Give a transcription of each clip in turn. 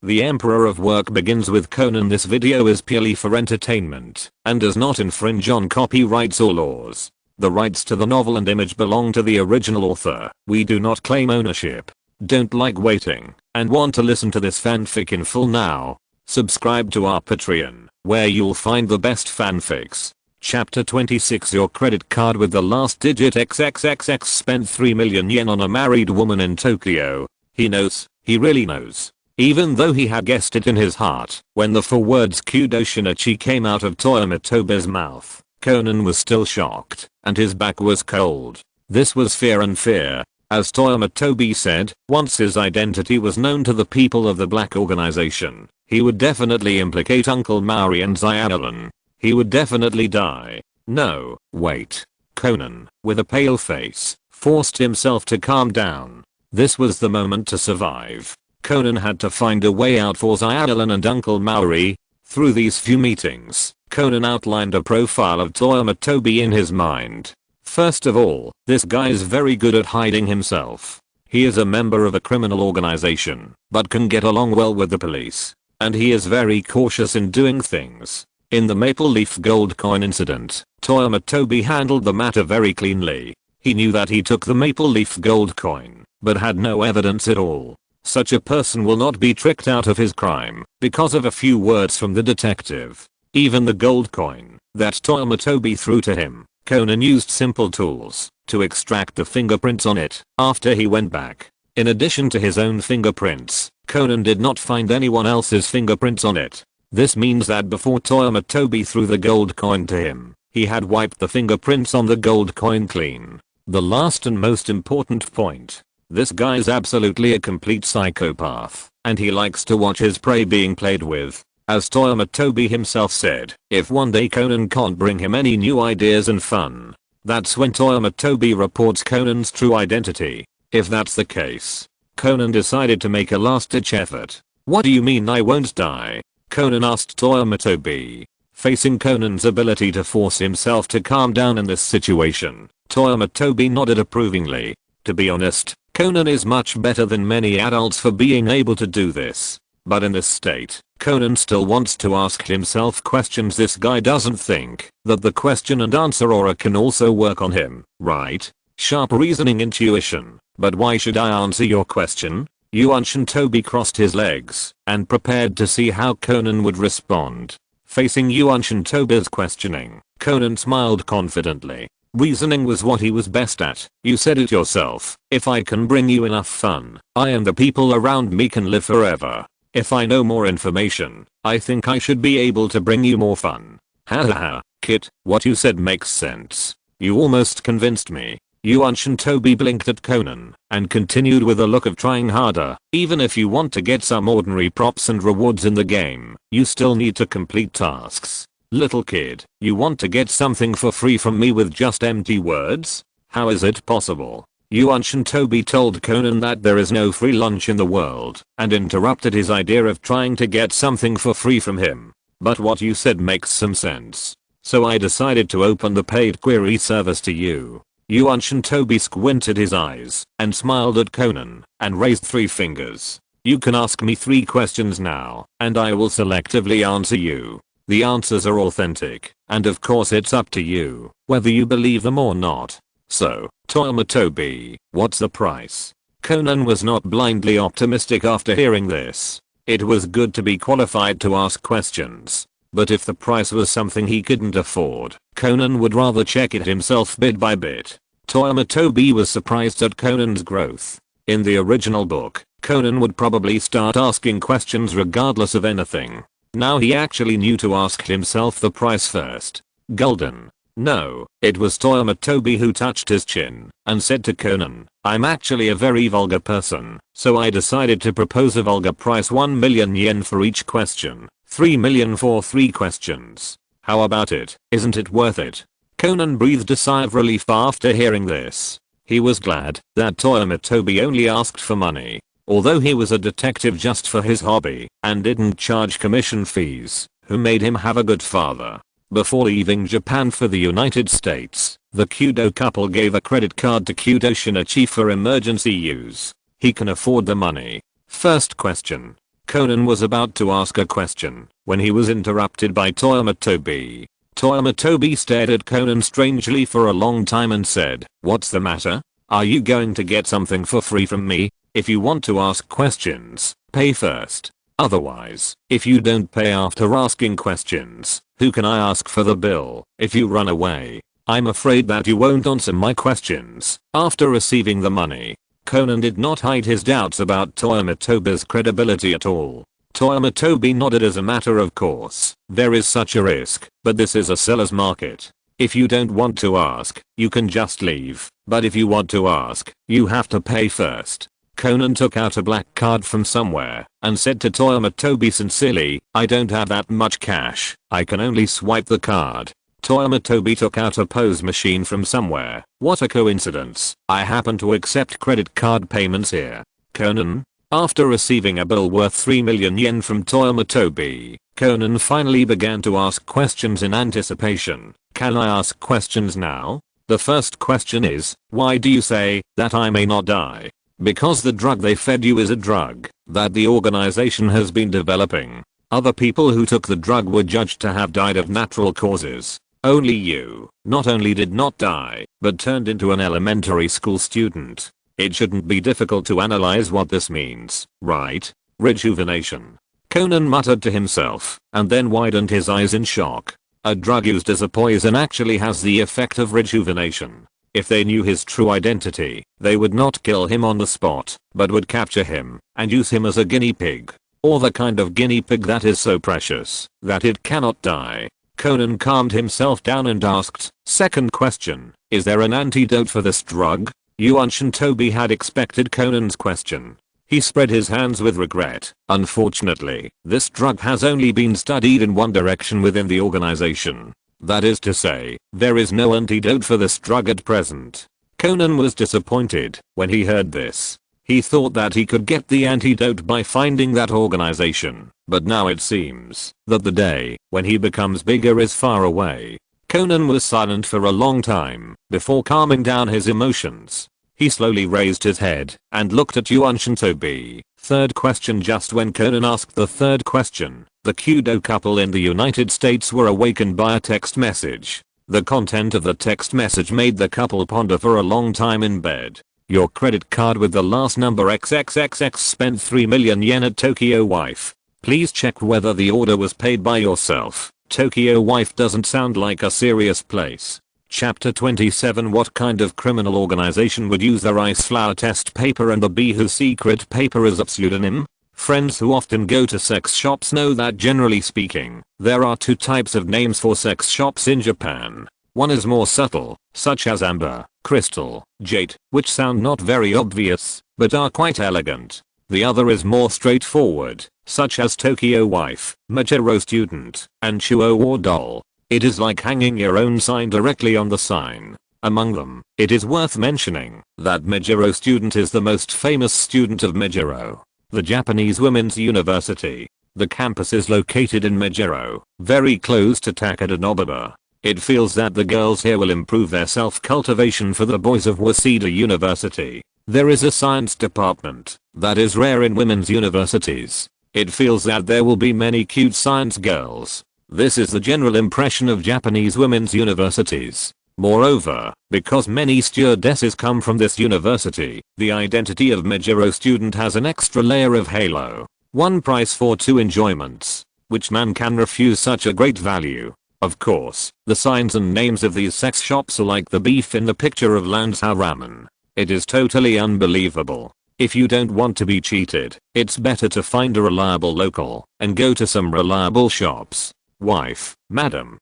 The Emperor of Work begins with Conan. This video is purely for entertainment and does not infringe on copyrights or laws. The rights to the novel and image belong to the original author. We do not claim ownership. Don't like waiting and want to listen to this fanfic in full now? Subscribe to our Patreon, where you'll find the best fanfics. Chapter 26. Your credit card with the last digit XXXX spent 3 million yen on a married woman in Tokyo. He knows, he really knows. Even though he had guessed it in his heart, when the 4 words Kudoshinichi came out of Toyama Tobi's mouth, Conan was still shocked, and his back was cold. This was fear and fear. As Toyama Tobi said, once his identity was known to the people of the black organization, he would definitely implicate Uncle Maori and Xiaolan. He would definitely die. No, wait. Conan, with a pale face, forced himself to calm down. This was the moment to survive. Conan had to find a way out for Xiaolan and Uncle Maori. Through these few meetings, Conan outlined a profile of Toyama Tobi in his mind. First of all, this guy is very good at hiding himself. He is a member of a criminal organization, but can get along well with the police. And he is very cautious in doing things. In the maple leaf gold coin incident, Toyama Tobi handled the matter very cleanly. He knew that he took the maple leaf gold coin, but had no evidence at all. Such a person will not be tricked out of his crime because of a few words from the detective. Even the gold coin that Toyama Tobi threw to him, Conan used simple tools to extract the fingerprints on it after he went back. In addition to his own fingerprints, Conan did not find anyone else's fingerprints on it. This means that before Toyama Tobi threw the gold coin to him, he had wiped the fingerprints on the gold coin clean. The last and most important point. This guy's absolutely a complete psychopath, and he likes to watch his prey being played with. As Toyama Tobi himself said, if one day Conan can't bring him any new ideas and fun, that's when Toyama Tobi reports Conan's true identity. If that's the case, Conan decided to make a last-ditch effort. What do you mean I won't die? Conan asked Toyama Tobi. Facing Conan's ability to force himself to calm down in this situation, Toyama Tobi nodded approvingly. To be honest, Conan is much better than many adults for being able to do this. But in this state, Conan still wants to ask himself questions. This guy doesn't think that the question and answer aura can also work on him, right? Sharp reasoning intuition. But why should I answer your question? Yuanshin Tobi crossed his legs and prepared to see how Conan would respond. Facing Yuanshin Tobi's questioning, Conan smiled confidently. Reasoning was what he was best at. You said it yourself. If I can bring you enough fun, I and the people around me can live forever. If I know more information, I think I should be able to bring you more fun. Hahaha, kid, what you said makes sense. You almost convinced me. Yuanshin Tobi blinked at Conan and continued with a look of trying harder. Even if you want to get some ordinary props and rewards in the game, you still need to complete tasks. Little kid, you want to get something for free from me with just empty words? How is it possible? Yuanshin Tobi told Conan that there is no free lunch in the world and interrupted his idea of trying to get something for free from him. But what you said makes some sense. So I decided to open the paid query service to you. Yuanshin Tobi squinted his eyes and smiled at Conan and raised 3 fingers. You can ask me 3 questions now, and I will selectively answer you. The answers are authentic, and of course it's up to you whether you believe them or not. So, Toyama Tobi, what's the price? Conan was not blindly optimistic after hearing this. It was good to be qualified to ask questions. But if the price was something he couldn't afford, Conan would rather check it himself bit by bit. Toyama Tobi was surprised at Conan's growth. In the original book, Conan would probably start asking questions regardless of anything. Now he actually knew to ask himself the price first. Golden. No, it was Toyama Tobi who touched his chin and said to Conan, I'm actually a very vulgar person, so I decided to propose a vulgar price 1 million yen for each question, 3 million for 3 questions. How about it? Isn't it worth it? Conan breathed a sigh of relief after hearing this. He was glad that Toyama Tobi only asked for money. Although he was a detective just for his hobby and didn't charge commission fees, who made him have a good father. Before leaving Japan for the United States, the Kudo couple gave a credit card to Kudoshinichi for emergency use. He can afford the money. First question. Conan was about to ask a question when he was interrupted by Toyama Tobi. Toyama Tobi stared at Conan strangely for a long time and said, "What's the matter? Are you going to get something for free from me? If you want to ask questions, pay first. Otherwise, if you don't pay after asking questions, who can I ask for the bill if you run away? I'm afraid that you won't answer my questions after receiving the money." Conan did not hide his doubts about Toyama Tobi's credibility at all. Toyama Tobi nodded as a matter of course. There is such a risk, but this is a seller's market. If you don't want to ask, you can just leave, but if you want to ask, you have to pay first. Conan took out a black card from somewhere and said to Toyama Tobi sincerely, "I don't have that much cash, I can only swipe the card." Toyama Tobi took out a POS machine from somewhere. "What a coincidence, I happen to accept credit card payments here." Conan? After receiving a bill worth 3 million yen from Toyama Tobi, Conan finally began to ask questions in anticipation. "Can I ask questions now? The first question is, why do you say that I may not die?" "Because the drug they fed you is a drug that the organization has been developing. Other people who took the drug were judged to have died of natural causes. Only you not only did not die, but turned into an elementary school student. It shouldn't be difficult to analyze what this means, right? Rejuvenation." Conan muttered to himself, and then widened his eyes in shock. A drug used as a poison actually has the effect of rejuvenation. If they knew his true identity, they would not kill him on the spot, but would capture him and use him as a guinea pig. Or the kind of guinea pig that is so precious that it cannot die. Conan calmed himself down and asked, "Second question, is there an antidote for this drug?" Yuan Tobi had expected Conan's question. He spread his hands with regret. "Unfortunately, this drug has only been studied in one direction within the organization. That is to say, there is no antidote for this drug at present." Conan was disappointed when he heard this. He thought that he could get the antidote by finding that organization, but now it seems that the day when he becomes bigger is far away. Conan was silent for a long time before calming down his emotions. He slowly raised his head and looked at Yuan Tobi. Third question. Just when Conan asked the third question, the Kudo couple in the United States were awakened by a text message. The content of the text message made the couple ponder for a long time in bed. "Your credit card with the last number XXXX spent 3 million yen at Tokyo wife. Please check whether the order was paid by yourself. Tokyo wife doesn't sound like a serious place." Chapter 27. What kind of criminal organization would use the rice flour test paper and the Bihou secret paper as a pseudonym? Friends who often go to sex shops know that generally speaking, there are two types of names for sex shops in Japan. One is more subtle, such as amber, crystal, jade, which sound not very obvious, but are quite elegant. The other is more straightforward, such as Tokyo wife, Majiro student, and Chuo war doll. It is like hanging your own sign directly on the sign. Among them, it is worth mentioning that Majiro student is the most famous student of Majiro, the Japanese women's university. The campus is located in Majiro, very close to Takeda Nobaba. It feels that the girls here will improve their self-cultivation for the boys of Waseda University. There is a science department that is rare in women's universities. It feels that there will be many cute science girls. This is the general impression of Japanese women's universities. Moreover, because many stewardesses come from this university, the identity of Majiro student has an extra layer of halo. One price for two enjoyments. Which man can refuse such a great value? Of course, the signs and names of these sex shops are like the beef in the picture of Lansao Ramen. It is totally unbelievable. If you don't want to be cheated, it's better to find a reliable local and go to some reliable shops. Wife, madam,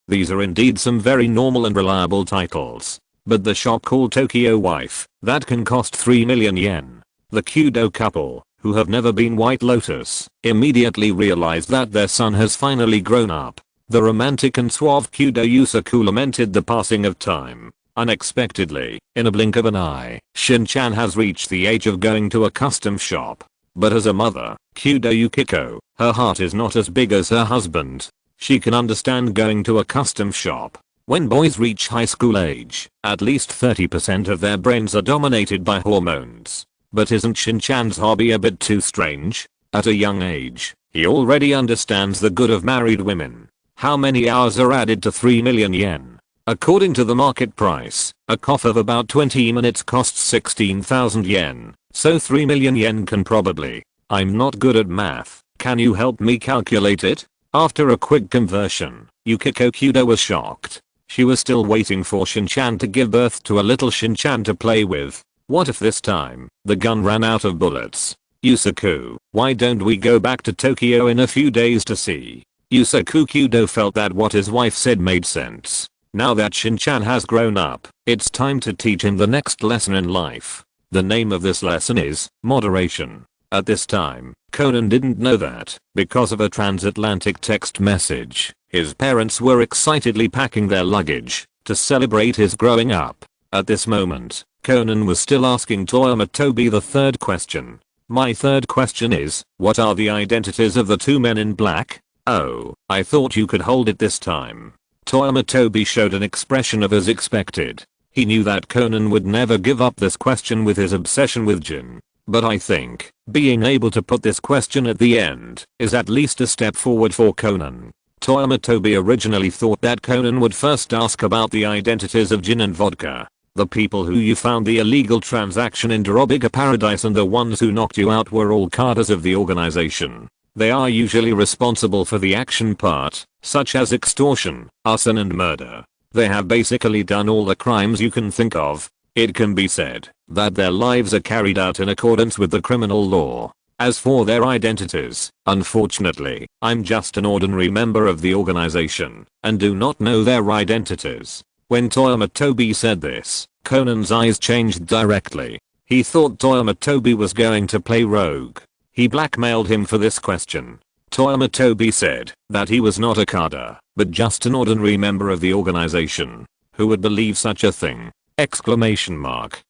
these are indeed some very normal and reliable titles. But the shop called Tokyo wife, that can cost 3 million yen. The Kudo couple, who have never been White Lotus, immediately realized that their son has finally grown up. The romantic and suave Kudo Yusaku lamented the passing of time. Unexpectedly, in a blink of an eye, Shin-chan has reached the age of going to a custom shop. But as a mother, Kudo Yukiko, her heart is not as big as her husband. She can understand going to a custom shop. When boys reach high school age, at least 30% of their brains are dominated by hormones. But isn't Shin-chan's hobby a bit too strange? At a young age, he already understands the good of married women. How many hours are added to 3 million yen? According to the market price, a cough of about 20 minutes costs 16,000 yen, so 3 million yen can probably. I'm not good at math, can you help me calculate it? After a quick conversion, Yukiko Kudo was shocked. She was still waiting for Shinchan to give birth to a little Shinchan to play with. What if this time, the gun ran out of bullets? Yusaku, why don't we go back to Tokyo in a few days to see? Yusaku Kudo felt that what his wife said made sense. Now that Shinchan has grown up, it's time to teach him the next lesson in life. The name of this lesson is moderation. At this time, Conan didn't know that, because of a transatlantic text message, his parents were excitedly packing their luggage to celebrate his growing up. At this moment, Conan was still asking Toyama Tobi the third question. My third question is, what are the identities of the two men in black? Oh, I thought you could hold it this time. Toyama Tobi showed an expression of as expected. He knew that Conan would never give up this question with his obsession with Jin. But I think, being able to put this question at the end is at least a step forward for Conan. Toyama Tobi originally thought that Conan would first ask about the identities of Gin and vodka. The people who you found the illegal transaction in Dorobiga Paradise and the ones who knocked you out were all cadres of the organization. They are usually responsible for the action part, such as extortion, arson and murder. They have basically done all the crimes you can think of. It can be said that their lives are carried out in accordance with the criminal law. As for their identities, unfortunately, I'm just an ordinary member of the organization and do not know their identities. When Toyama Tobi said this, Conan's eyes changed directly. He thought Toyama Tobi was going to play rogue. He blackmailed him for this question. Toyama Tobi said that he was not a cadre, but just an ordinary member of the organization. Who would believe such a thing? Exclamation mark.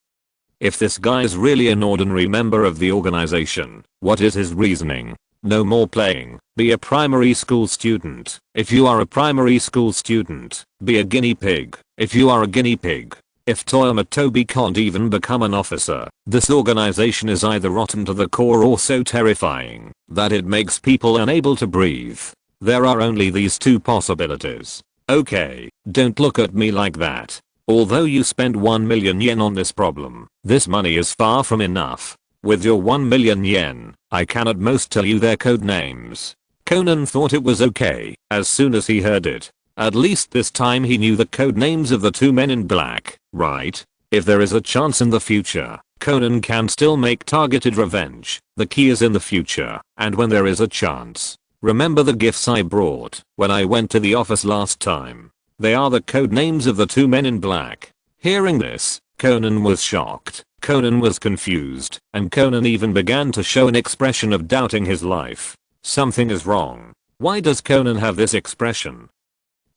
If this guy's really an ordinary member of the organization, what is his reasoning? No more playing. Be a primary school student. If you are a primary school student, be a guinea pig. If you are a guinea pig. If Toyama Tobi can't even become an officer, this organization is either rotten to the core or so terrifying that it makes people unable to breathe. There are only these two possibilities. Okay, don't look at me like that. Although you spent 1 million yen on this problem, this money is far from enough. With your 1 million yen, I can at most tell you their code names. Conan thought it was okay as soon as he heard it. At least this time he knew the code names of the two men in black, right? If there is a chance in the future, Conan can still make targeted revenge. The key is in the future, and when there is a chance. Remember the gifts I brought when I went to the office last time? They are the code names of the two men in black. Hearing this, Conan was shocked. Conan was confused, and Conan even began to show an expression of doubting his life. Something is wrong. Why does Conan have this expression?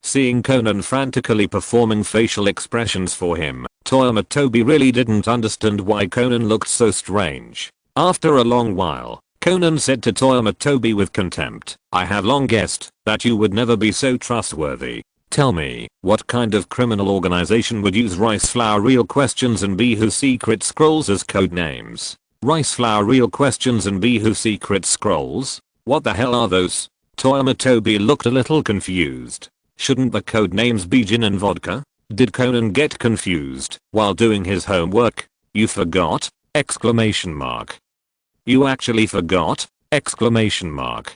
Seeing Conan frantically performing facial expressions for him, Toyama Tobi really didn't understand why Conan looked so strange. After a long while, Conan said to Toyama Tobi with contempt, I have long guessed that you would never be so trustworthy. Tell me, what kind of criminal organization would use Rice Flower Real Questions and Bihu Secret Scrolls as code names? Rice Flower Real Questions and Bihu Secret Scrolls? What the hell are those? Toyama Tobi looked a little confused. Shouldn't the code names be Gin and vodka? Did Conan get confused while doing his homework? You forgot? Exclamation mark. You actually forgot? Exclamation mark.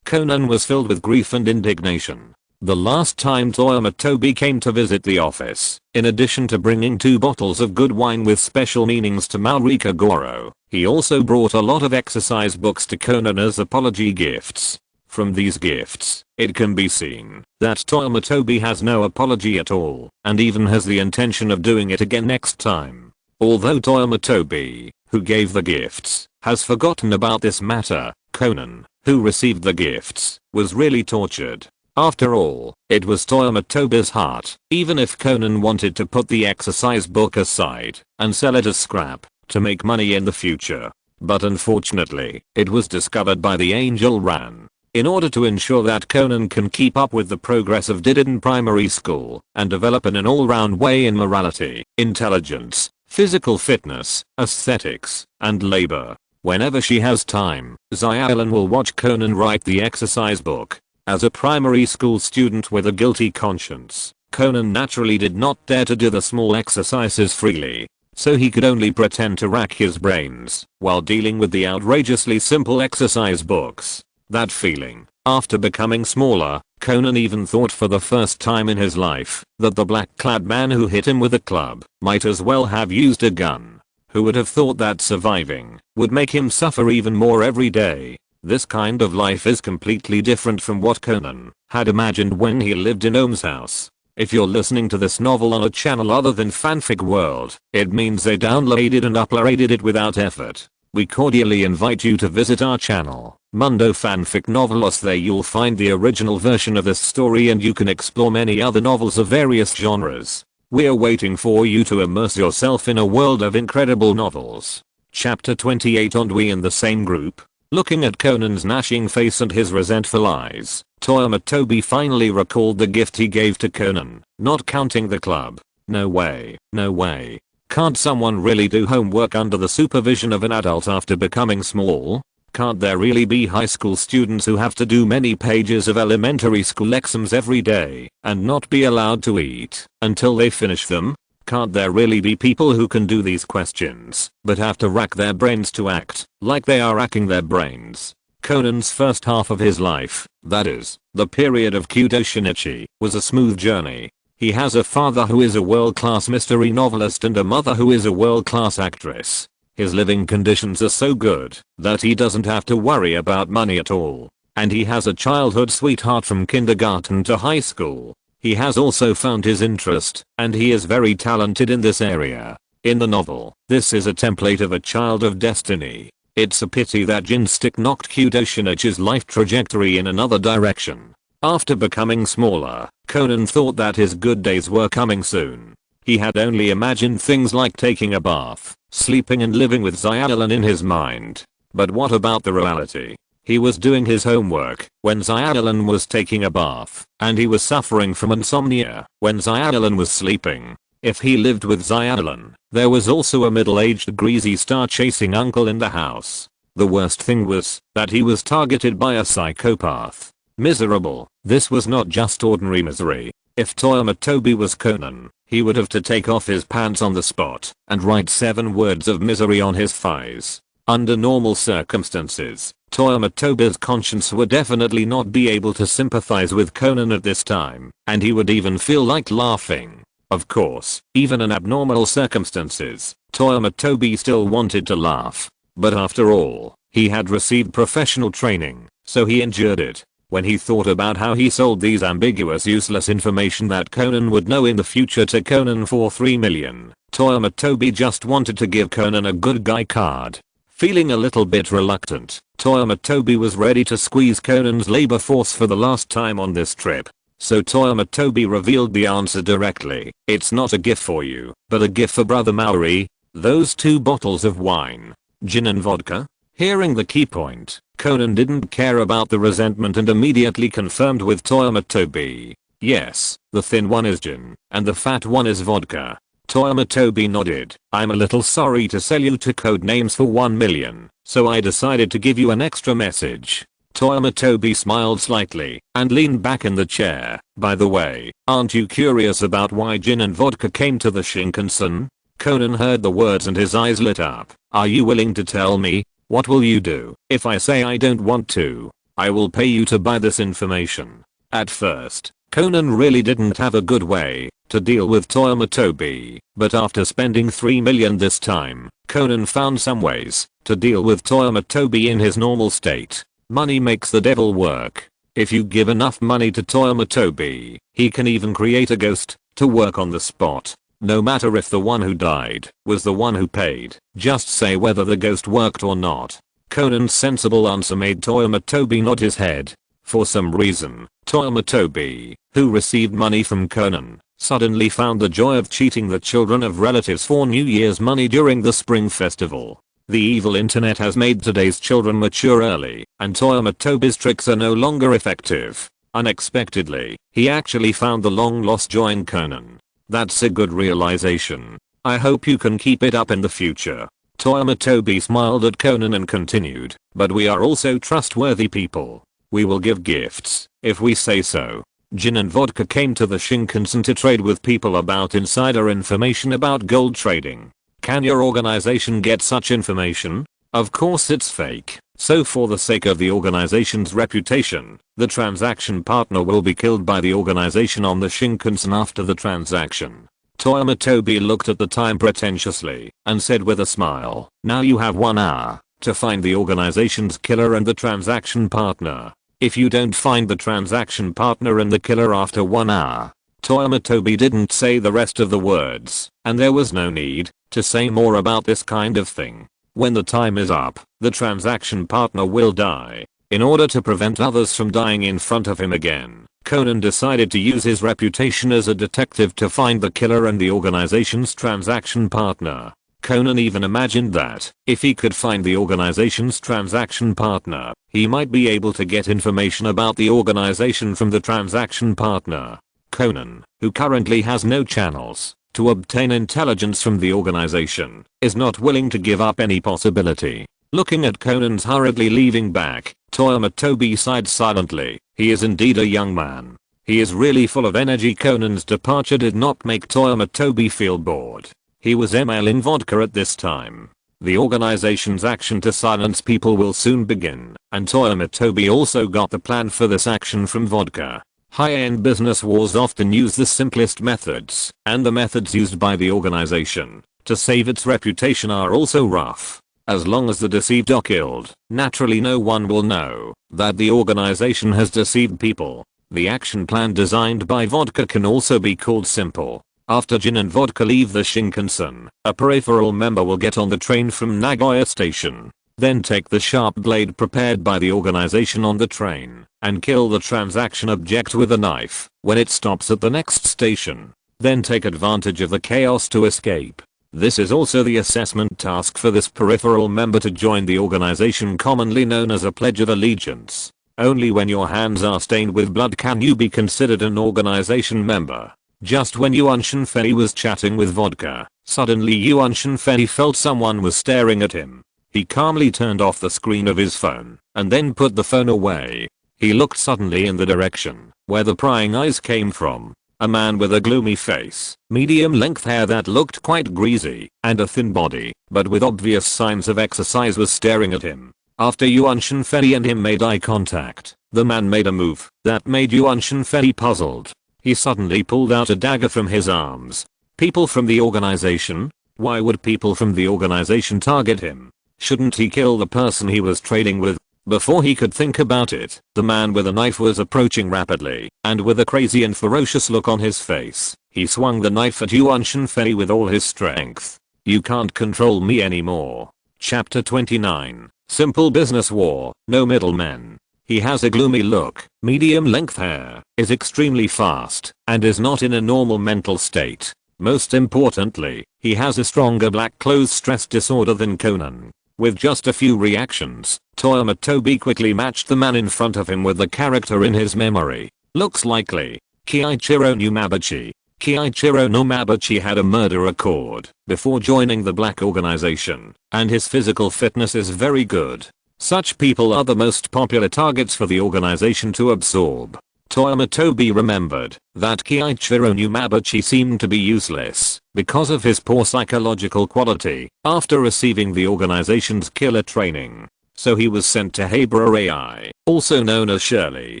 Conan was filled with grief and indignation. The last time Toyama Tobi came to visit the office, in addition to bringing 2 bottles of good wine with special meanings to Malrika Goro, he also brought a lot of exercise books to Conan as apology gifts. From these gifts, it can be seen that Toyama Tobi has no apology at all, and even has the intention of doing it again next time. Although Toyama Tobi, who gave the gifts, has forgotten about this matter, Conan, who received the gifts, was really tortured. After all, it was Toyama Tobi's heart, even if Conan wanted to put the exercise book aside and sell it as scrap to make money in the future. But unfortunately, it was discovered by the Angel Ran. In order to ensure that Conan can keep up with the progress of Didin Primary School and develop in an all-round way in morality, intelligence, physical fitness, aesthetics, and labor, Whenever she has time, Xiaolin will watch Conan write the exercise book. As a primary school student with a guilty conscience, Conan naturally did not dare to do the small exercises freely, so he could only pretend to rack his brains while dealing with the outrageously simple exercise books. That feeling. After becoming smaller, Conan even thought for the first time in his life that the black-clad man who hit him with a club might as well have used a gun. Who would have thought that surviving would make him suffer even more every day? This kind of life is completely different from what Conan had imagined when he lived in Ohm's house. If you're listening to this novel on a channel other than Fanfic World, it means they downloaded and uploaded it without effort. We cordially invite you to visit our channel, Mundo Fanfic Novelos. There you'll find the original version of this story and you can explore many other novels of various genres. We're waiting for you to immerse yourself in a world of incredible novels. Chapter 28. And we in the same group? Looking at Conan's gnashing face and his resentful eyes, Toyama Tobi finally recalled the gift he gave to Conan, not counting the club. No way, no way. Can't someone really do homework under the supervision of an adult after becoming small? Can't there really be high school students who have to do many pages of elementary school exams every day and not be allowed to eat until they finish them? Can't there really be people who can do these questions but have to rack their brains to act like they are racking their brains? Conan's first half of his life, that is, the period of Kudo Shinichi, was a smooth journey. He has a father who is a world-class mystery novelist and a mother who is a world-class actress. His living conditions are so good that he doesn't have to worry about money at all. And he has a childhood sweetheart from kindergarten to high school. He has also found his interest, and he is very talented in this area. In the novel, this is a template of a child of destiny. It's a pity that Jin stick knocked Kudo Shinichi's life trajectory in another direction. After becoming smaller, Conan thought that his good days were coming soon. He had only imagined things like taking a bath, sleeping and living with Xiaolin in his mind. But what about the reality? He was doing his homework when Xiaolin was taking a bath, and he was suffering from insomnia when Xiaolin was sleeping. If he lived with Xiaolin, there was also a middle-aged greasy star-chasing uncle in the house. The worst thing was that he was targeted by a psychopath. Miserable. This was not just ordinary misery. If Toyama Tobi was Conan, he would have to take off his pants on the spot and write 7 words of misery on his thighs. Under normal circumstances, Toyama Tobi's conscience would definitely not be able to sympathize with Conan at this time, and he would even feel like laughing. Of course, even in abnormal circumstances, Toyama Tobi still wanted to laugh. But after all, he had received professional training, so he endured it. When he thought about how he sold these ambiguous useless information that Conan would know in the future to Conan for 3 million, Toyama Tobi just wanted to give Conan a good guy card. Feeling a little bit reluctant, Toyama Tobi was ready to squeeze Conan's labor force for the last time on this trip. So Toyama Tobi revealed the answer directly. It's not a gift for you, but a gift for Brother Maori. Those 2 bottles of wine. Gin and vodka? Hearing the key point, Conan didn't care about the resentment and immediately confirmed with Toyama Tobi. Yes, the thin one is gin, and the fat one is vodka. Toyama Tobi nodded. I'm a little sorry to sell you 2 code names for 1 million, so I decided to give you an extra message. Toyama Tobi smiled slightly and leaned back in the chair. By the way, aren't you curious about why gin and vodka came to the Shinkansen? Conan heard the words and his eyes lit up. Are you willing to tell me? What will you do if I say I don't want to? I will pay you to buy this information. At first, Conan really didn't have a good way to deal with Toyama Tobi, but after spending 3 million this time, Conan found some ways to deal with Toyama Tobi in his normal state. Money makes the devil work. If you give enough money to Toyama Tobi, he can even create a ghost to work on the spot. No matter if the one who died was the one who paid, just say whether the ghost worked or not. Conan's sensible answer made Toyama Tobi nod his head. For some reason, Toyama Tobi, who received money from Conan, suddenly found the joy of cheating the children of relatives for New Year's money during the Spring Festival. The evil internet has made today's children mature early, and Toyama Tobi's tricks are no longer effective. Unexpectedly, he actually found the long-lost joy in Conan. That's a good realization. I hope you can keep it up in the future. Toyama Tobi smiled at Conan and continued, but we are also trustworthy people. We will give gifts, if we say so. Gin and vodka came to the Shinkansen to trade with people about insider information about gold trading. Can your organization get such information? Of course it's fake. So for the sake of the organization's reputation, the transaction partner will be killed by the organization on the Shinkansen after the transaction. Toyama Tobi looked at the time pretentiously and said with a smile, now you have 1 hour to find the organization's killer and the transaction partner. If you don't find the transaction partner and the killer after 1 hour, Toyama Tobi didn't say the rest of the words, and there was no need to say more about this kind of thing. When the time is up, the transaction partner will die. In order to prevent others from dying in front of him again, Conan decided to use his reputation as a detective to find the killer and the organization's transaction partner. Conan even imagined that, if he could find the organization's transaction partner, he might be able to get information about the organization from the transaction partner. Conan, who currently has no channels to obtain intelligence from the organization, is not willing to give up any possibility. Looking at Conan's hurriedly leaving back, Toyama Tobi sighed silently. He is indeed a young man. He is really full of energy. Conan's departure did not make Toyama Tobi feel bored. He was emailing vodka at this time. The organization's action to silence people will soon begin, and Toyama Tobi also got the plan for this action from vodka. High-end business wars often use the simplest methods, and the methods used by the organization to save its reputation are also rough. As long as the deceived are killed, naturally no one will know that the organization has deceived people. The action plan designed by vodka can also be called simple. After Gin and vodka leave the Shinkansen, a peripheral member will get on the train from Nagoya station. Then take the sharp blade prepared by the organization on the train and kill the transaction object with a knife when it stops at the next station. Then take advantage of the chaos to escape. This is also the assessment task for this peripheral member to join the organization commonly known as a Pledge of Allegiance. Only when your hands are stained with blood can you be considered an organization member. Just when Yuan Shenfei was chatting with vodka, suddenly Yuan Shenfei felt someone was staring at him. He calmly turned off the screen of his phone and then put the phone away. He looked suddenly in the direction where the prying eyes came from. A man with a gloomy face, medium-length hair that looked quite greasy, and a thin body, but with obvious signs of exercise was staring at him. After Yuan Shenfei and him made eye contact, the man made a move that made Yuan Shenfei puzzled. He suddenly pulled out a dagger from his arms. People from the organization? Why would people from the organization target him? Shouldn't he kill the person he was trading with? Before he could think about it, the man with a knife was approaching rapidly, and with a crazy and ferocious look on his face, he swung the knife at Yuan Shenfei with all his strength. You can't control me anymore. Chapter 29. Simple business war, no middlemen. He has a gloomy look, medium-length hair, is extremely fast, and is not in a normal mental state. Most importantly, he has a stronger black clothes stress disorder than Conan. With just a few reactions, Toyama Tobi quickly matched the man in front of him with the character in his memory. Looks likely. Kiichiro Numabuchi. Kiichiro Numabuchi had a murder record before joining the black organization, and his physical fitness is very good. Such people are the most popular targets for the organization to absorb. Toyama Tobi remembered that Kiichiro Numabuchi seemed to be useless because of his poor psychological quality after receiving the organization's killer training. So he was sent to Habra AI, also known as Shirley,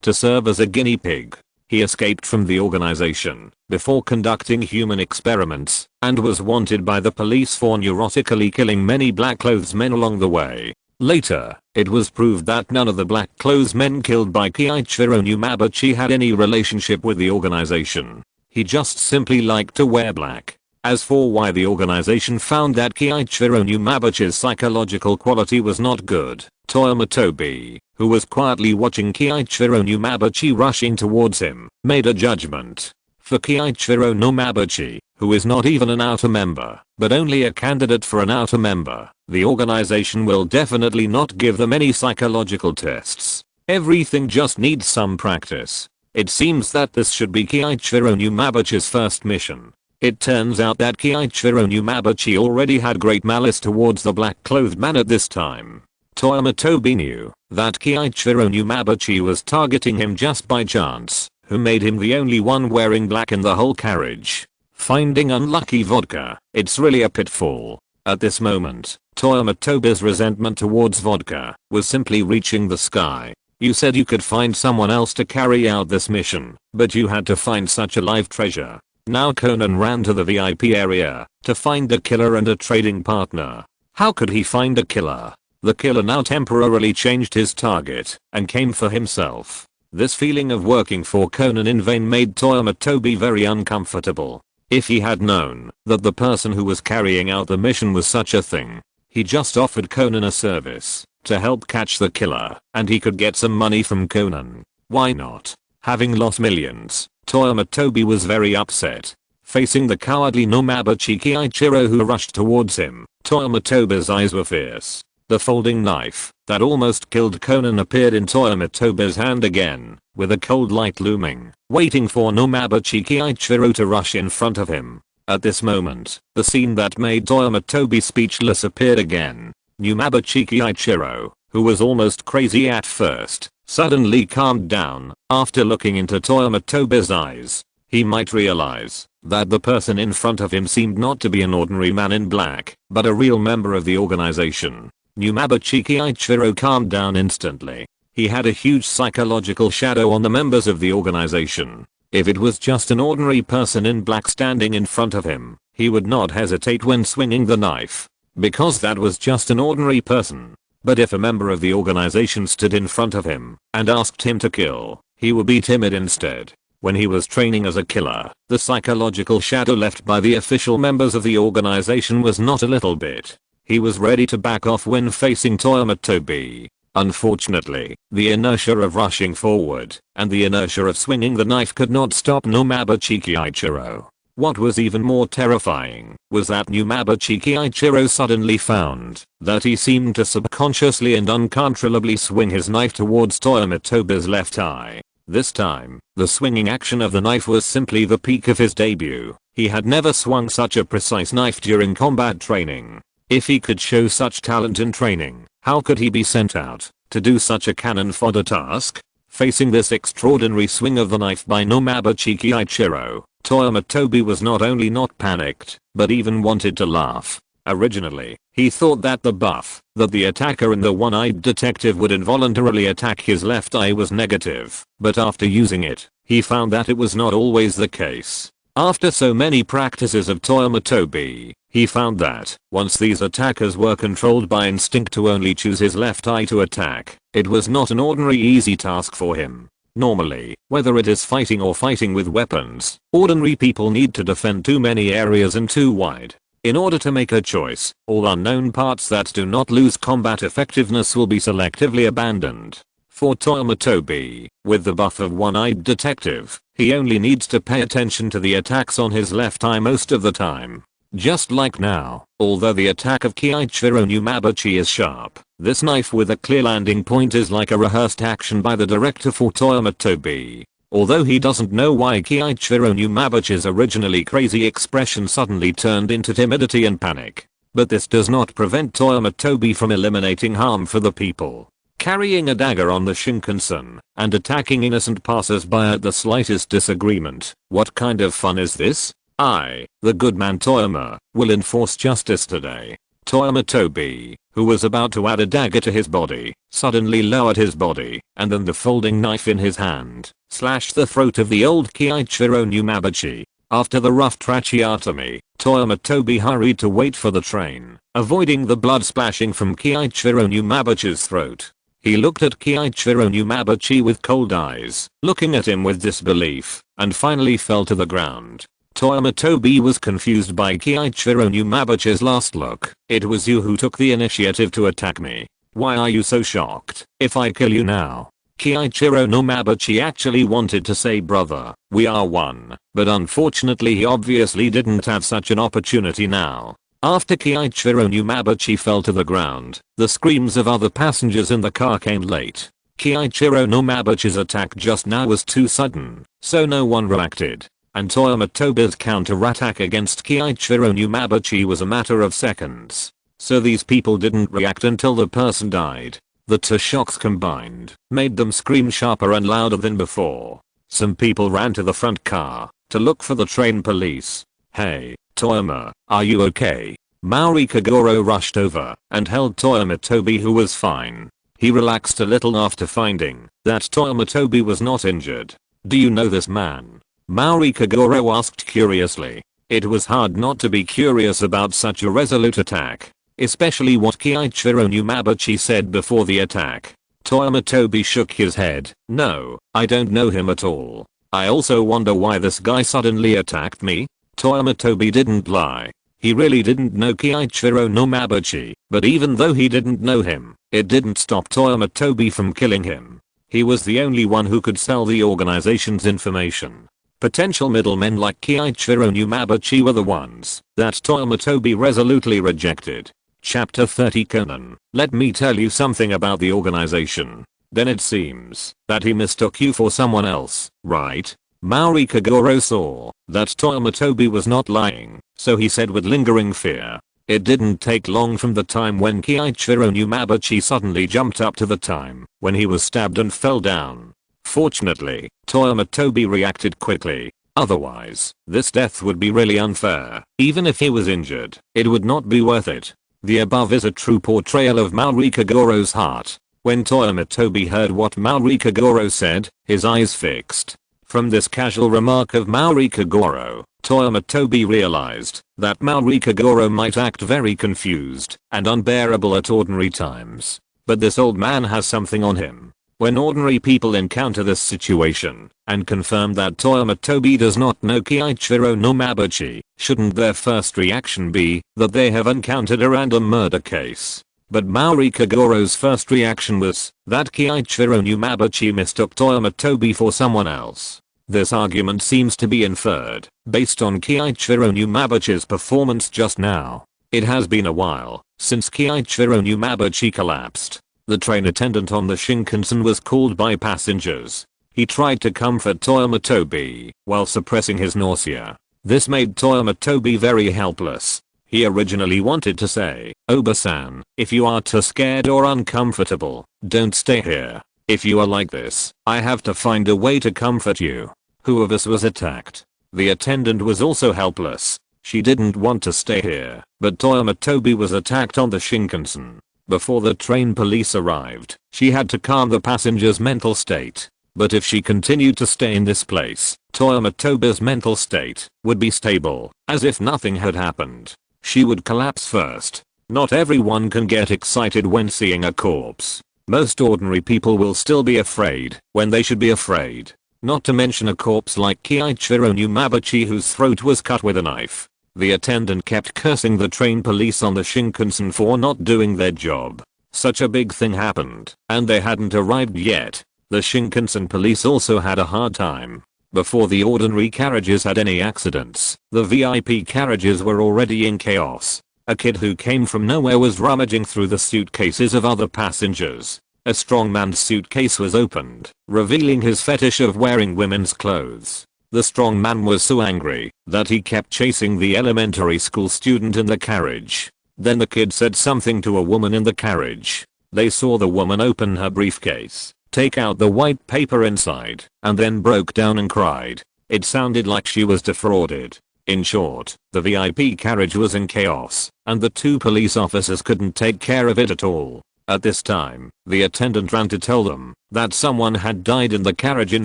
to serve as a guinea pig. He escaped from the organization before conducting human experiments and was wanted by the police for neurotically killing many black clothes men along the way. Later, it was proved that none of the black clothes men killed by Kiichiro Numabuchi had any relationship with the organization. He just simply liked to wear black. As for why the organization found that Kiichiro Numabuchi's psychological quality was not good, Toyama Tobi, who was quietly watching Kiichiro Numabuchi rushing towards him, made a judgment. For Kiichiro Numabuchi, who is not even an outer member, but only a candidate for an outer member, the organization will definitely not give them any psychological tests. Everything just needs some practice. It seems that this should be Kiichiro Numabuchi's first mission. It turns out that Kiichiro Numabuchi already had great malice towards the black-clothed man at this time. Toyama Tobi knew that Kiichiro Numabuchi was targeting him just by chance, who made him the only one wearing black in the whole carriage. Finding unlucky vodka, it's really a pitfall. At this moment, Toyama Tobi's resentment towards vodka was simply reaching the sky. You said you could find someone else to carry out this mission, but you had to find such a live treasure. Now Conan ran to the VIP area to find a killer and a trading partner. How could he find a killer? The killer now temporarily changed his target and came for himself. This feeling of working for Conan in vain made Toyama Tobi very uncomfortable. If he had known that the person who was carrying out the mission was such a thing, he just offered Conan a service to help catch the killer and he could get some money from Conan. Why not? Having lost millions, Toyama Tobi was very upset. Facing the cowardly Numabuchi Kiichiro who rushed towards him, Toyama Tobi's eyes were fierce. The folding knife that almost killed Conan appeared in Toyama Tobi's hand again, with a cold light looming, waiting for Numabuchi Kiichiro to rush in front of him. At this moment, the scene that made Toyama Tobi speechless appeared again. Numabuchi Kiichiro, who was almost crazy at first, suddenly calmed down after looking into Toyama Tobi's eyes. He might realize that the person in front of him seemed not to be an ordinary man in black, but a real member of the organization. Numabuchi Kiichiro calmed down instantly. He had a huge psychological shadow on the members of the organization. If it was just an ordinary person in black standing in front of him, he would not hesitate when swinging the knife, because that was just an ordinary person. But if a member of the organization stood in front of him and asked him to kill, he would be timid instead. When he was training as a killer, the psychological shadow left by the official members of the organization was not a little bit. He was ready to back off when facing Toyama Tobi. Unfortunately, the inertia of rushing forward and the inertia of swinging the knife could not stop Numabuchi Kiichiro. What was even more terrifying was that Numabuchi Kiichiro suddenly found that he seemed to subconsciously and uncontrollably swing his knife towards Toyama Tobi's left eye. This time, the swinging action of the knife was simply the peak of his debut. He had never swung such a precise knife during combat training. If he could show such talent in training, how could he be sent out to do such a cannon fodder task? Facing this extraordinary swing of the knife by Numabuchi Kiichiro, Toyama Tobi was not only not panicked, but even wanted to laugh. Originally, he thought that the buff that the attacker in the one-eyed detective would involuntarily attack his left eye was negative, but after using it, he found that it was not always the case. After so many practices of Toyama Tobi, he found that once these attackers were controlled by instinct to only choose his left eye to attack, it was not an ordinary easy task for him. Normally, whether it is fighting or fighting with weapons, ordinary people need to defend too many areas and too wide. In order to make a choice, all unknown parts that do not lose combat effectiveness will be selectively abandoned. For Toyama Tobi, with the buff of one-eyed detective, he only needs to pay attention to the attacks on his left eye most of the time. Just like now, although the attack of Kiichiro Numabuchi is sharp, this knife with a clear landing point is like a rehearsed action by the director for Toyama Tobi. Although he doesn't know why Kiichiro Numabuchi's originally crazy expression suddenly turned into timidity and panic. But this does not prevent Toyama Tobi from eliminating harm for the people. Carrying a dagger on the Shinkansen and attacking innocent passers-by at the slightest disagreement. What kind of fun is this? I, the good man Toyama, will enforce justice today. Toyama Tobi, who was about to add a dagger to his body, suddenly lowered his body, and then the folding knife in his hand, slashed the throat of the old Kiichiro Numabuchi. After the rough tracheotomy, Toyama Tobi hurried to wait for the train, avoiding the blood splashing from Kiichiro Numabuchi's throat. He looked at Kiichiro Numabuchi with cold eyes, looking at him with disbelief, and finally fell to the ground. Toyama Tobi was confused by Kiichiro Numabuchi's last look. It was you who took the initiative to attack me. Why are you so shocked if I kill you now? Kiichiro Numabuchi actually wanted to say brother, we are one, but unfortunately he obviously didn't have such an opportunity now. After Kiichiro Numabuchi fell to the ground, the screams of other passengers in the car came late. Kiichiro Numabuchi's attack just now was too sudden, so no one reacted. and Toyama Tobi's counter-attack against Kiichiro Numabuchi was a matter of seconds. So these people didn't react until the person died. The two shocks combined made them scream sharper and louder than before. Some people ran to the front car to look for the train police. "Hey, Toyama, are you okay?" Maori Kagoro rushed over and held Toyama Tobi, who was fine. He relaxed a little after finding that Toyama Tobi was not injured. "Do you know this man?" Maori Kagoro asked curiously. It was hard not to be curious about such a resolute attack, especially what Kiichiro Numabuchi said before the attack. Toyama Tobi shook his head. "No, I don't know him at all. I also wonder why this guy suddenly attacked me." Toyama Tobi didn't lie. He really didn't know Kiichiro Numabuchi, but even though he didn't know him, it didn't stop Toyama Tobi from killing him. He was the only one who could sell the organization's information. Potential middlemen like Kiichiro Numabuchi were the ones that Toyama Tobi resolutely rejected. Chapter 30 Conan, let me tell you something about the organization. Then it seems that he mistook you for someone else, right? Maori Kagoro saw that Toyama Tobi was not lying, so he said with lingering fear. It didn't take long from the time when Kiichiro Numabuchi suddenly jumped up to the time when he was stabbed and fell down. Fortunately, Toyama Tobi reacted quickly. Otherwise, this death would be really unfair. Even if he was injured, it would not be worth it. The above is a true portrayal of Maori Kagoro's heart. When Toyama Tobi heard what Maori Kagoro said, his eyes fixed. From this casual remark of Maori Kagoro, Toyama Tobi realized that Maori Kagoro might act very confused and unbearable at ordinary times. But this old man has something on him. When ordinary people encounter this situation and confirm that Toyama Tobi does not know Kiichiro Numabuchi, shouldn't their first reaction be that they have encountered a random murder case? But Maori Kagoro's first reaction was that Kiichiro Numabuchi mistook Toyama Tobi for someone else. This argument seems to be inferred based on Kiichiro Numabuchi's performance just now. It has been a while since Kiichiro Numabuchi collapsed. The train attendant on the Shinkansen was called by passengers. He tried to comfort Toyama Tobi while suppressing his nausea. This made Toyama Tobi very helpless. He originally wanted to say, "Oba-san, if you are too scared or uncomfortable, don't stay here. If you are like this, I have to find a way to comfort you." Who of us was attacked? The attendant was also helpless. She didn't want to stay here, but Toyama Tobi was attacked on the Shinkansen. Before the train police arrived, she had to calm the passenger's mental state. But if she continued to stay in this place, Toyama Tobi's mental state would be stable, as if nothing had happened. She would collapse first. Not everyone can get excited when seeing a corpse. Most ordinary people will still be afraid when they should be afraid. Not to mention a corpse like Kiichiro Numabuchi whose throat was cut with a knife. The attendant kept cursing the train police on the Shinkansen for not doing their job. Such a big thing happened, and they hadn't arrived yet. The Shinkansen police also had a hard time. Before the ordinary carriages had any accidents, the VIP carriages were already in chaos. A kid who came from nowhere was rummaging through the suitcases of other passengers. A strong man's suitcase was opened, revealing his fetish of wearing women's clothes. The strong man was so angry that he kept chasing the elementary school student in the carriage. Then the kid said something to a woman in the carriage. They saw the woman open her briefcase, take out the white paper inside, and then broke down and cried. It sounded like she was defrauded. In short, the VIP carriage was in chaos, and the two police officers couldn't take care of it at all. At this time, the attendant ran to tell them that someone had died in the carriage in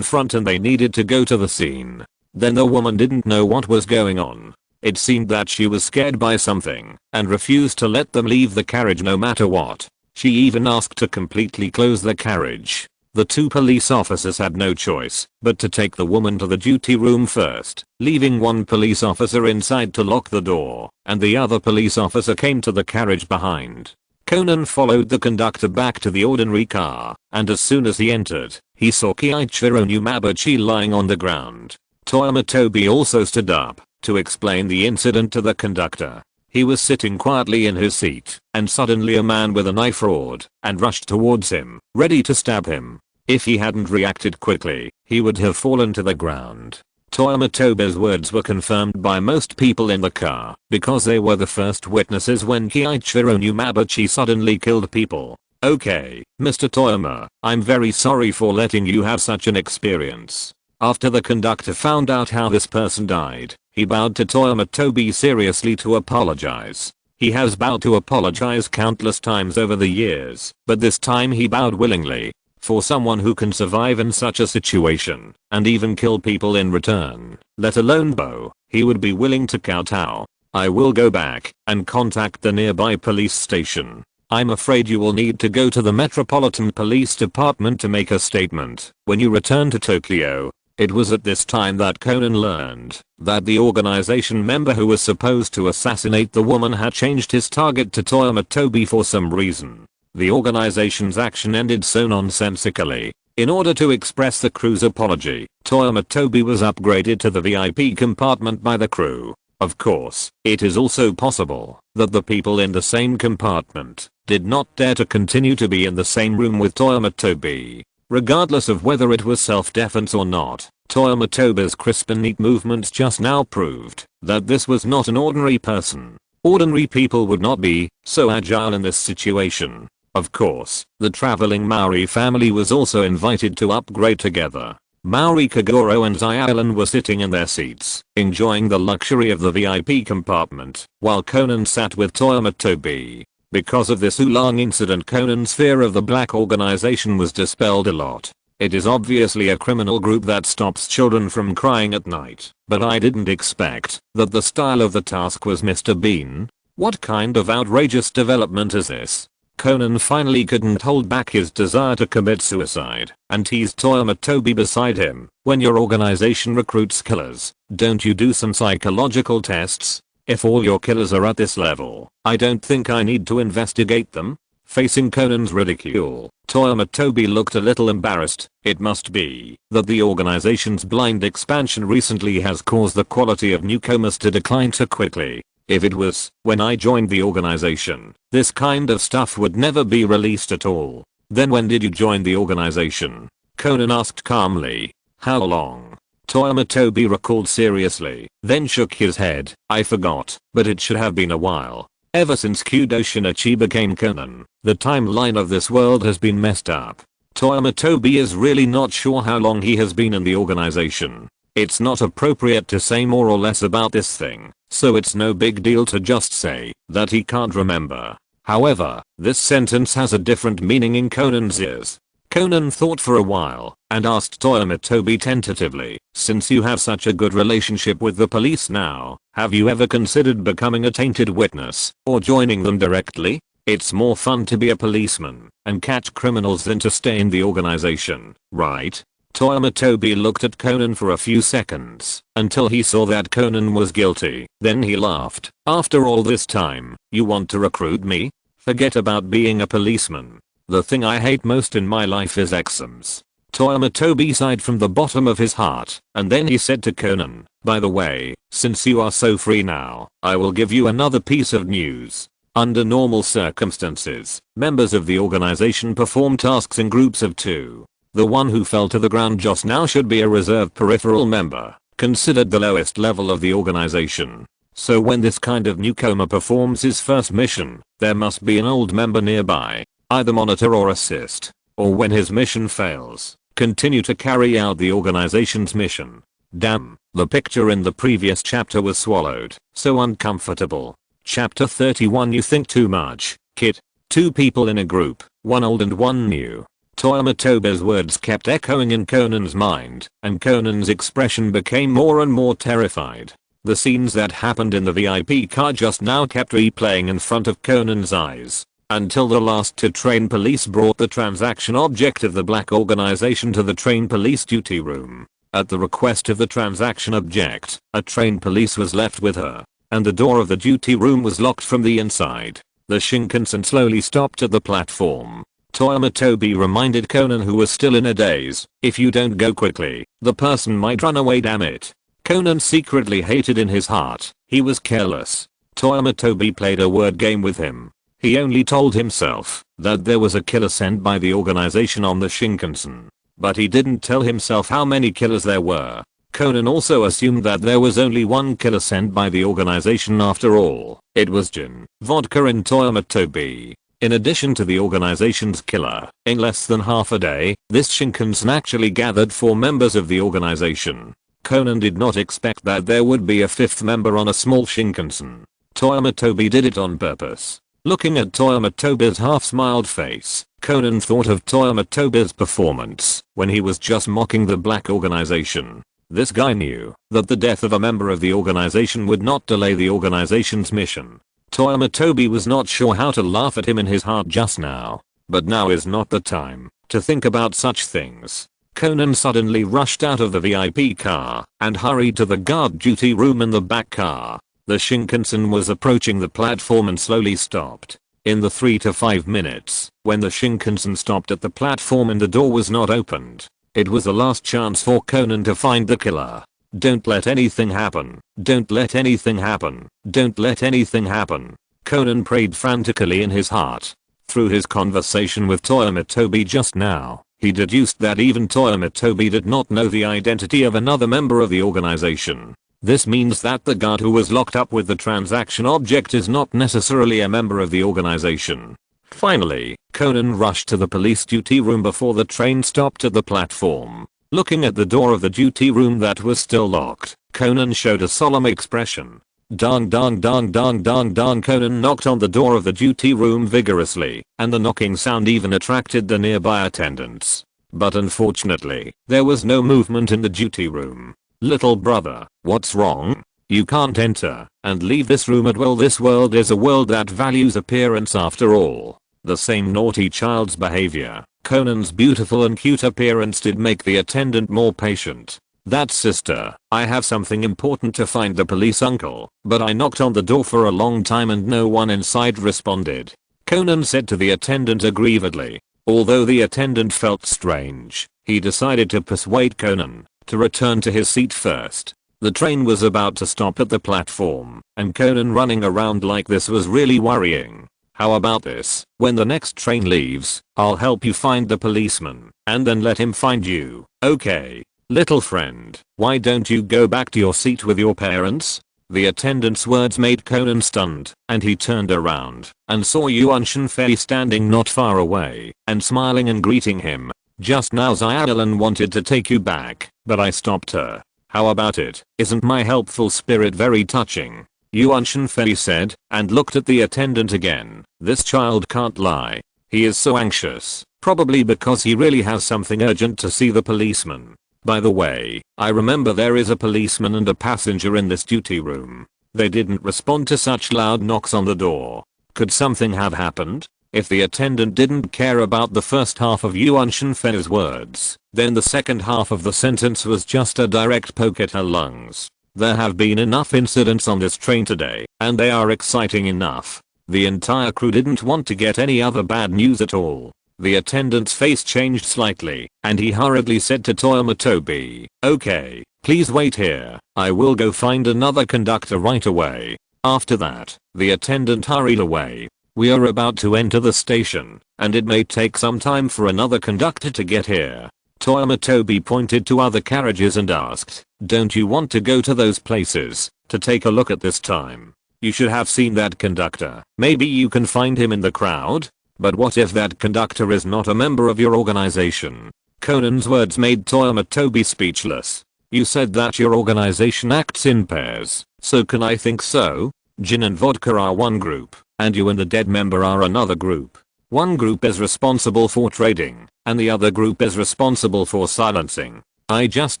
front and they needed to go to the scene. Then the woman didn't know what was going on. It seemed that she was scared by something and refused to let them leave the carriage no matter what. She even asked to completely close the carriage. The two police officers had no choice but to take the woman to the duty room first, leaving one police officer inside to lock the door, and the other police officer came to the carriage behind. Conan followed the conductor back to the ordinary car, and as soon as he entered, he saw Kiichiro Numabuchi lying on the ground. Toyama Tobi also stood up to explain the incident to the conductor. He was sitting quietly in his seat, and suddenly a man with a knife roared and rushed towards him, ready to stab him. If he hadn't reacted quickly, he would have fallen to the ground. Toyama Tobi's words were confirmed by most people in the car because they were the first witnesses when Kiichiro Numabuchi suddenly killed people. Okay, Mr. Toyama, I'm very sorry for letting you have such an experience. After the conductor found out how this person died, he bowed to Toyama Tobi seriously to apologize. He has bowed to apologize countless times over the years, but this time he bowed willingly. For someone who can survive in such a situation, and even kill people in return, let alone bow, he would be willing to kowtow. I will go back and contact the nearby police station. I'm afraid you will need to go to the Metropolitan Police Department to make a statement when you return to Tokyo. It was at this time that Conan learned that the organization member who was supposed to assassinate the woman had changed his target to Toyama Tobi for some reason. The organization's action ended so nonsensically. In order to express the crew's apology, Toyama Tobi was upgraded to the VIP compartment by the crew. Of course, it is also possible that the people in the same compartment did not dare to continue to be in the same room with Toyama Tobi. Regardless of whether it was self-defense or not, Toyama Tobi's crisp and neat movements just now proved that this was not an ordinary person. Ordinary people would not be so agile in this situation. Of course, the traveling Maori family was also invited to upgrade together. Maori Kagoro and Zyalin were sitting in their seats, enjoying the luxury of the VIP compartment, while Conan sat with Toyama Tobi. Because of this oolong incident, Conan's fear of the black organization was dispelled a lot. It is obviously a criminal group that stops children from crying at night, but I didn't expect that the style of the task was Mr. Bean. What kind of outrageous development is this? Conan finally couldn't hold back his desire to commit suicide and teased Toyama Tobi beside him. When your organization recruits killers, don't you do some psychological tests? If all your killers are at this level, I don't think I need to investigate them. Facing Conan's ridicule, Toyama Tobi looked a little embarrassed. It must be that the organization's blind expansion recently has caused the quality of newcomers to decline so quickly. If it was when I joined the organization, this kind of stuff would never be released at all. Then when did you join the organization? Conan asked calmly. How long? Toyama Tobi recalled seriously, then shook his head. I forgot, but it should have been a while. Ever since Kudo Shinichi became Conan, the timeline of this world has been messed up. Toyama Tobi is really not sure how long he has been in the organization. It's not appropriate to say more or less about this thing, so it's no big deal to just say that he can't remember. However, this sentence has a different meaning in Conan's ears. Conan thought for a while and asked Toyama Tobi tentatively, since you have such a good relationship with the police now, have you ever considered becoming a tainted witness or joining them directly? It's more fun to be a policeman and catch criminals than to stay in the organization, right? Toyama Tobi looked at Conan for a few seconds until he saw that Conan was guilty. Then he laughed. After all this time, you want to recruit me? Forget about being a policeman. The thing I hate most in my life is exams. Toyama Tobi sighed from the bottom of his heart, and then he said to Conan, by the way, since you are so free now, I will give you another piece of news. Under normal circumstances, members of the organization perform tasks in groups of 2. The one who fell to the ground just now should be a reserve peripheral member, considered the lowest level of the organization. So when this kind of newcomer performs his first mission, there must be an old member nearby, either monitor or assist, or when his mission fails, continue to carry out the organization's mission. Damn, the picture in the previous chapter was swallowed, so uncomfortable. Chapter 31. You think too much, kid. 2 people in a group, 1 old and 1 new. Toyama Tobi's words kept echoing in Conan's mind, and Conan's expression became more and more terrified. The scenes that happened in the VIP car just now kept replaying in front of Conan's eyes, until the last 2 train police brought the transaction object of the black organization to the train police duty room. At the request of the transaction object, a train police was left with her, and the door of the duty room was locked from the inside. The Shinkansen slowly stopped at the platform. Toyama Tobi reminded Conan, who was still in a daze, if you don't go quickly, the person might run away, damn it. Conan secretly hated in his heart, he was careless. Toyama Tobi played a word game with him. He only told himself that there was a killer sent by the organization on the Shinkansen, but he didn't tell himself how many killers there were. Conan also assumed that there was only one killer sent by the organization after all. It was Gin, Vodka and Toyama Tobi. In addition to the organization's killer, in less than half a day, this Shinkansen actually gathered 4 members of the organization. Conan did not expect that there would be a 5th member on a small Shinkansen. Toyama Tobi did it on purpose. Looking at Toyama Tobi's half-smiled face, Conan thought of Toyama Tobi's performance when he was just mocking the black organization. This guy knew that the death of a member of the organization would not delay the organization's mission. Toyama Tobi was not sure how to laugh at him in his heart just now, but now is not the time to think about such things. Conan suddenly rushed out of the VIP car and hurried to the guard duty room in the back car. The Shinkansen was approaching the platform and slowly stopped. In the 3 to 5 minutes, when the Shinkansen stopped at the platform and the door was not opened, it was the last chance for Conan to find the killer. Don't let anything happen. Don't let anything happen. Don't let anything happen. Conan prayed frantically in his heart. Through his conversation with Toyama Tobi just now, he deduced that even Toyama Tobi did not know the identity of another member of the organization. This means that the guard who was locked up with the transaction object is not necessarily a member of the organization. Finally, Conan rushed to the police duty room before the train stopped at the platform. Looking at the door of the duty room that was still locked, Conan showed a solemn expression. Dong dong dong dong dong dong. Conan knocked on the door of the duty room vigorously, and the knocking sound even attracted the nearby attendants. But unfortunately, there was no movement in the duty room. Little brother, what's wrong? You can't enter and leave this room at will. This world is a world that values appearance after all. The same naughty child's behavior. Conan's beautiful and cute appearance did make the attendant more patient. That sister, I have something important to find the police uncle, but I knocked on the door for a long time and no one inside responded. Conan said to the attendant aggrievedly. Although the attendant felt strange, he decided to persuade Conan to return to his seat first. The train was about to stop at the platform, and Conan running around like this was really worrying. How about this? When the next train leaves, I'll help you find the policeman, and then let him find you, okay? Little friend, why don't you go back to your seat with your parents? The attendant's words made Conan stunned, and he turned around and saw Yuan Shenfei standing not far away and smiling and greeting him. Just now Xiaolan wanted to take you back, but I stopped her. How about it? Isn't my helpful spirit very touching? Yuan Shenfei said, and looked at the attendant again. This child can't lie. He is so anxious, probably because he really has something urgent to see the policeman. By the way, I remember there is a policeman and a passenger in this duty room. They didn't respond to such loud knocks on the door. Could something have happened? If the attendant didn't care about the first half of Yuan Shenfei's words, then the second half of the sentence was just a direct poke at her lungs. There have been enough incidents on this train today, and they are exciting enough. The entire crew didn't want to get any other bad news at all. The attendant's face changed slightly, and he hurriedly said to Toyama Tobi, okay, please wait here. I will go find another conductor right away. After that, the attendant hurried away. We are about to enter the station, and it may take some time for another conductor to get here. Toyama Tobi pointed to other carriages and asked, don't you want to go to those places to take a look at this time? You should have seen that conductor. Maybe you can find him in the crowd? But what if that conductor is not a member of your organization? Conan's words made Toyama Tobi speechless. You said that your organization acts in pairs, so can I think so? Gin and Vodka are one group, and you and the dead member are another group. One group is responsible for trading, and the other group is responsible for silencing. I just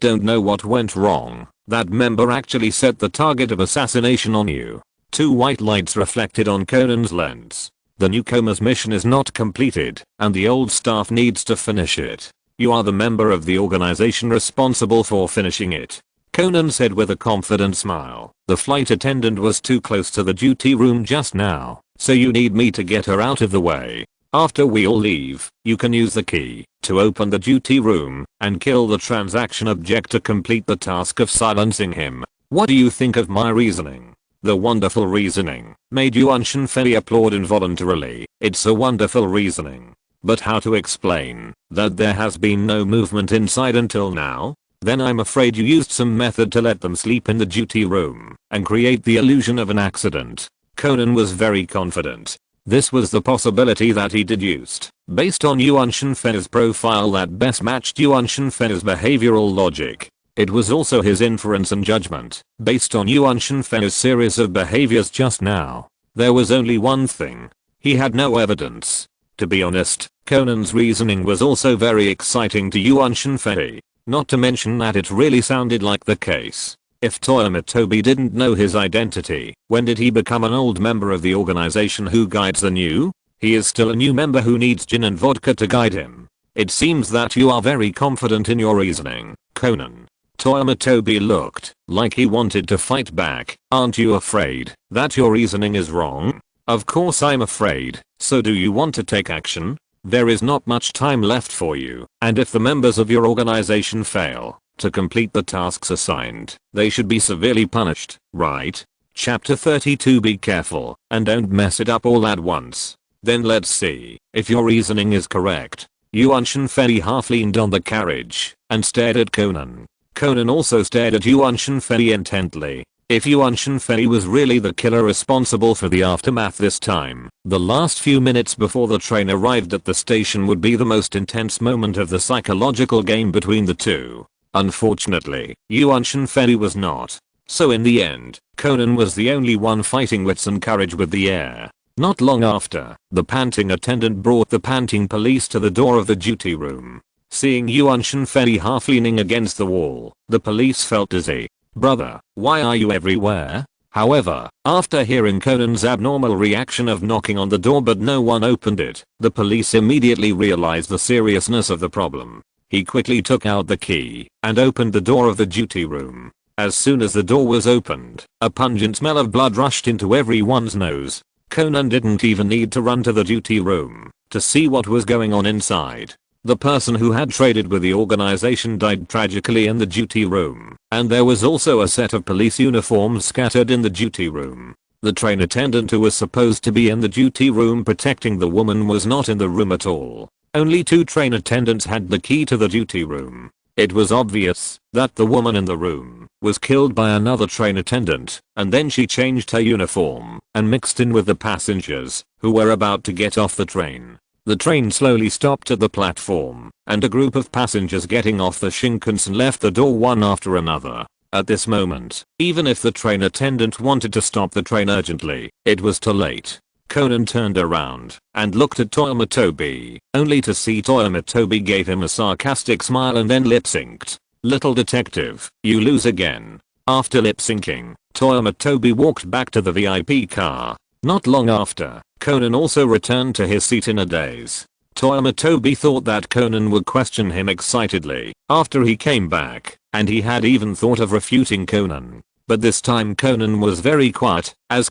don't know what went wrong. That member actually set the target of assassination on you. 2 white lights reflected on Conan's lens. The newcomer's mission is not completed, and the old staff needs to finish it. You are the member of the organization responsible for finishing it. Conan said with a confident smile. The flight attendant was too close to the duty room just now, so you need me to get her out of the way. After we all leave, you can use the key to open the duty room and kill the transaction object to complete the task of silencing him. What do you think of my reasoning? The wonderful reasoning made Yuan Shenfei applaud involuntarily. It's a wonderful reasoning. But how to explain that there has been no movement inside until now? Then I'm afraid you used some method to let them sleep in the duty room and create the illusion of an accident. Conan was very confident. This was the possibility that he deduced, based on Yuan Shenfei's profile that best matched Yuan Shenfei's behavioral logic. It was also his inference and judgment, based on Yuan Shenfei's series of behaviors just now. There was only one thing. He had no evidence. To be honest, Conan's reasoning was also very exciting to Yuan Shenfei. Not to mention that it really sounded like the case. If Toyama Tobi didn't know his identity, when did he become an old member of the organization who guides the new? He is still a new member who needs gin and vodka to guide him. It seems that you are very confident in your reasoning, Conan. Toyama Tobi looked like he wanted to fight back. Aren't you afraid that your reasoning is wrong? Of course I'm afraid. So do you want to take action? There is not much time left for you, and if the members of your organization fail to complete the tasks assigned, they should be severely punished, right? Chapter 32. Be careful and don't mess it up all at once. Then let's see if your reasoning is correct. Yuan Shenfei half leaned on the carriage and stared at Conan. Conan also stared at Yuan Shenfei intently. If Yuan Shenfei was really the killer responsible for the aftermath this time, the last few minutes before the train arrived at the station would be the most intense moment of the psychological game between the two. Unfortunately, Yuan Shenfei was not. So in the end, Conan was the only one fighting wits and courage with the air. Not long after, the panting attendant brought the panting police to the door of the duty room. Seeing Yuan Shenfei half leaning against the wall, the police felt dizzy. Brother, why are you everywhere? However, after hearing Conan's abnormal reaction of knocking on the door but no one opened it, the police immediately realized the seriousness of the problem. He quickly took out the key and opened the door of the duty room. As soon as the door was opened, a pungent smell of blood rushed into everyone's nose. Conan didn't even need to run to the duty room to see what was going on inside. The person who had traded with the organization died tragically in the duty room, and there was also a set of police uniforms scattered in the duty room. The train attendant who was supposed to be in the duty room protecting the woman was not in the room at all. Only 2 train attendants had the key to the duty room. It was obvious that the woman in the room was killed by another train attendant, and then she changed her uniform and mixed in with the passengers who were about to get off the train. The train slowly stopped at the platform, and a group of passengers getting off the Shinkansen left the door one after another. At this moment, even if the train attendant wanted to stop the train urgently, it was too late. Conan turned around and looked at Toyama Tobi, only to see Toyama Tobi gave him a sarcastic smile and then lip-synced. Little detective, you lose again. After lip-syncing, Toyama Tobi walked back to the VIP car. Not long after, Conan also returned to his seat in a daze. Toyama Tobi thought that Conan would question him excitedly after he came back, and he had even thought of refuting Conan. But this time Conan was very quiet as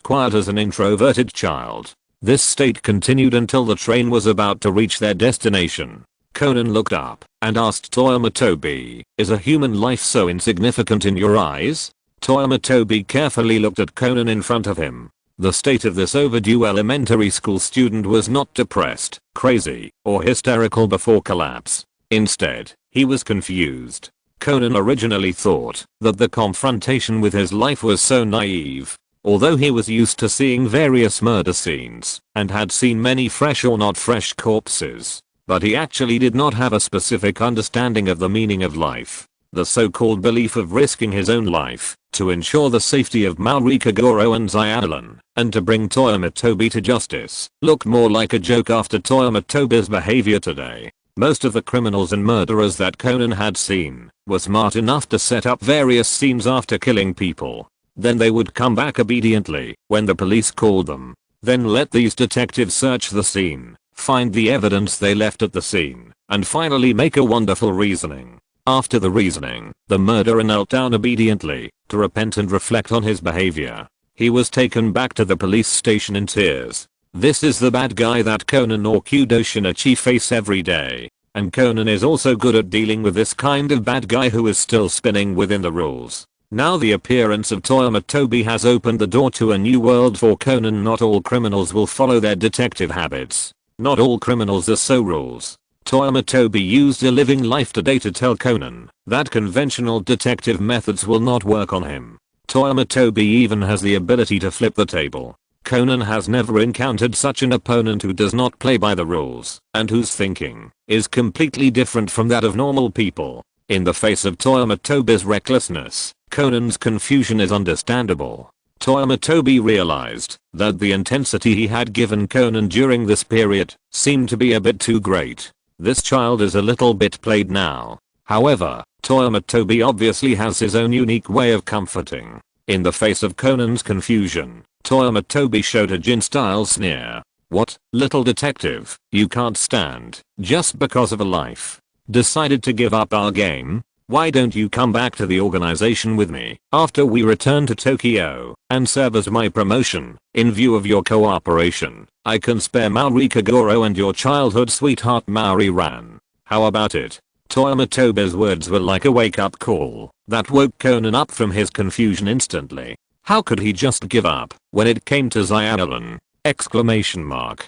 an introverted child. This state continued until the train was about to reach their destination. Conan looked up and asked Toyama Tobi, is a human life so insignificant in your eyes? Toyama Tobi carefully looked at Conan in front of him. The state of this overdue elementary school student was not depressed, crazy, or hysterical before collapse. Instead, he was confused. Conan originally thought that the confrontation with his life was so naive. Although he was used to seeing various murder scenes and had seen many fresh or not fresh corpses, but he actually did not have a specific understanding of the meaning of life. The so-called belief of risking his own life to ensure the safety of Mauri Kagoro and Xiaolan and to bring Toyama Tobi to justice looked more like a joke after Toyama Tobi's behavior today. Most of the criminals and murderers that Conan had seen were smart enough to set up various scenes after killing people. Then they would come back obediently when the police called them. Then let these detectives search the scene, find the evidence they left at the scene, and finally make a wonderful reasoning. After the reasoning, the murderer knelt down obediently to repent and reflect on his behavior. He was taken back to the police station in tears. This is the bad guy that Conan or Kudo Shinichi face every day. And Conan is also good at dealing with this kind of bad guy who is still spinning within the rules. Now the appearance of Toyama Tobi has opened the door to a new world for Conan. Not all criminals will follow their detective habits. Not all criminals are so rules. Toyama Tobi used a living life today to tell Conan that conventional detective methods will not work on him. Toyama Tobi even has the ability to flip the table. Conan has never encountered such an opponent who does not play by the rules and whose thinking is completely different from that of normal people. In the face of Toyama Tobi's recklessness, Conan's confusion is understandable. Toyama Tobi realized that the intensity he had given Conan during this period seemed to be a bit too great. This child is a little bit played now. However, Toyama Tobi obviously has his own unique way of comforting. In the face of Conan's confusion, Toyama Tobi showed a Jin-style sneer. What, little detective, you can't stand, just because of a life, decided to give up our game? Why don't you come back to the organization with me after we return to Tokyo and serve as my promotion? In view of your cooperation, I can spare Maori Kagoro and your childhood sweetheart Maori Ran. How about it? Toyama Tobi's words were like a wake-up call that woke Conan up from his confusion instantly. How could he just give up when it came to Xyanalan? Exclamation mark.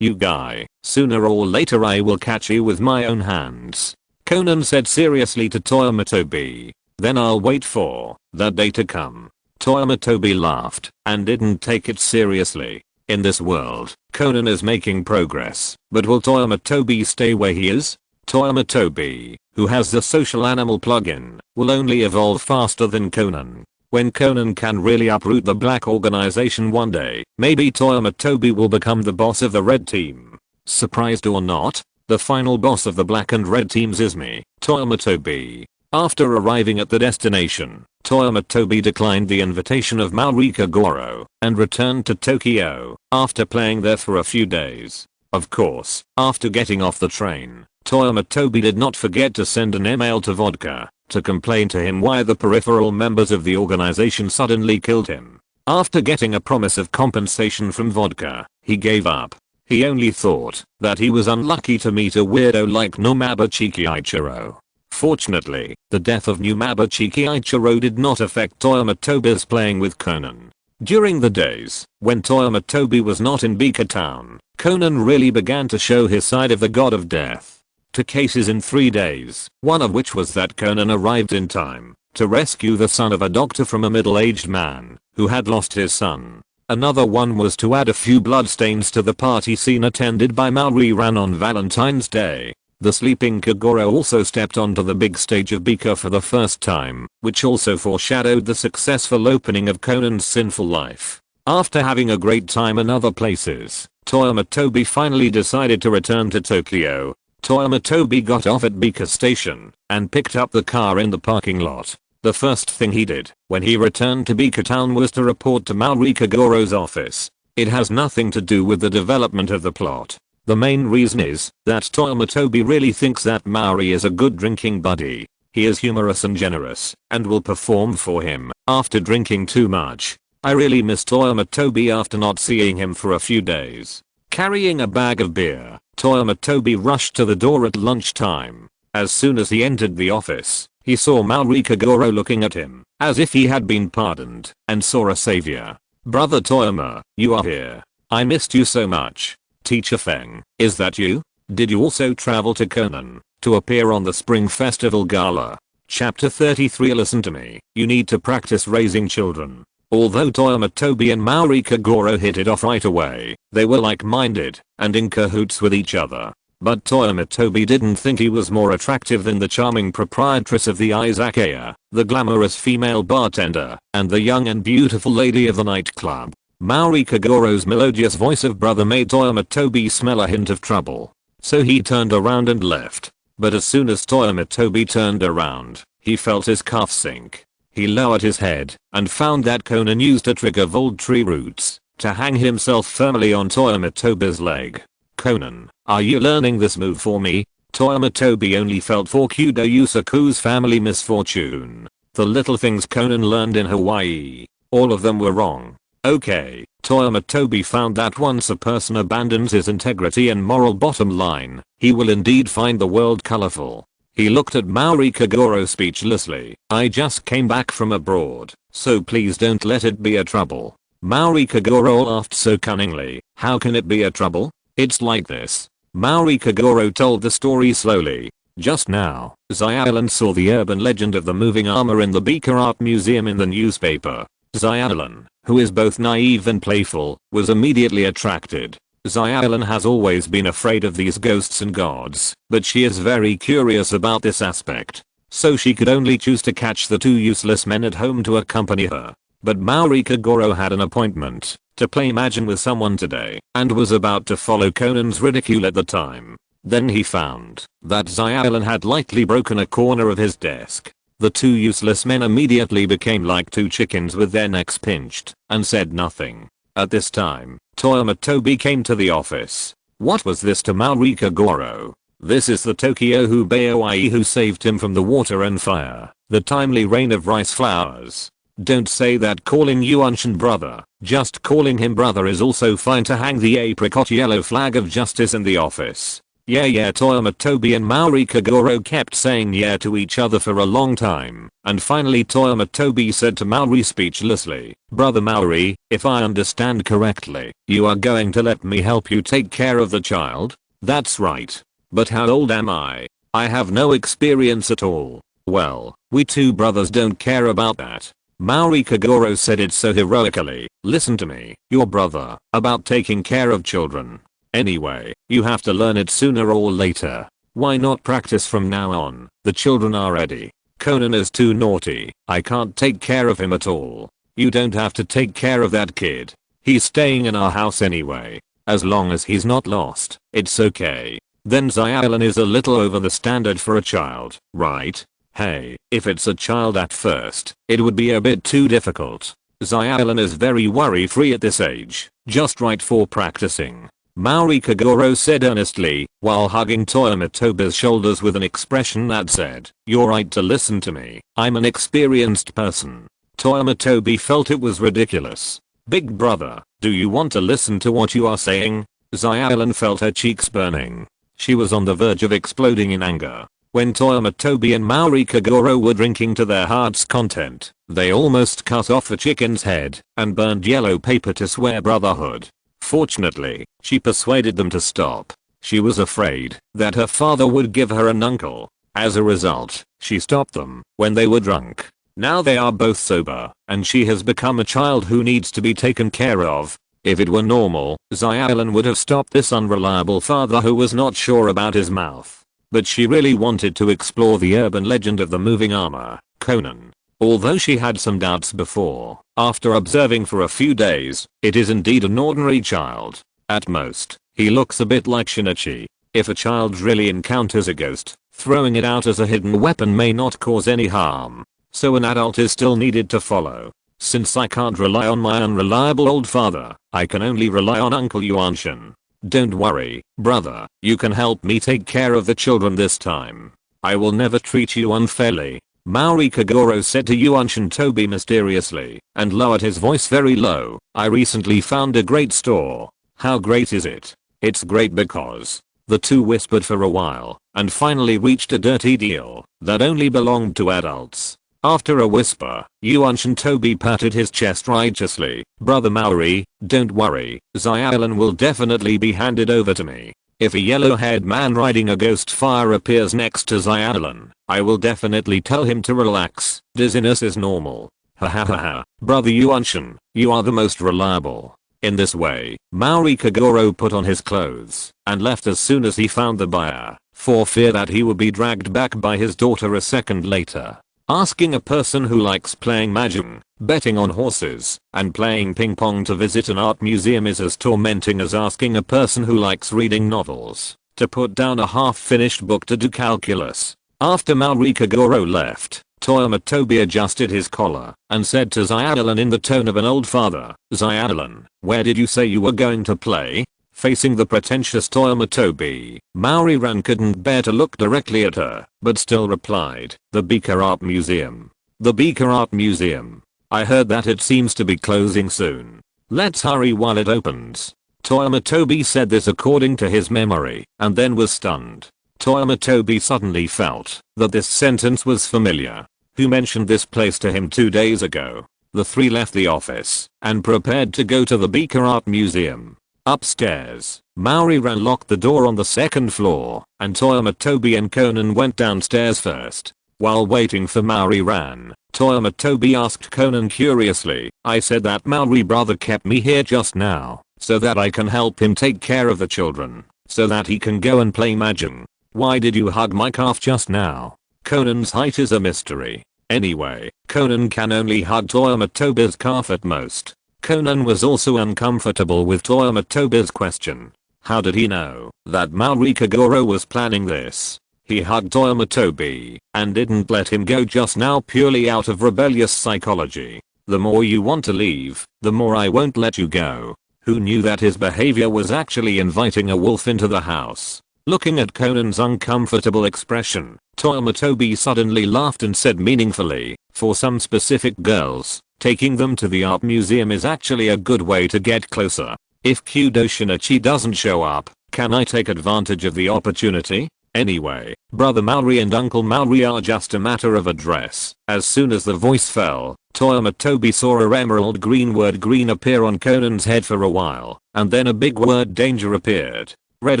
You guy, sooner or later I will catch you with my own hands, Conan said seriously to Toyama Tobi. Then I'll wait for that day to come. Toyama Tobi laughed and didn't take it seriously. In this world, Conan is making progress, but will Toyama Tobi stay where he is? Toyama Tobi, who has the social animal plugin, will only evolve faster than Conan. When Conan can really uproot the black organization one day, maybe Toyama Tobi will become the boss of the red team. Surprised or not, the final boss of the black and red teams is me, Toyama Tobi. After arriving at the destination, Toyama Tobi declined the invitation of Maori Kagoro and returned to Tokyo after playing there for a few days. Of course, after getting off the train, Toyama Tobi did not forget to send an email to Vodka to complain to him why the peripheral members of the organization suddenly killed him. After getting a promise of compensation from Vodka, he gave up. He only thought that he was unlucky to meet a weirdo like Numabuchi Ichiro. Fortunately, the death of Numabuchi Ichiro did not affect Toyama Tobi's playing with Conan. During the days when Toyama Tobi was not in Bika Town, Conan really began to show his side of the god of death. 2 cases in 3 days, one of which was that Conan arrived in time to rescue the son of a doctor from a middle-aged man who had lost his son. Another one was to add a few bloodstains to the party scene attended by Maori Ran on Valentine's Day. The sleeping Kagoro also stepped onto the big stage of Bika for the first time, which also foreshadowed the successful opening of Conan's sinful life. After having a great time in other places, Toyama Tobi finally decided to return to Tokyo. Toyama Tobi got off at Bika Station and picked up the car in the parking lot. The first thing he did when he returned to Bika Town was to report to Maori Kagoro's office. It has nothing to do with the development of the plot. The main reason is that Toyama Tobi really thinks that Maori is a good drinking buddy. He is humorous and generous and will perform for him after drinking too much. I really miss Toyama Tobi after not seeing him for a few days. Carrying a bag of beer, Toyama Tobi rushed to the door at lunchtime. As soon as he entered the office, he saw Maori Kagoro looking at him as if he had been pardoned and saw a savior. Brother Toyama, you are here. I missed you so much. Teacher Feng, is that you? Did you also travel to Conan to appear on the Spring Festival Gala? Chapter 33. Listen to me, you need to practice raising children. Although Toyama Tobi and Maori Kagoro hit it off right away, they were like-minded and in cahoots with each other. But Toyama Tobi didn't think he was more attractive than the charming proprietress of the izakaya, the glamorous female bartender, and the young and beautiful lady of the nightclub. Maori Kagoro's melodious voice of brother made Toyama Tobi smell a hint of trouble. So he turned around and left. But as soon as Toyama Tobi turned around, he felt his calf sink. He lowered his head and found that Conan used a trick of old tree roots to hang himself firmly on Toyama Tobi's leg. Conan, are you learning this move for me? Toyama Tobi only felt for Kudo Yusaku's family misfortune. The little things Conan learned in Hawaii, all of them were wrong. Okay, Toyama Tobi found that once a person abandons his integrity and moral bottom line, he will indeed find the world colorful. He looked at Maori Kagoro speechlessly. I just came back from abroad, so please don't let it be a trouble. Maori Kagoro laughed so cunningly. How can it be a trouble? It's like this. Maori Kagoro told the story slowly. Just now, Xiaolan saw the urban legend of the moving armor in the Beaker Art Museum in the newspaper. Xiaolan, who is both naive and playful, was immediately attracted. Xiaolan has always been afraid of these ghosts and gods, but she is very curious about this aspect. So she could only choose to catch the two useless men at home to accompany her. But Maori Kagoro had an appointment to play Imagine with someone today and was about to follow Conan's ridicule at the time. Then he found that Xiaolan had lightly broken a corner of his desk. The two useless men immediately became like two chickens with their necks pinched and said nothing. At this time, Toyama Tobi came to the office. What was this to Maori Kagoro? This is the Tokyo Hubeoi who saved him from the water and fire, the timely rain of rice flowers. Don't say that calling Yuanshin brother, just calling him brother is also fine to hang the apricot yellow flag of justice in the office. Yeah, Toyama Tobi and Maori Kagoro kept saying yeah to each other for a long time, and finally Toyama Tobi said to Maori speechlessly, Brother Maori, if I understand correctly, you are going to let me help you take care of the child? That's right. But how old am I? I have no experience at all. Well, we two brothers don't care about that. Maori Kagoro said it so heroically. Listen to me, your brother, about taking care of children. Anyway, you have to learn it sooner or later. Why not practice from now on? The children are ready. Conan is too naughty. I can't take care of him at all. You don't have to take care of that kid. He's staying in our house anyway. As long as he's not lost, it's okay. Then Xiaolan is a little over the standard for a child, right? Hey, if it's a child at first, it would be a bit too difficult. Xiaolan is very worry-free at this age, just right for practicing. Maori Kagoro said earnestly, while hugging Toyama Tobi's shoulders with an expression that said, you're right to listen to me, I'm an experienced person. Toyama Tobi felt it was ridiculous. Big brother, do you want to listen to what you are saying? Xiaolan felt her cheeks burning. She was on the verge of exploding in anger. When Toyama Tobi and Maori Kagoro were drinking to their heart's content, they almost cut off a chicken's head and burned yellow paper to swear brotherhood. Fortunately, she persuaded them to stop. She was afraid that her father would give her an uncle. As a result, she stopped them when they were drunk. Now they are both sober, and she has become a child who needs to be taken care of. If it were normal, Xiaolan would have stopped this unreliable father who was not sure about his mouth. But she really wanted to explore the urban legend of the moving armor, Conan. Although she had some doubts before, after observing for a few days, it is indeed an ordinary child. At most, he looks a bit like Shinichi. If a child really encounters a ghost, throwing it out as a hidden weapon may not cause any harm. So an adult is still needed to follow. Since I can't rely on my unreliable old father, I can only rely on Uncle Yuanshin. Don't worry, brother, you can help me take care of the children this time. I will never treat you unfairly. Maori Kagoro said to Yuanshin Tobi mysteriously, and lowered his voice very low. I recently found a great store. How great is it? It's great because. The two whispered for a while, and finally reached a dirty deal that only belonged to adults. After a whisper, Yuanshin Tobi patted his chest righteously. Brother Maori, don't worry, Xiaolan will definitely be handed over to me. If a yellow-haired man riding a ghost fire appears next to Xiaolan, I will definitely tell him to relax. Dizziness is normal. Ha ha ha ha. Brother Yuanshin, you are the most reliable. In this way, Maori Kagoro put on his clothes and left as soon as he found the buyer, for fear that he would be dragged back by his daughter a second later. Asking a person who likes playing mahjong, betting on horses, and playing ping pong to visit an art museum is as tormenting as asking a person who likes reading novels to put down a half-finished book to do calculus. After Maori Kagoro left, Toyama Tobi adjusted his collar and said to Xiaolan in the tone of an old father, Xiaolan, where did you say you were going to play? Facing the pretentious Toyama Tobi, Maori Ran couldn't bear to look directly at her, but still replied, the Beaker Art Museum. The Beaker Art Museum. I heard that it seems to be closing soon. Let's hurry while it opens. Toyama Tobi said this according to his memory, and then was stunned. Toyama Tobi suddenly felt that this sentence was familiar. Who mentioned this place to him 2 days ago? The three left the office and prepared to go to the Beaker Art Museum. Upstairs, Maori-ran locked the door on the second floor, and Toyama Tobi and Conan went downstairs first. While waiting for Maori-ran, Toyama Tobi asked Conan curiously, "I said that Maori brother kept me here just now, so that I can help him take care of the children, so that he can go and play mahjong. Why did you hug my calf just now?" Conan's height is a mystery. Anyway, Conan can only hug Toyama Tobi's calf at most. Conan was also uncomfortable with Toyama Tobi's question. How did he know that Maori Kagoro was planning this? He hugged Toyama Tobi and didn't let him go just now purely out of rebellious psychology. The more you want to leave, the more I won't let you go. Who knew that his behavior was actually inviting a wolf into the house? Looking at Conan's uncomfortable expression, Toyama Tobi suddenly laughed and said meaningfully, "For some specific girls, taking them to the art museum is actually a good way to get closer. If Kudo Shinichi doesn't show up, can I take advantage of the opportunity? Anyway, Brother Maori and Uncle Maori are just a matter of address." As soon as the voice fell, Toyama Tobi saw a emerald green word green appear on Conan's head for a while, and then a big word danger appeared. Red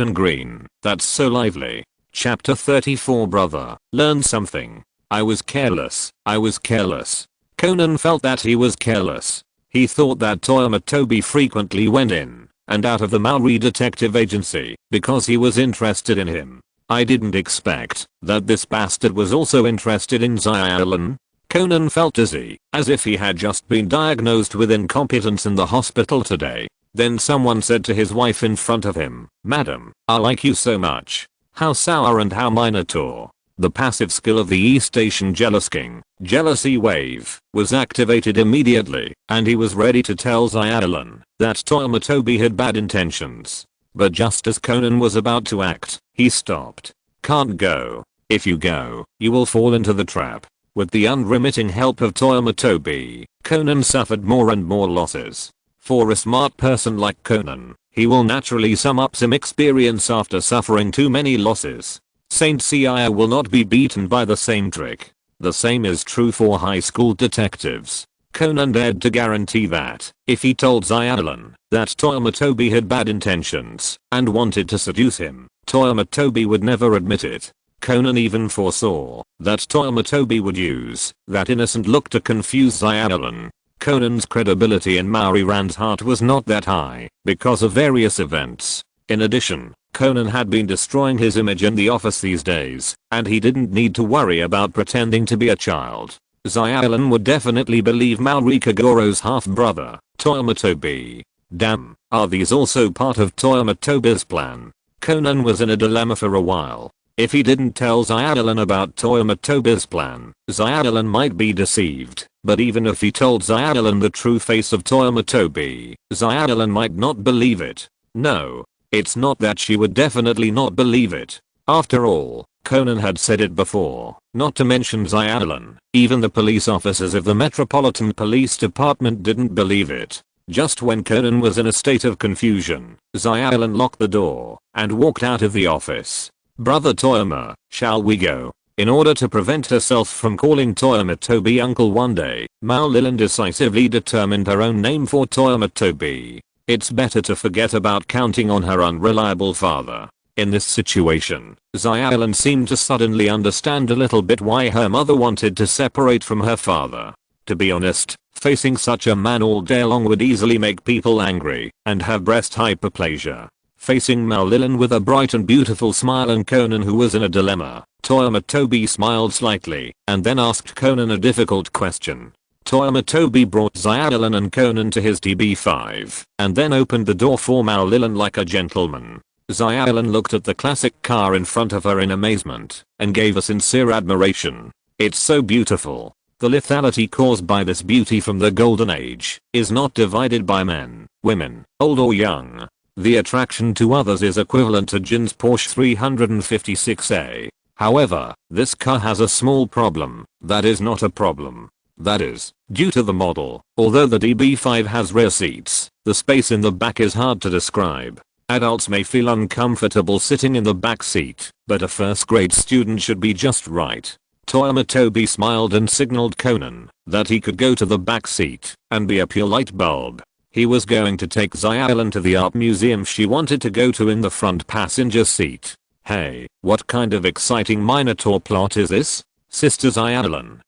and green. That's so lively. Chapter 34 Brother, learn something. I was careless. Conan felt that he was careless. He thought that Toyama Tobi frequently went in and out of the Maori detective agency because he was interested in him. I didn't expect that this bastard was also interested in Xylan. Conan felt dizzy, as if he had just been diagnosed with incompetence in the hospital today. Then someone said to his wife in front of him, "Madam, I like you so much. How sour and how minotaur." The passive skill of the East Asian Jealous King, Jealousy Wave, was activated immediately, and he was ready to tell Xylan that Toyama Tobi had bad intentions. But just as Conan was about to act, he stopped. "Can't go. If you go, you will fall into the trap." With the unremitting help of Toyama Tobi, Conan suffered more and more losses. For a smart person like Conan, he will naturally sum up some experience after suffering too many losses. Saint Seiya will not be beaten by the same trick. The same is true for high school detectives. Conan dared to guarantee that, if he told Xylan that Toyama Tobi had bad intentions and wanted to seduce him, Toyama Tobi would never admit it. Conan even foresaw that Toyama Tobi would use that innocent look to confuse Xylan. Conan's credibility in Maori-ran's heart was not that high because of various events. In addition, Conan had been destroying his image in the office these days, and he didn't need to worry about pretending to be a child. Xylan would definitely believe Maori Kagoro's half-brother, Toyama Tobi. Damn, are these also part of Toyama Tobi's plan? Conan was in a dilemma for a while. If he didn't tell Xylan about Toyama Tobi's plan, Xylan might be deceived. But even if he told Xylan the true face of Toyama Tobi, Xylan might not believe it. No, it's not that she would definitely not believe it. After all, Conan had said it before, not to mention Xylan. Even the police officers of the Metropolitan Police Department didn't believe it. Just when Conan was in a state of confusion, Xylan locked the door and walked out of the office. "Brother Toyama, shall we go?" In order to prevent herself from calling Toyama Tobi uncle one day, Maolilan decisively determined her own name for Toyama Tobi. It's better to forget about counting on her unreliable father. In this situation, Xylan seemed to suddenly understand a little bit why her mother wanted to separate from her father. To be honest, facing such a man all day long would easily make people angry and have breast hyperplasia. Facing Maolilan with a bright and beautiful smile and Conan who was in a dilemma, Toyama Tobi smiled slightly and then asked Conan a difficult question. Toyama Tobi brought Xylan and Conan to his DB5 and then opened the door for Maolilan like a gentleman. Xylan looked at the classic car in front of her in amazement and gave a sincere admiration. "It's so beautiful." The lethality caused by this beauty from the golden age is not divided by men, women, old or young. The attraction to others is equivalent to Jin's Porsche 356A. However, this car has a small problem that is not a problem. That is, due to the model. Although the DB5 has rear seats, the space in the back is hard to describe. Adults may feel uncomfortable sitting in the back seat, but a first-grade student should be just right. Toyama Tobi smiled and signaled Conan that he could go to the back seat and be a pure light bulb. He was going to take Xylan to the art museum she wanted to go to in the front passenger seat. Hey, what kind of exciting Minotaur plot is this? Sister Xylan,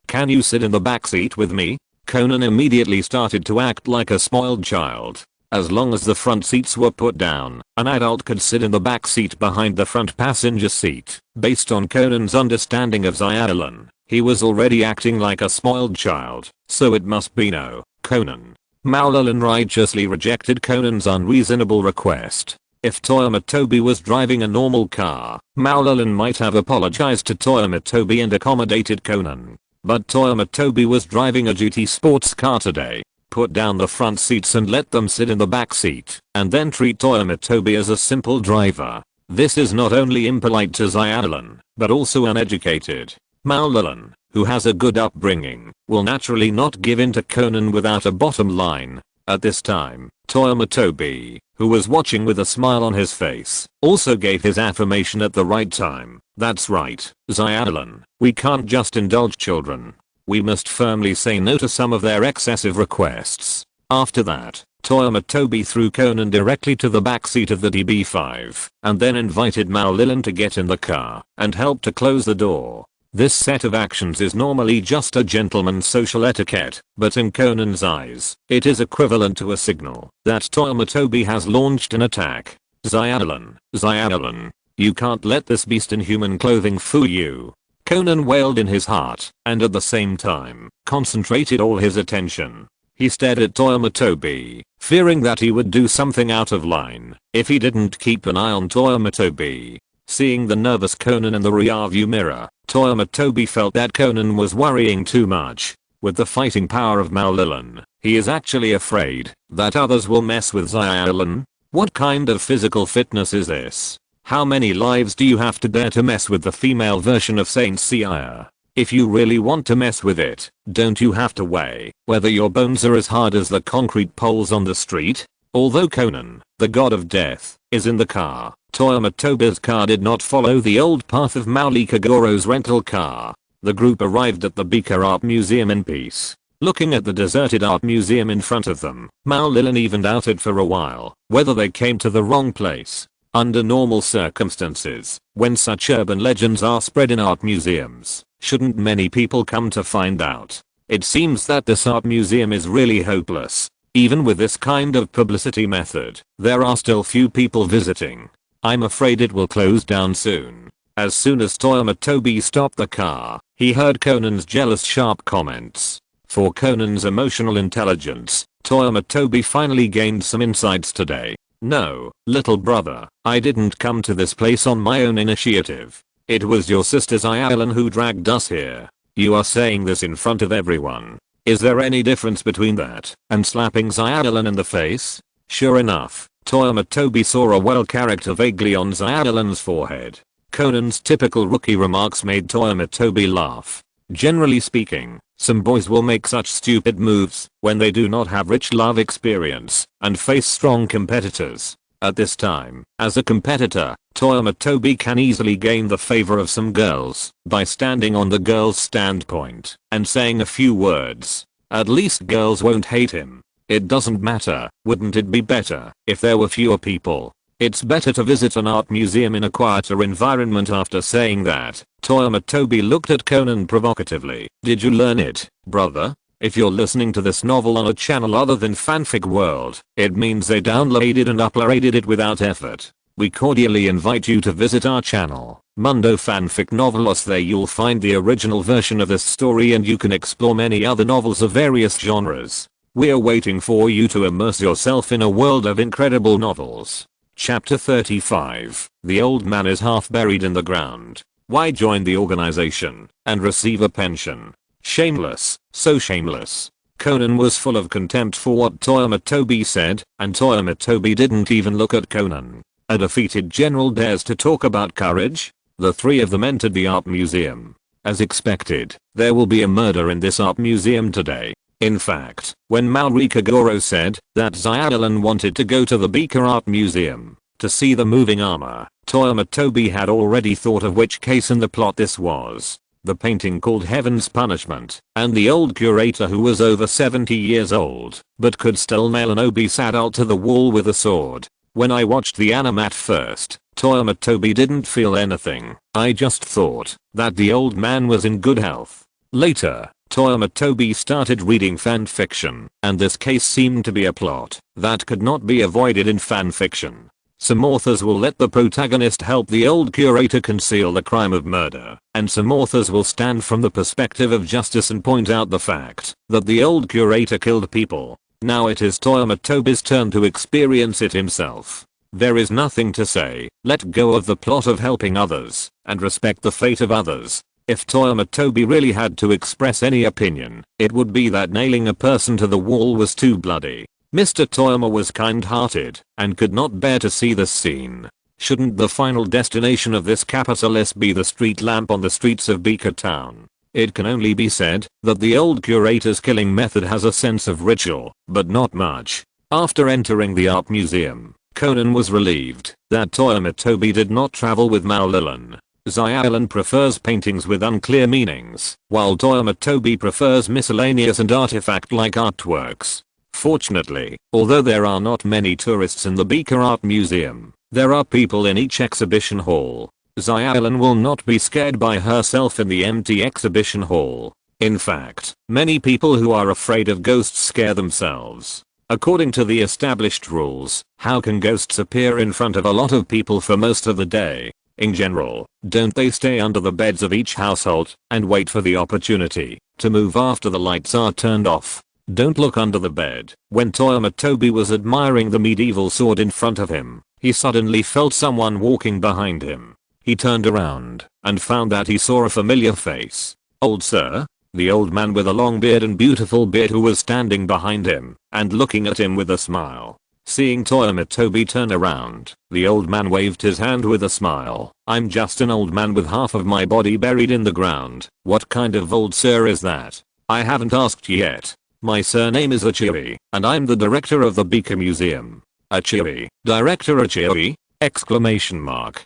can you sit in the backseat with me? Conan immediately started to act like a spoiled child. As long as the front seats were put down, an adult could sit in the back seat behind the front passenger seat. Based on Conan's understanding of Xylan, he was already acting like a spoiled child, so it must be no. Conan. Maolalin righteously rejected Conan's unreasonable request. If Toyama Tobi was driving a normal car, Maolalin might have apologized to Toyama Tobi and accommodated Conan. But Toyama Tobi was driving a GT sports car today. Put down the front seats and let them sit in the back seat, and then treat Toyama Tobi as a simple driver. This is not only impolite to Xylan, but also uneducated. Maolalin, who has a good upbringing, will naturally not give in to Conan without a bottom line. At this time, Toyama Tobi, who was watching with a smile on his face, also gave his affirmation at the right time. That's right, Xylan, we can't just indulge children. We must firmly say no to some of their excessive requests. After that, Toyama Tobi threw Conan directly to the backseat of the DB5, and then invited Maolalin to get in the car and help to close the door. This set of actions is normally just a gentleman's social etiquette, but in Conan's eyes, it is equivalent to a signal that Toyama Tobi has launched an attack. Xylan, you can't let this beast in human clothing fool you. Conan wailed in his heart, and at the same time, concentrated all his attention. He stared at Toyama Tobi, fearing that he would do something out of line if he didn't keep an eye on Toyama Tobi. Seeing the nervous Conan in the rearview mirror, Toyama Tobi felt that Conan was worrying too much. With the fighting power of Maolalin, he is actually afraid that others will mess with Xylan. What kind of physical fitness is this? How many lives do you have to dare to mess with the female version of Saint Seiya? If you really want to mess with it, don't you have to weigh whether your bones are as hard as the concrete poles on the street? Although Conan, the god of death, is in the car, Toyama Tobi's car did not follow the old path of Maoli Kagoro's rental car. The group arrived at the Beaker Art Museum in peace. Looking at the deserted art museum in front of them, Maolalin even doubted for a while whether they came to the wrong place. Under normal circumstances, when such urban legends are spread in art museums, shouldn't many people come to find out? It seems that this art museum is really hopeless. Even with this kind of publicity method, there are still few people visiting. I'm afraid it will close down soon. As soon as Toyama Tobi stopped the car, he heard Conan's jealous sharp comments. For Conan's emotional intelligence, Toyama Tobi finally gained some insights today. No, little brother, I didn't come to this place on my own initiative. It was your sister Xylan who dragged us here. You are saying this in front of everyone. Is there any difference between that and slapping Xylan in the face? Sure enough, Toyama Tobi saw a well character vaguely on Xylan's forehead. Conan's typical rookie remarks made Toyama Tobi laugh. Generally speaking, some boys will make such stupid moves when they do not have rich love experience and face strong competitors. At this time, as a competitor, Toyama Tobi can easily gain the favor of some girls by standing on the girl's standpoint and saying a few words. At least girls won't hate him. It doesn't matter, wouldn't it be better if there were fewer people? It's better to visit an art museum in a quieter environment. After saying that, Toyama Tobi looked at Conan provocatively. Did you learn it, brother? If you're listening to this novel on a channel other than Fanfic World, it means they downloaded and uploaded it without effort. We cordially invite you to visit our channel, Mundo Fanfic Novelos. There you'll find the original version of this story and you can explore many other novels of various genres. We're waiting for you to immerse yourself in a world of incredible novels. Chapter 35. The old man is half buried in the ground. Why join the organization and receive a pension? Shameless, so shameless. Conan was full of contempt for what Toyama Tobi said, and Toyama Tobi didn't even look at Conan. A defeated general dares to talk about courage? The three of them entered the art museum. As expected, there will be a murder in this art museum today. In fact, when Maori Kagoro said that Xylan wanted to go to the Beaker Art Museum to see the moving armor, Toyama Tobi had already thought of which case in the plot this was. the painting called Heaven's Punishment, and the old curator who was over 70 years old, but could still nail an obese adult to the wall with a sword. When I watched the anime at first, Toyama Tobi didn't feel anything. I just thought that the old man was in good health. Later, Toyama Tobi started reading fanfiction, and this case seemed to be a plot that could not be avoided in fanfiction. Some authors will let the protagonist help the old curator conceal the crime of murder, and some authors will stand from the perspective of justice and point out the fact that the old curator killed people. Now it is Toyama Tobi's turn to experience it himself. There is nothing to say, let go of the plot of helping others, and respect the fate of others. If Toyama Tobi really had to express any opinion, it would be that nailing a person to the wall was too bloody. Mr. Toyama was kind-hearted, and could not bear to see this scene. Shouldn't the final destination of this capitalist be the street lamp on the streets of Beaker Town? It can only be said that the old curator's killing method has a sense of ritual, but not much. After entering the art museum, Conan was relieved that Toyama Tobi did not travel with Maolilan. Xiaolan prefers paintings with unclear meanings, while Toyama Tobi prefers miscellaneous and artifact-like artworks. Fortunately, although there are not many tourists in the Beaker Art Museum, there are people in each exhibition hall. Xiaolan will not be scared by herself in the empty exhibition hall. In fact, many people who are afraid of ghosts scare themselves. According to the established rules, how can ghosts appear in front of a lot of people for most of the day? In general, don't they stay under the beds of each household and wait for the opportunity to move after the lights are turned off? Don't look under the bed. When Toyama Tobi was admiring the medieval sword in front of him, he suddenly felt someone walking behind him. He turned around and found that he saw a familiar face. Old sir? The old man with a long beard and beautiful beard who was standing behind him and looking at him with a smile. Seeing Toyama Tobi turn around, the old man waved his hand with a smile. I'm just an old man with half of my body buried in the ground. What kind of old sir is that? I haven't asked yet. My surname is Achiri, and I'm the director of the Beaker Museum. Achiri, Director Achiri? Exclamation mark.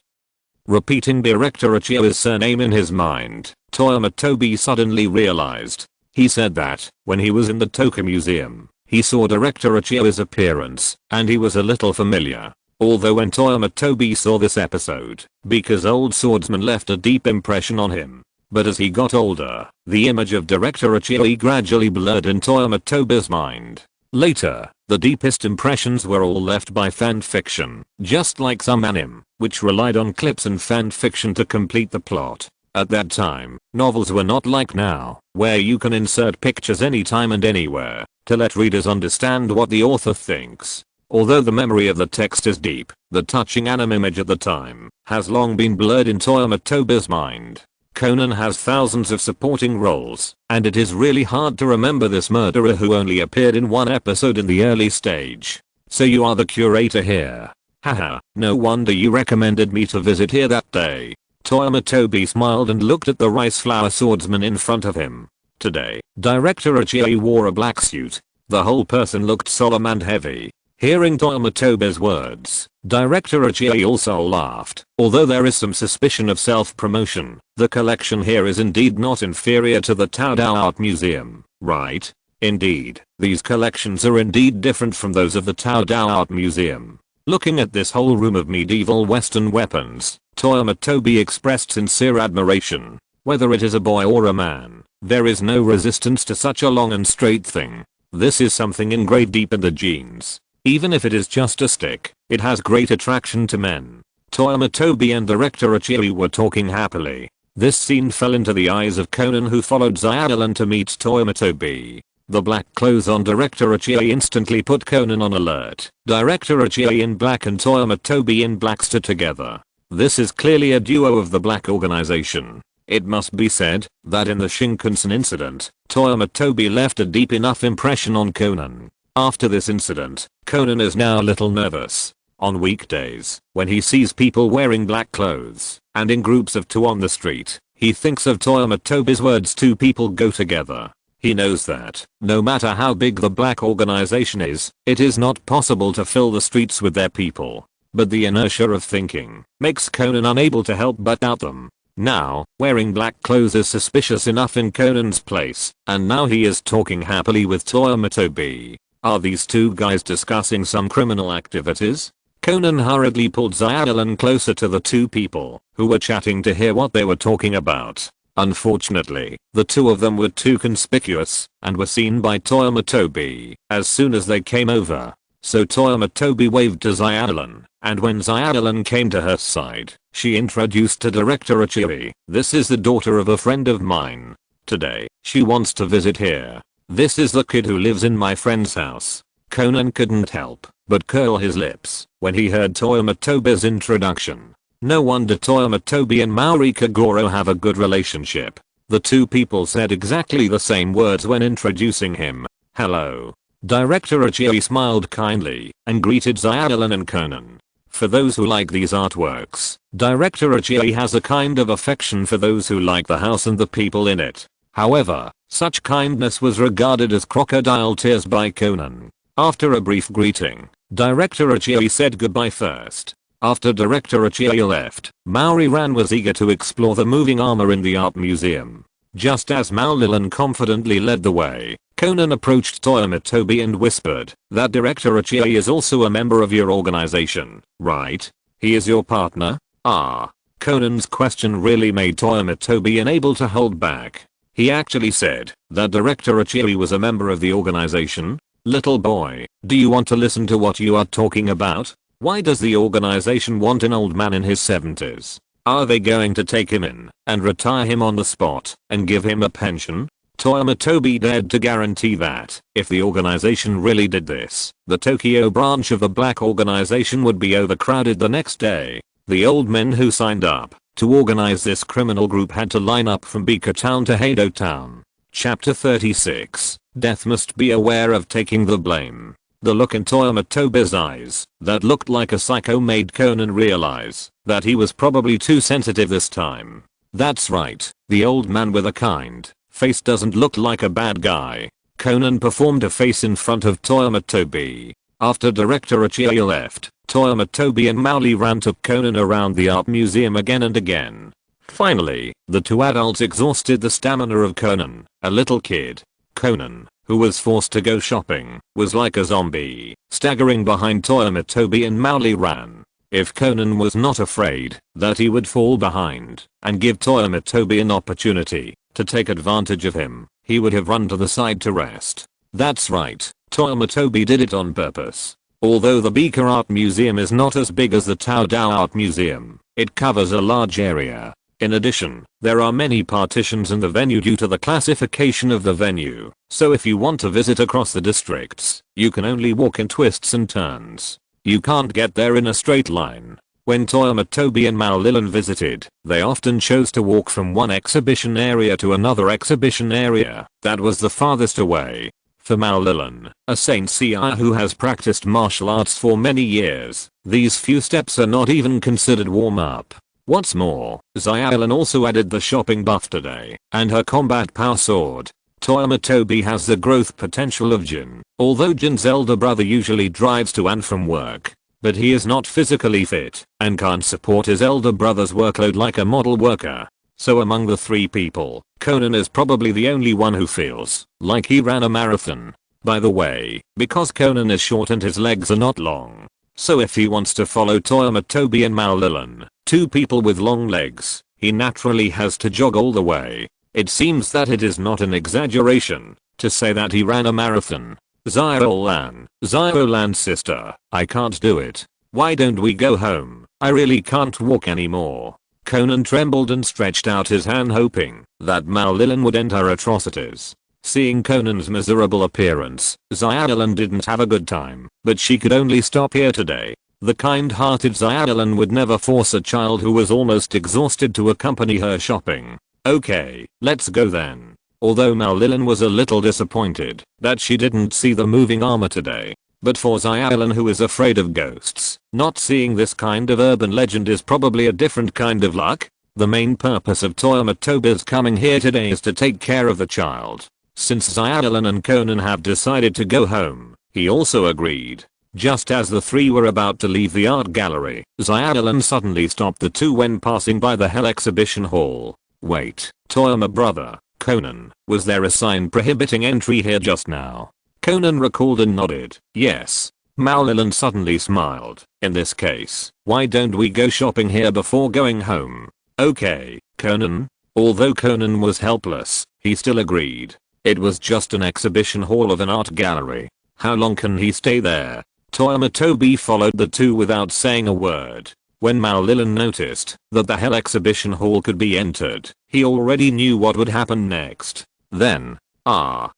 Repeating Director Achiri's surname in his mind, Toyama Tobi suddenly realized. He said that, when he was in the Tokyo Museum, he saw Director Achiri's appearance, and he was a little familiar. Although when Toyama Tobi saw this episode, Beaker's old swordsman left a deep impression on him. But as he got older, the image of Director Achiri gradually blurred in Toyama Tobi's mind. Later, the deepest impressions were all left by fanfiction, just like some anime, which relied on clips and fanfiction to complete the plot. At that time, novels were not like now, where you can insert pictures anytime and anywhere, to let readers understand what the author thinks. Although the memory of the text is deep, the touching anime image at the time has long been blurred in Toyama Tobi's mind. Conan has thousands of supporting roles, and it is really hard to remember this murderer who only appeared in one episode in the early stage. So you are the curator here. Haha, no wonder you recommended me to visit here that day. Toyama Tobi smiled and looked at the rice flower swordsman in front of him. Today, Director Achiri wore a black suit. The whole person looked solemn and heavy. Hearing Toyama Tobi's words, Director Achiri also laughed. Although there is some suspicion of self-promotion, the collection here is indeed not inferior to the Taodao Art Museum, right? Indeed, these collections are indeed different from those of the Taodao Art Museum. Looking at this whole room of medieval Western weapons, Toyama Tobi expressed sincere admiration. Whether it is a boy or a man, there is no resistance to such a long and straight thing. This is something engraved deep in the genes. Even if it is just a stick, it has great attraction to men. Toyama Tobi and Director Achiri were talking happily. This scene fell into the eyes of Conan, who followed Xiaolan to meet Toyama Tobi. The black clothes on Director Achiri instantly put Conan on alert. Director Achiri in black and Toyama Tobi in black stood together. This is clearly a duo of the Black Organization. It must be said that in the Shinkansen incident, Toyama Tobi left a deep enough impression on Conan. After this incident, Conan is now a little nervous. On weekdays, when he sees people wearing black clothes, and in groups of two on the street, he thinks of Toyama Tobi's words, two people go together. He knows that, no matter how big the Black Organization is, it is not possible to fill the streets with their people. But the inertia of thinking makes Conan unable to help but doubt them. Now, wearing black clothes is suspicious enough in Conan's place, and now he is talking happily with Toyama Tobi. Are these two guys discussing some criminal activities? Conan hurriedly pulled Xyadalan closer to the two people, who were chatting, to hear what they were talking about. Unfortunately, the two of them were too conspicuous, and were seen by Toyama Tobi as soon as they came over. So Toyama Tobi waved to Xyadalan, and when Xyadalan came to her side, she introduced to Director Ichiri. This is the daughter of a friend of mine. Today, she wants to visit here. This is the kid who lives in my friend's house. Conan couldn't help but curl his lips when he heard Toyama Tobi's introduction. No wonder Toyama Tobi and Maori Kagoro have a good relationship. The two people said exactly the same words when introducing him. Hello. Director Ichiri smiled kindly and greeted Xyadalan and Conan. For those who like these artworks, Director Ichiri has a kind of affection for those who like the house and the people in it. However, such kindness was regarded as crocodile tears by Conan. After a brief greeting, Director Ichiri said goodbye first. After Director Ichiri left, Maori-ran was eager to explore the moving armor in the art museum. Just as Maolilan confidently led the way, Conan approached Toyama Tobi and whispered that Director Ichiri is also a member of your organization, right? He is your partner? Ah. Conan's question really made Toyama Tobi unable to hold back. He actually said that Director Ichiri was a member of the organization. Little boy, do you want to listen to what you are talking about? Why does the organization want an old man in his 70s? Are they going to take him in and retire him on the spot and give him a pension? Toyama Tobi dared to guarantee that if the organization really did this, the Tokyo branch of the black organization would be overcrowded the next day. The old men who signed up to organize this criminal group had to line up from Bika Town to Hado Town. Chapter 36. Death must be aware of taking the blame. The look in Toyama Tobi's eyes that looked like a psycho made Conan realize that he was probably too sensitive this time. That's right, the old man with a kind face doesn't look like a bad guy. Conan performed a face in front of Toyama Tobi. After Director Ichiri left, Toyama Tobi and Maoli-ran took Conan around the art museum again and again. Finally, the two adults exhausted the stamina of Conan, a little kid. Conan, who was forced to go shopping, was like a zombie, staggering behind Toyama Tobi and Maoli-ran. If Conan was not afraid that he would fall behind and give Toyama Tobi an opportunity to take advantage of him, he would have run to the side to rest. That's right, Toyama Tobi did it on purpose. Although the Bika Art Museum is not as big as the Taodao Art Museum, it covers a large area. In addition, there are many partitions in the venue due to the classification of the venue, so if you want to visit across the districts, you can only walk in twists and turns. You can't get there in a straight line. When Toyama Tobi and Maolilan visited, they often chose to walk from one exhibition area to another exhibition area that was the farthest away. For Maolilan, a Saint Seiya who has practiced martial arts for many years, these few steps are not even considered warm-up. What's more, Xyadalan also added the shopping buff today, and her combat power sword. Toyama Tobi has the growth potential of Jin, although Jin's elder brother usually drives to and from work. But he is not physically fit, and can't support his elder brother's workload like a model worker. So among the three people, Conan is probably the only one who feels like he ran a marathon. By the way, because Conan is short and his legs are not long, so if he wants to follow Toyama Tobi and Maolilan, two people with long legs, he naturally has to jog all the way. It seems that it is not an exaggeration to say that he ran a marathon. Xyadalan's sister, I can't do it. Why don't we go home? I really can't walk anymore. Conan trembled and stretched out his hand hoping that Maolilan would end her atrocities. Seeing Conan's miserable appearance, Xyadalan didn't have a good time, but she could only stop here today. The kind-hearted Xyadalan would never force a child who was almost exhausted to accompany her shopping. Okay, let's go then. Although Maolilan was a little disappointed that she didn't see the moving armor today. But for Xyadalan, who is afraid of ghosts, not seeing this kind of urban legend is probably a different kind of luck. The main purpose of Toyama Tobi's coming here today is to take care of the child. Since Xyadalan and Conan have decided to go home, he also agreed. Just as the three were about to leave the art gallery, Xiaolan suddenly stopped the two when passing by the Hell exhibition hall. Wait, Toyama brother, Conan, was there a sign prohibiting entry here just now? Conan recalled and nodded. Yes. Maolilan suddenly smiled. In this case, why don't we go shopping here before going home? Okay, Conan. Although Conan was helpless, he still agreed. It was just an exhibition hall of an art gallery. How long can he stay there? Toyama Tobi followed the two without saying a word. When Maolilan noticed that the Hell exhibition hall could be entered, he already knew what would happen next. Then,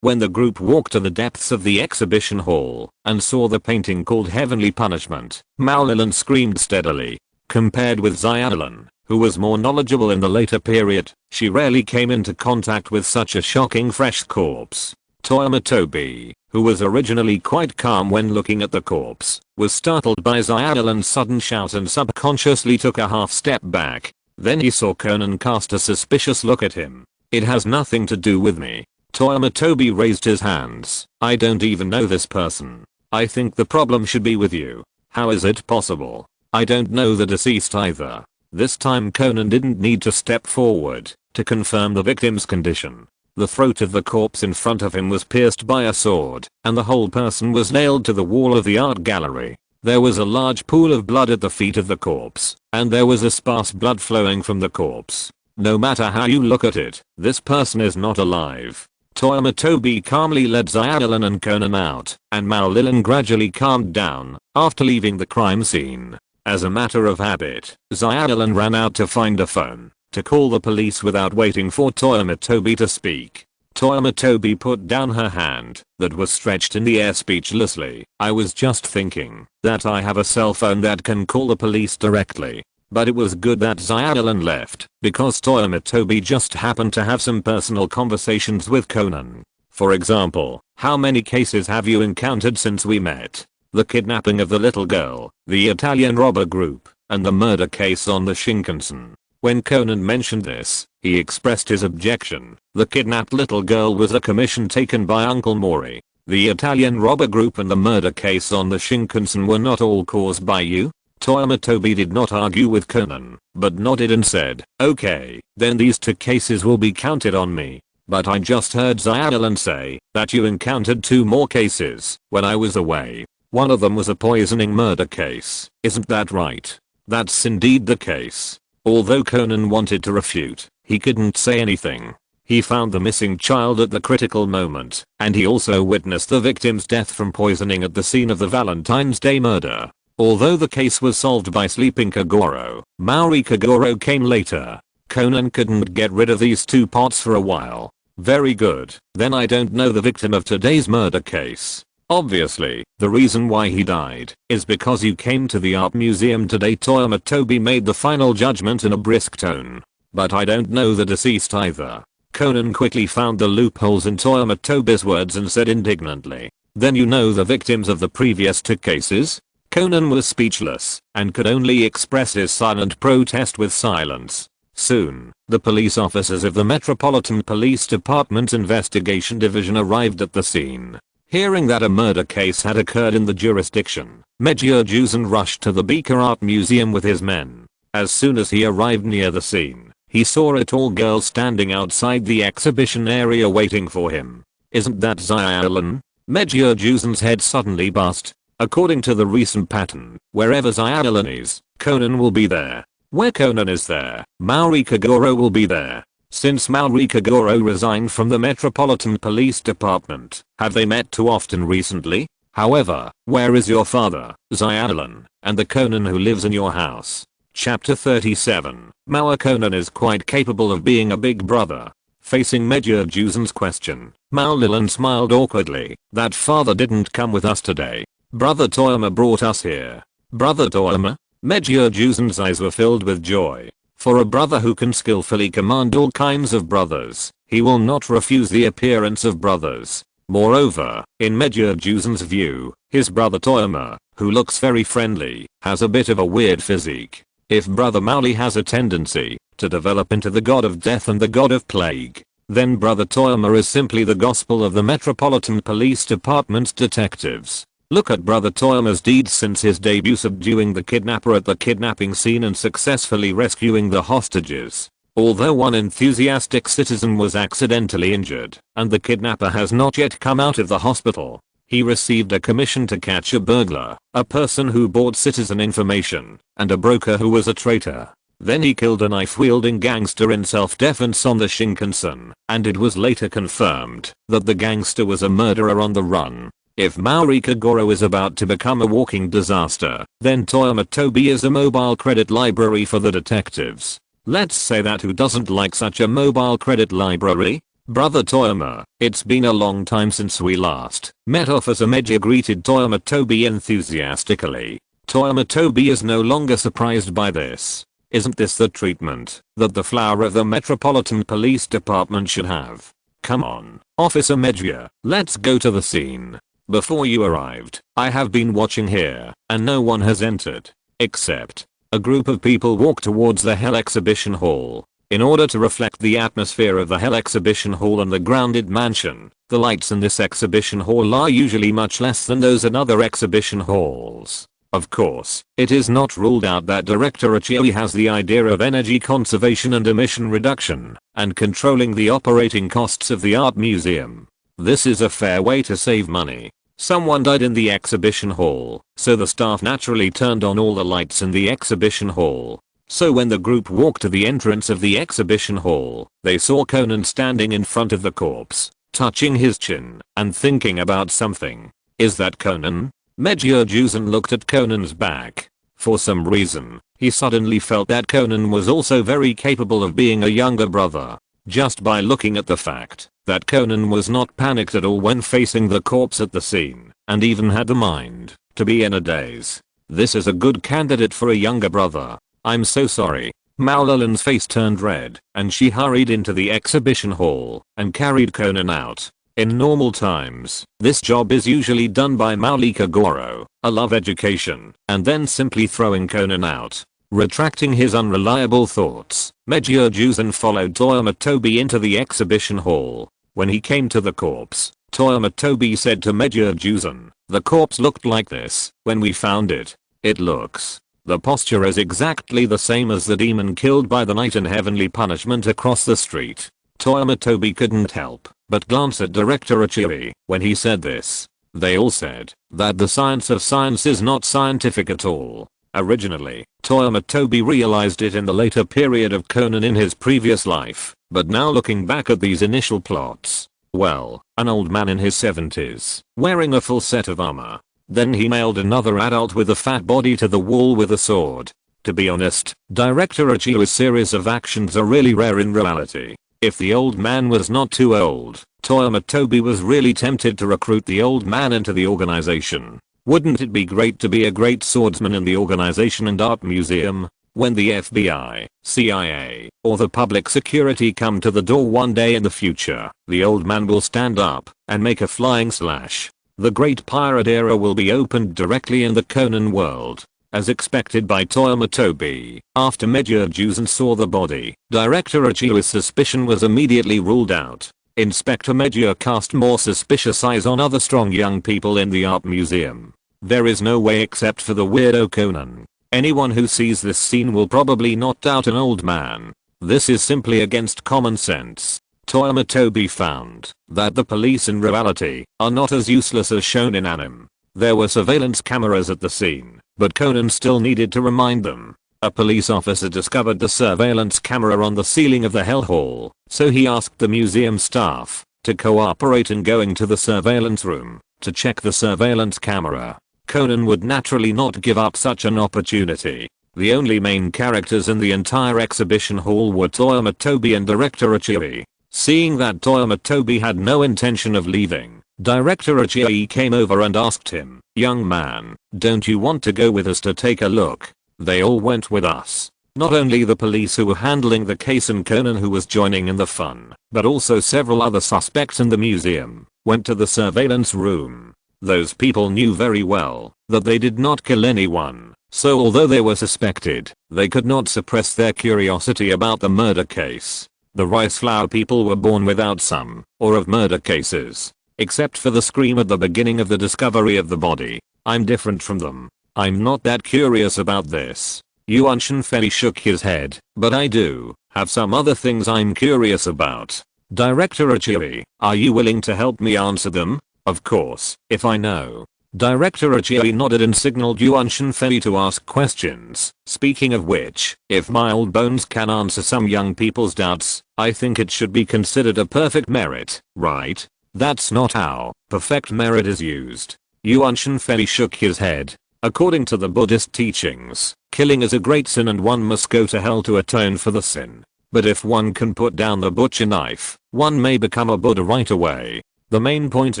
when the group walked to the depths of the exhibition hall and saw the painting called Heavenly Punishment, Maolilan screamed steadily. Compared with Xiaolan, who was more knowledgeable in the later period, she rarely came into contact with such a shocking fresh corpse. Toyama Tobi, who was originally quite calm when looking at the corpse, was startled by Xiaolan's sudden shout and subconsciously took a half step back. Then he saw Conan cast a suspicious look at him. It has nothing to do with me. Toyama Tobi raised his hands. I don't even know this person. I think the problem should be with you. How is it possible? I don't know the deceased either. This time Conan didn't need to step forward to confirm the victim's condition. The throat of the corpse in front of him was pierced by a sword, and the whole person was nailed to the wall of the art gallery. There was a large pool of blood at the feet of the corpse, and there was a sparse blood flowing from the corpse. No matter how you look at it, this person is not alive. Toyama Tobi calmly led Xiaolan and Conan out, and Maolilan gradually calmed down after leaving the crime scene. As a matter of habit, Xiaolan ran out to find a phone to call the police without waiting for Toyama Tobi to speak. Toyama Tobi put down her hand that was stretched in the air speechlessly. I was just thinking that I have a cell phone that can call the police directly. But it was good that Xiaolan left, because Toyama Tobi just happened to have some personal conversations with Conan. For example, how many cases have you encountered since we met? The kidnapping of the little girl, the Italian robber group, and the murder case on the Shinkansen. When Conan mentioned this, he expressed his objection. The kidnapped little girl was a commission taken by Uncle Mori. The Italian robber group and the murder case on the Shinkansen were not all caused by you? Toyama Tobi did not argue with Conan, but nodded and said, okay, then these two cases will be counted on me. But I just heard Xiaolan say that you encountered two more cases when I was away. One of them was a poisoning murder case. Isn't that right? That's indeed the case. Although Conan wanted to refute, he couldn't say anything. He found the missing child at the critical moment, and he also witnessed the victim's death from poisoning at the scene of the Valentine's Day murder. Although the case was solved by sleeping Kagoro, Maori Kagoro came later. Conan couldn't get rid of these two parts for a while. Very good. Then I don't know the victim of today's murder case. Obviously, the reason why he died is because you came to the art museum today. Toyama Tobi made the final judgment in a brisk tone. But I don't know the deceased either. Conan quickly found the loopholes in Toyama Tobi's words and said indignantly, then you know the victims of the previous two cases? Conan was speechless and could only express his silent protest with silence. Soon, the police officers of the Metropolitan Police Department's Investigation Division arrived at the scene. Hearing that a murder case had occurred in the jurisdiction, Major Jusen rushed to the Beaker Art Museum with his men. As soon as he arrived near the scene, he saw a tall girl standing outside the exhibition area waiting for him. Isn't that Xiaolan? Major Jusen's head suddenly buzzed. According to the recent pattern, wherever Xiaolan is, Conan will be there. Where Conan is there, Maori Kagoro will be there. Since Maori Kagoro resigned from the Metropolitan Police Department, have they met too often recently? However, where is your father, Xiaolan, and the Conan who lives in your house? Chapter 37. Maor Conan is quite capable of being a big brother. Facing Major Jusen's question, Maolilan smiled awkwardly. That father didn't come with us today. Brother Toyama brought us here. Brother Toyama? Major Jusen's eyes were filled with joy. For a brother who can skillfully command all kinds of brothers, he will not refuse the appearance of brothers. Moreover, in Major Jusen's view, his brother Toyama, who looks very friendly, has a bit of a weird physique. If brother Maoli has a tendency to develop into the god of death and the god of plague, then brother Toyama is simply the gospel of the Metropolitan Police Department's detectives. Look at brother Toyama's deeds since his debut, subduing the kidnapper at the kidnapping scene and successfully rescuing the hostages. Although one enthusiastic citizen was accidentally injured, and the kidnapper has not yet come out of the hospital, he received a commission to catch a burglar, a person who bought citizen information, and a broker who was a traitor. Then he killed a knife-wielding gangster in self-defense on the Shinkansen, and it was later confirmed that the gangster was a murderer on the run. If Maori Kagoro is about to become a walking disaster, then Toyama Tobi is a mobile credit library for the detectives. Let's say that who doesn't like such a mobile credit library? Brother Toyama, it's been a long time since we last met. Officer Meiji greeted Toyama Tobi enthusiastically. Toyama Tobi is no longer surprised by this. Isn't this the treatment that the flower of the Metropolitan Police Department should have? Come on, Officer Meiji, let's go to the scene. Before you arrived, I have been watching here, and no one has entered. Except a group of people walk towards the Hell Exhibition Hall. In order to reflect the atmosphere of the Hell Exhibition Hall and the grounded mansion, the lights in this exhibition hall are usually much less than those in other exhibition halls. Of course, it is not ruled out that Director Ichii has the idea of energy conservation and emission reduction, and controlling the operating costs of the art museum. This is a fair way to save money. Someone died in the exhibition hall, so the staff naturally turned on all the lights in the exhibition hall. So when the group walked to the entrance of the exhibition hall, they saw Conan standing in front of the corpse, touching his chin, and thinking about something. Is that Conan? Meiji Jusen looked at Conan's back. For some reason, he suddenly felt that Conan was also very capable of being a younger brother. Just by looking at the fact that Conan was not panicked at all when facing the corpse at the scene, and even had the mind to be in a daze. This is a good candidate for a younger brother. I'm so sorry. Maulalin's face turned red, and she hurried into the exhibition hall and carried Conan out. In normal times, this job is usually done by Maoli Kagoro, a love education, and then simply throwing Conan out. Retracting his unreliable thoughts, Meiji Jusen followed Toyama Tobi into the exhibition hall. When he came to the corpse, Toyama Tobi said to Meiji Jusen, "The corpse looked like this when we found it. It looks. The posture is exactly the same as the demon killed by the night in heavenly punishment across the street." Toyama Tobi couldn't help but glance at Director Ichii when he said this. They all said that the science of science is not scientific at all. Originally, Toyama Tobi realized it in the later period of Conan in his previous life, but now looking back at these initial plots, well, an old man in his 70s, wearing a full set of armor. Then he nailed another adult with a fat body to the wall with a sword. To be honest, Director Ichii's series of actions are really rare in reality. If the old man was not too old, Toyama Tobi was really tempted to recruit the old man into the organization. Wouldn't it be great to be a great swordsman in the organization and art museum? When the FBI, CIA, or the public security come to the door one day in the future, the old man will stand up and make a flying slash. The Great Pirate Era will be opened directly in the Conan world. As expected by Toyama Tobi, after Meiji Jusen saw the body, Director Ichii's suspicion was immediately ruled out. Inspector Meiji cast more suspicious eyes on other strong young people in the art museum. There is no way except for the weirdo Conan. Anyone who sees this scene will probably not doubt an old man. This is simply against common sense. Toyama Tobi found that the police in reality are not as useless as shown in anime. There were surveillance cameras at the scene, but Conan still needed to remind them. A police officer discovered the surveillance camera on the ceiling of the Hell Hall, so he asked the museum staff to cooperate in going to the surveillance room to check the surveillance camera. Conan would naturally not give up such an opportunity. The only main characters in the entire exhibition hall were Toyama Tobi and Director Ichii. Seeing that Toyama Tobi had no intention of leaving, Director Ichii came over and asked him, "Young man, don't you want to go with us to take a look?" They all went with us. Not only the police who were handling the case and Conan who was joining in the fun, but also several other suspects in the museum went to the surveillance room. Those people knew very well that they did not kill anyone, so although they were suspected, they could not suppress their curiosity about the murder case. The rice flour people were born without some, or of murder cases. except for the scream at the beginning of the discovery of the body. I'm different from them. I'm not that curious about this. Yuan Shenfei shook his head, but I do have some other things I'm curious about. Director Achioi, are you willing to help me answer them? Of course, if I know. Director Achioi nodded and signaled Yuan Shenfei to ask questions. Speaking of which, if Mild Bones can answer some young people's doubts, I think it should be considered a perfect merit, right? That's not how perfect merit is used. Yuan Shenfei shook his head. According to the Buddhist teachings, killing is a great sin and one must go to hell to atone for the sin. But if one can put down the butcher knife, one may become a Buddha right away. The main point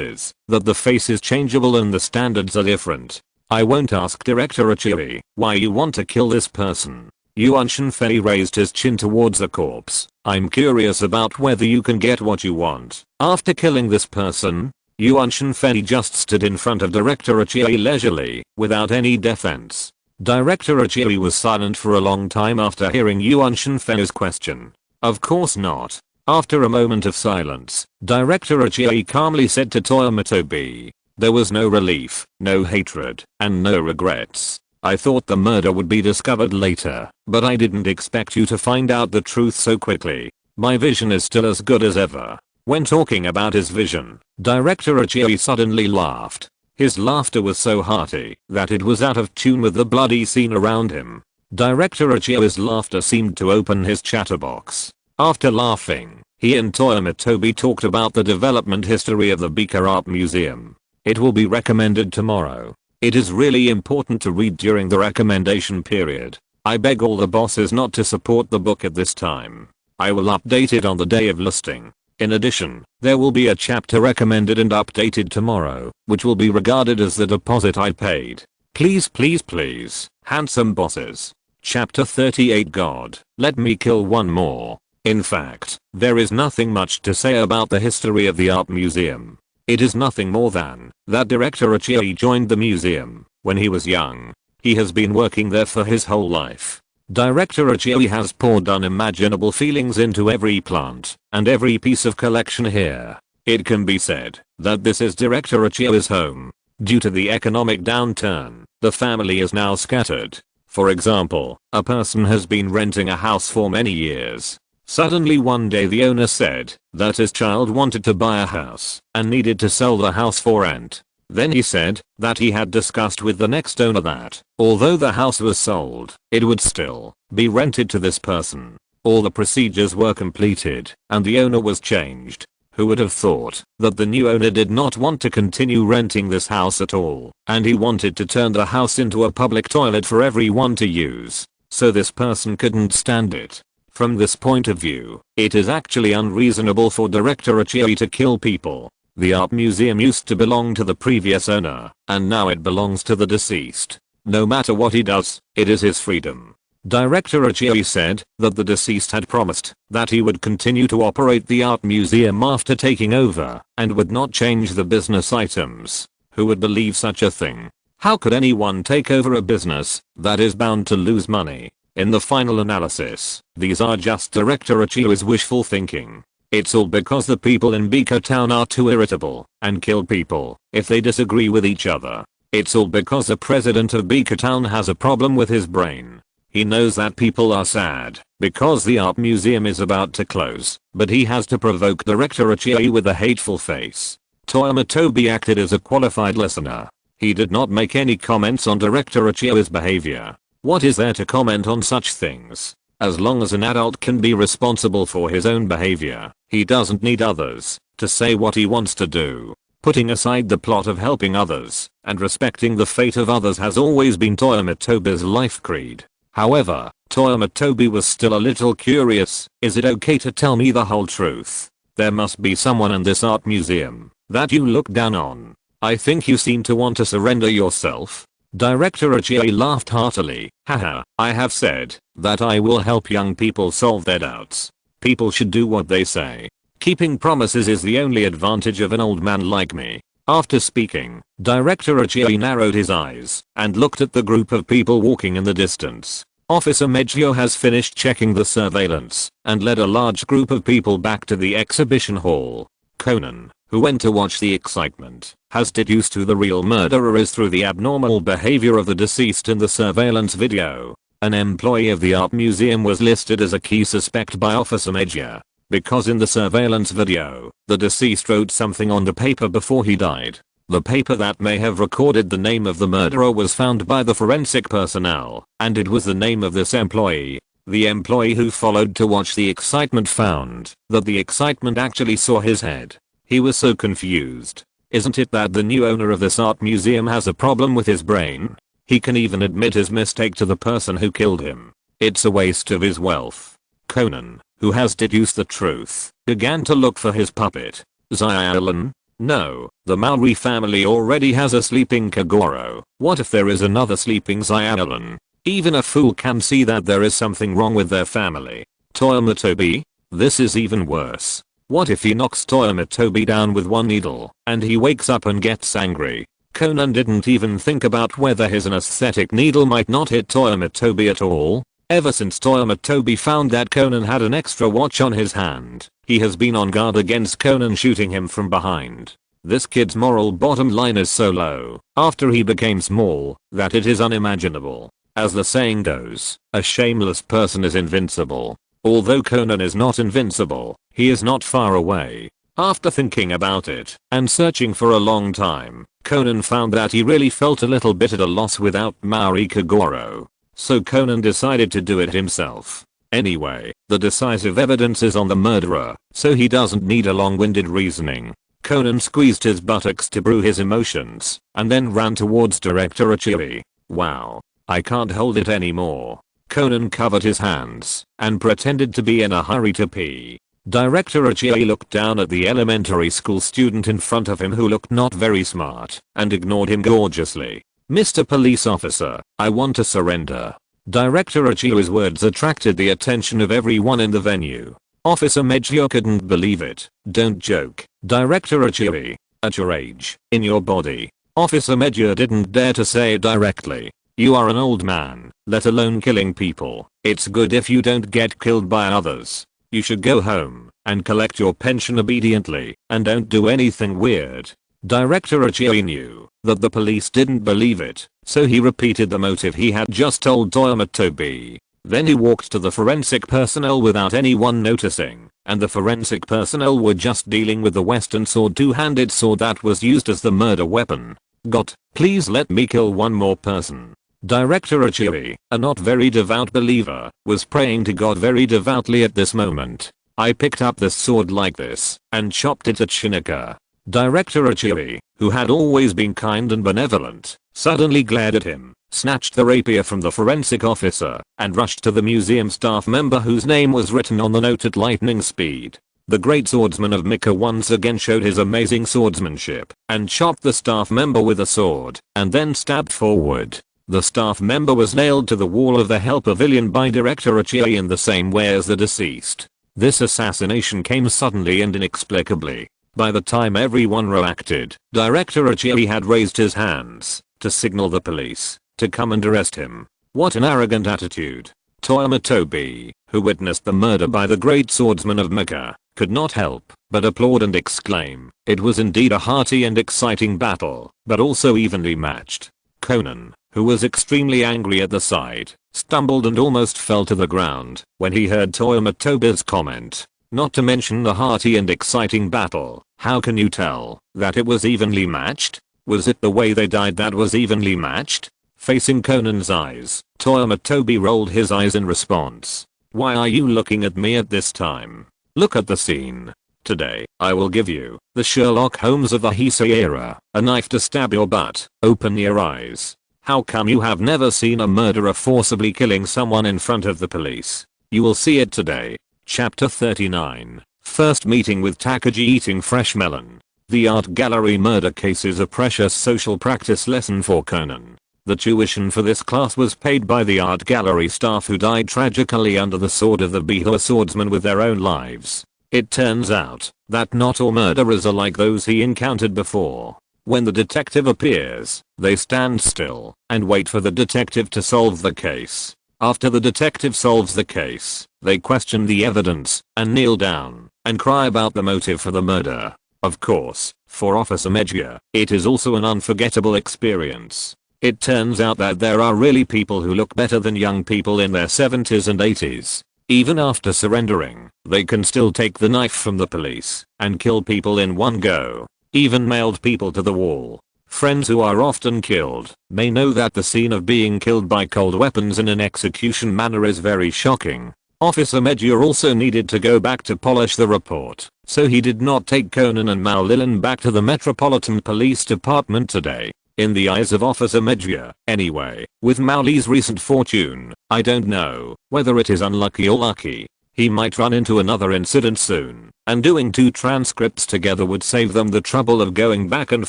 is that the face is changeable and the standards are different. I won't ask Director Achioi why you want to kill this person. Yuan Shenfei raised his chin towards the corpse. I'm curious about whether you can get what you want. After killing this person, Yuan Shenfei just stood in front of Director Achioi leisurely, without any defense. Director Achioi was silent for a long time after hearing Yuan Shenfei's question. Of course not. After a moment of silence, Director Achioi calmly said to Toyama Tobi, there was no relief, no hatred, and no regrets. I thought the murder would be discovered later, but I didn't expect you to find out the truth so quickly. My vision is still as good as ever. When talking about his vision, Director Achioi suddenly laughed. His laughter was so hearty that it was out of tune with the bloody scene around him. Director Achio's laughter seemed to open his chatterbox. After laughing, he and Toyama Tobi talked about the development history of the Beaker Art Museum. It will be recommended tomorrow. It is really important to read during the recommendation period. I beg all the bosses not to support the book at this time. I will update it on the day of listing. In addition, there will be a chapter recommended and updated tomorrow, which will be regarded as the deposit I paid. Please please please, handsome bosses. Chapter 38 God, let me kill one more. In fact, there is nothing much to say about the history of the art museum. It is nothing more than that Director Achioi joined the museum when he was young. He has been working there for his whole life. Director Achioi has poured unimaginable feelings into every plant and every piece of collection here. It can be said that this is Director Achio's home. Due to the economic downturn, the family is now scattered. For example, a person has been renting a house for many years. Suddenly one day the owner said that his child wanted to buy a house and needed to sell the house for rent. Then he said that he had discussed with the next owner that, although the house was sold, it would still be rented to this person. All the procedures were completed and the owner was changed. Who would have thought that the new owner did not want to continue renting this house at all, and he wanted to turn the house into a public toilet for everyone to use. So this person couldn't stand it. From this point of view, it is actually unreasonable for Director Achioi to kill people. The art museum used to belong to the previous owner, and now it belongs to the deceased. No matter what he does, it is his freedom. Director Achioi said that the deceased had promised that he would continue to operate the art museum after taking over and would not change the business items. Who would believe such a thing? How could anyone take over a business that is bound to lose money? In the final analysis, these are just Director Achio's wishful thinking. It's all because the people in Beaker Town are too irritable and kill people if they disagree with each other. It's all because the president of Beaker Town has a problem with his brain. He knows that people are sad because the art museum is about to close, but he has to provoke Director Achioi with a hateful face. Toyama Tobi acted as a qualified listener. He did not make any comments on Director Achio's behavior. What is there to comment on such things? As long as an adult can be responsible for his own behavior, he doesn't need others to say what he wants to do. Putting aside the plot of helping others and respecting the fate of others has always been Toyama Tobi's life creed. However, Toyama Tobi was still a little curious. Is it okay to tell me the whole truth? There must be someone in this art museum that you look down on. I think you seem to want to surrender yourself. Director Achioi laughed heartily. Haha, I have said that I will help young people solve their doubts. People should do what they say. Keeping promises is the only advantage of an old man like me. After speaking, Director Achioi narrowed his eyes and looked at the group of people walking in the distance. Officer Meggio has finished checking the surveillance and led a large group of people back to the exhibition hall. Conan, who went to watch the excitement, has deduced who the real murderer is through the abnormal behavior of the deceased in the surveillance video. An employee of the art museum was listed as a key suspect by Officer Major, because in the surveillance video, the deceased wrote something on the paper before he died. The paper that may have recorded the name of the murderer was found by the forensic personnel, and it was the name of this employee. The employee who followed to watch the excitement found that the excitement actually saw his head. He was so confused. Isn't it that the new owner of this art museum has a problem with his brain? He can even admit his mistake to the person who killed him. It's a waste of his wealth. Conan, who has deduced the truth, began to look for his puppet. Xiaolin? No, the Maori family already has a sleeping Kagoro. What if there is another sleeping Xiaolin? Even a fool can see that there is something wrong with their family. Toyama Tobi? This is even worse. What if he knocks Toyama Tobi down with one needle, and he wakes up and gets angry? Conan didn't even think about whether his anesthetic needle might not hit Toyama Tobi at all. Ever since Toyama Tobi found that Conan had an extra watch on his hand, he has been on guard against Conan shooting him from behind. This kid's moral bottom line is so low, after he became small, that it is unimaginable. As the saying goes, a shameless person is invincible. Although Conan is not invincible, he is not far away. After thinking about it, and searching for a long time, Conan found that he really felt a little bit at a loss without Maori Kagoro. So Conan decided to do it himself. Anyway, the decisive evidence is on the murderer, so he doesn't need a long-winded reasoning. Conan squeezed his buttocks to brew his emotions, and then ran towards Director Achiuri. Wow. I can't hold it anymore. Conan covered his hands, and pretended to be in a hurry to pee. Director Achiuri looked down at the elementary school student in front of him who looked not very smart, and ignored him gorgeously. Mr. Police Officer, I want to surrender. Director Achiuri's words attracted the attention of everyone in the venue. Officer Major couldn't believe it. Don't joke. Director Achiuri, at your age, in your body. Officer Major didn't dare to say it directly. You are an old man, let alone killing people. It's good if you don't get killed by others. You should go home and collect your pension obediently and don't do anything weird. Director Achiuri knew that the police didn't believe it, so he repeated the motive he had just told Toyama Tobi. Then he walked to the forensic personnel without anyone noticing, and the forensic personnel were just dealing with the Western sword, two-handed sword that was used as the murder weapon. God, please let me kill one more person. Director Achiuri, a not very devout believer, was praying to God very devoutly at this moment. I picked up this sword like this, and chopped it at Shinika. Director Achiuri, who had always been kind and benevolent, suddenly glared at him, snatched the rapier from the forensic officer, and rushed to the museum staff member whose name was written on the note at lightning speed. The great swordsman of Mika once again showed his amazing swordsmanship, and chopped the staff member with a sword, and then stabbed forward. The staff member was nailed to the wall of the Hell Pavilion by Director Achiuri in the same way as the deceased. This assassination came suddenly and inexplicably. By the time everyone reacted, Director Achiuri had raised his hands to signal the police to come and arrest him. What an arrogant attitude. Toyama Tobi, who witnessed the murder by the great swordsman of Mika, could not help but applaud and exclaim, it was indeed a hearty and exciting battle, but also evenly matched. Conan, who was extremely angry at the sight, stumbled and almost fell to the ground when he heard Toyama Tobi's comment. Not to mention the hearty and exciting battle. How can you tell that it was evenly matched? Was it the way they died that was evenly matched? Facing Conan's eyes, Toyama Tobi rolled his eyes in response. Why are you looking at me at this time? Look at the scene. Today, I will give you the Sherlock Holmes of the Heisei era, a knife to stab your butt. Open your eyes. How come you have never seen a murderer forcibly killing someone in front of the police? You will see it today. Chapter 39. First meeting with Takagi eating fresh melon. The art gallery murder case is a precious social practice lesson for Conan. The tuition for this class was paid by the art gallery staff who died tragically under the sword of the Bihua swordsman with their own lives. It turns out that not all murderers are like those he encountered before. When the detective appears, they stand still and wait for the detective to solve the case. After the detective solves the case, they question the evidence and kneel down and cry about the motive for the murder. Of course, for Officer Medja, it is also an unforgettable experience. It turns out that there are really people who look better than young people in their 70s and 80s. Even after surrendering, they can still take the knife from the police and kill people in one go. Even nailed people to the wall. Friends who are often killed may know that the scene of being killed by cold weapons in an execution manner is very shocking. Officer Medja also needed to go back to polish the report, so he did not take Conan and Maulilin back to the Metropolitan Police Department today. In the eyes of Officer Medja, anyway, with Mauli's recent fortune, I don't know whether it is unlucky or lucky. He might run into another incident soon, and doing 2 transcripts together would save them the trouble of going back and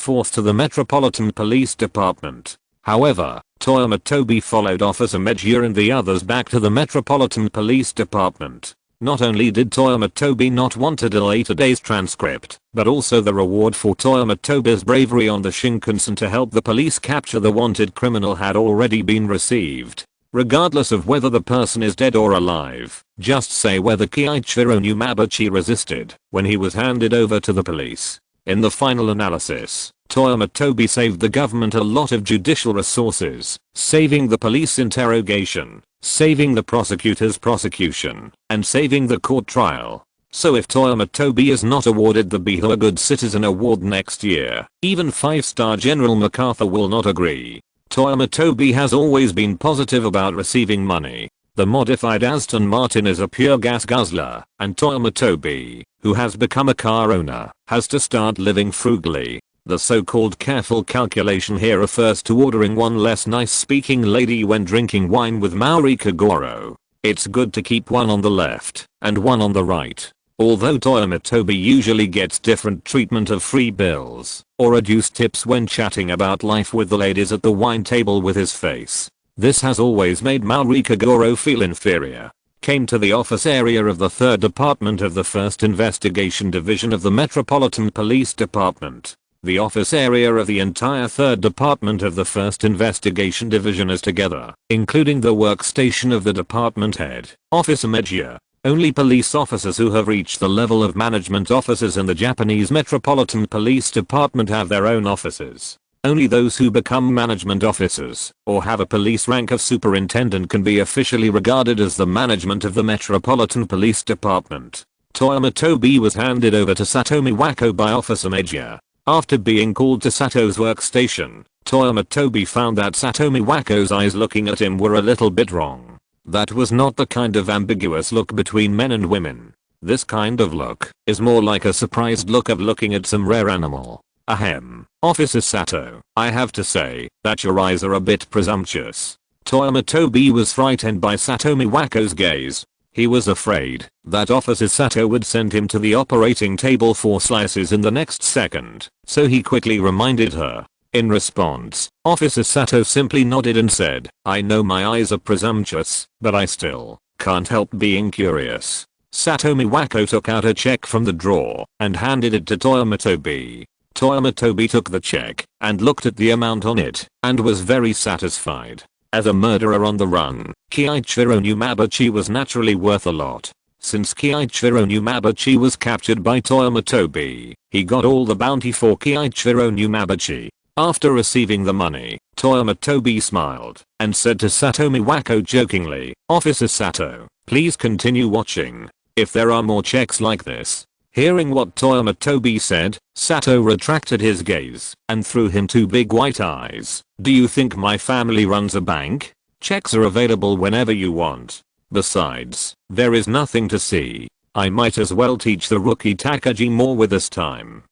forth to the Metropolitan Police Department. However, Toyama Tobi followed Officer Medja and the others back to the Metropolitan Police Department. Not only did Toyama Tobi not want to delay today's transcript, but also the reward for Toyama Tobi's bravery on the Shinkansen to help the police capture the wanted criminal had already been received. Regardless of whether the person is dead or alive, just say whether Kiichiro Numabuchi resisted when he was handed over to the police. In the final analysis, Toyama Tobi saved the government a lot of judicial resources, saving the police interrogation, saving the prosecutor's prosecution, and saving the court trial. So if Toyama Tobi is not awarded the Be a Good Citizen award next year, even 5-star General MacArthur will not agree. Toyama Tobi has always been positive about receiving money. The modified Aston Martin is a pure gas guzzler, and Toyama Tobi, who has become a car owner, has to start living frugally. The so-called careful calculation here refers to ordering one less nice-speaking lady when drinking wine with Mauri Kagoro. It's good to keep one on the left and one on the right. Although Toyama Tobi usually gets different treatment of free bills or reduced tips when chatting about life with the ladies at the wine table with his face, this has always made Mauri Kagoro feel inferior. Came to the office area of the 3rd Department of the 1st Investigation Division of the Metropolitan Police Department. The office area of the entire 3rd Department of the 1st Investigation Division is together, including the workstation of the department head, Officer Medja. Only police officers who have reached the level of management officers in the Japanese Metropolitan Police Department have their own offices. Only those who become management officers or have a police rank of superintendent can be officially regarded as the management of the Metropolitan Police Department. Toyama Tobi was handed over to Sato Miwako by Officer Medja. After being called to Sato's workstation, Toyama Tobi found that Sato Miwako's eyes looking at him were a little bit wrong. That was not the kind of ambiguous look between men and women. This kind of look is more like a surprised look of looking at some rare animal. Ahem. Officer Sato, I have to say that your eyes are a bit presumptuous. Toyama Tobi was frightened by Sato Miwako's gaze. He was afraid that Officer Sato would send him to the operating table for slices in the next second, so he quickly reminded her. In response, Officer Sato simply nodded and said, I know my eyes are presumptuous, but I still can't help being curious. Sato Miwako took out a check from the drawer and handed it to Toyama Tobi. Toyama Tobi took the check and looked at the amount on it and was very satisfied. As a murderer on the run, Kiichiro Numabuchi was naturally worth a lot. Since Kiichiro Numabuchi was captured by Toyama Tobi, he got all the bounty for Kiichiro Numabuchi. After receiving the money, Toyama Tobi smiled and said to Sato Miwako jokingly, Officer Sato, please continue watching. If there are more checks like this. Hearing what Toyama Tobi said, Sato retracted his gaze and threw him 2 big white eyes. Do you think my family runs a bank? Checks are available whenever you want. Besides, there is nothing to see. I might as well teach the rookie Takagi more with this time.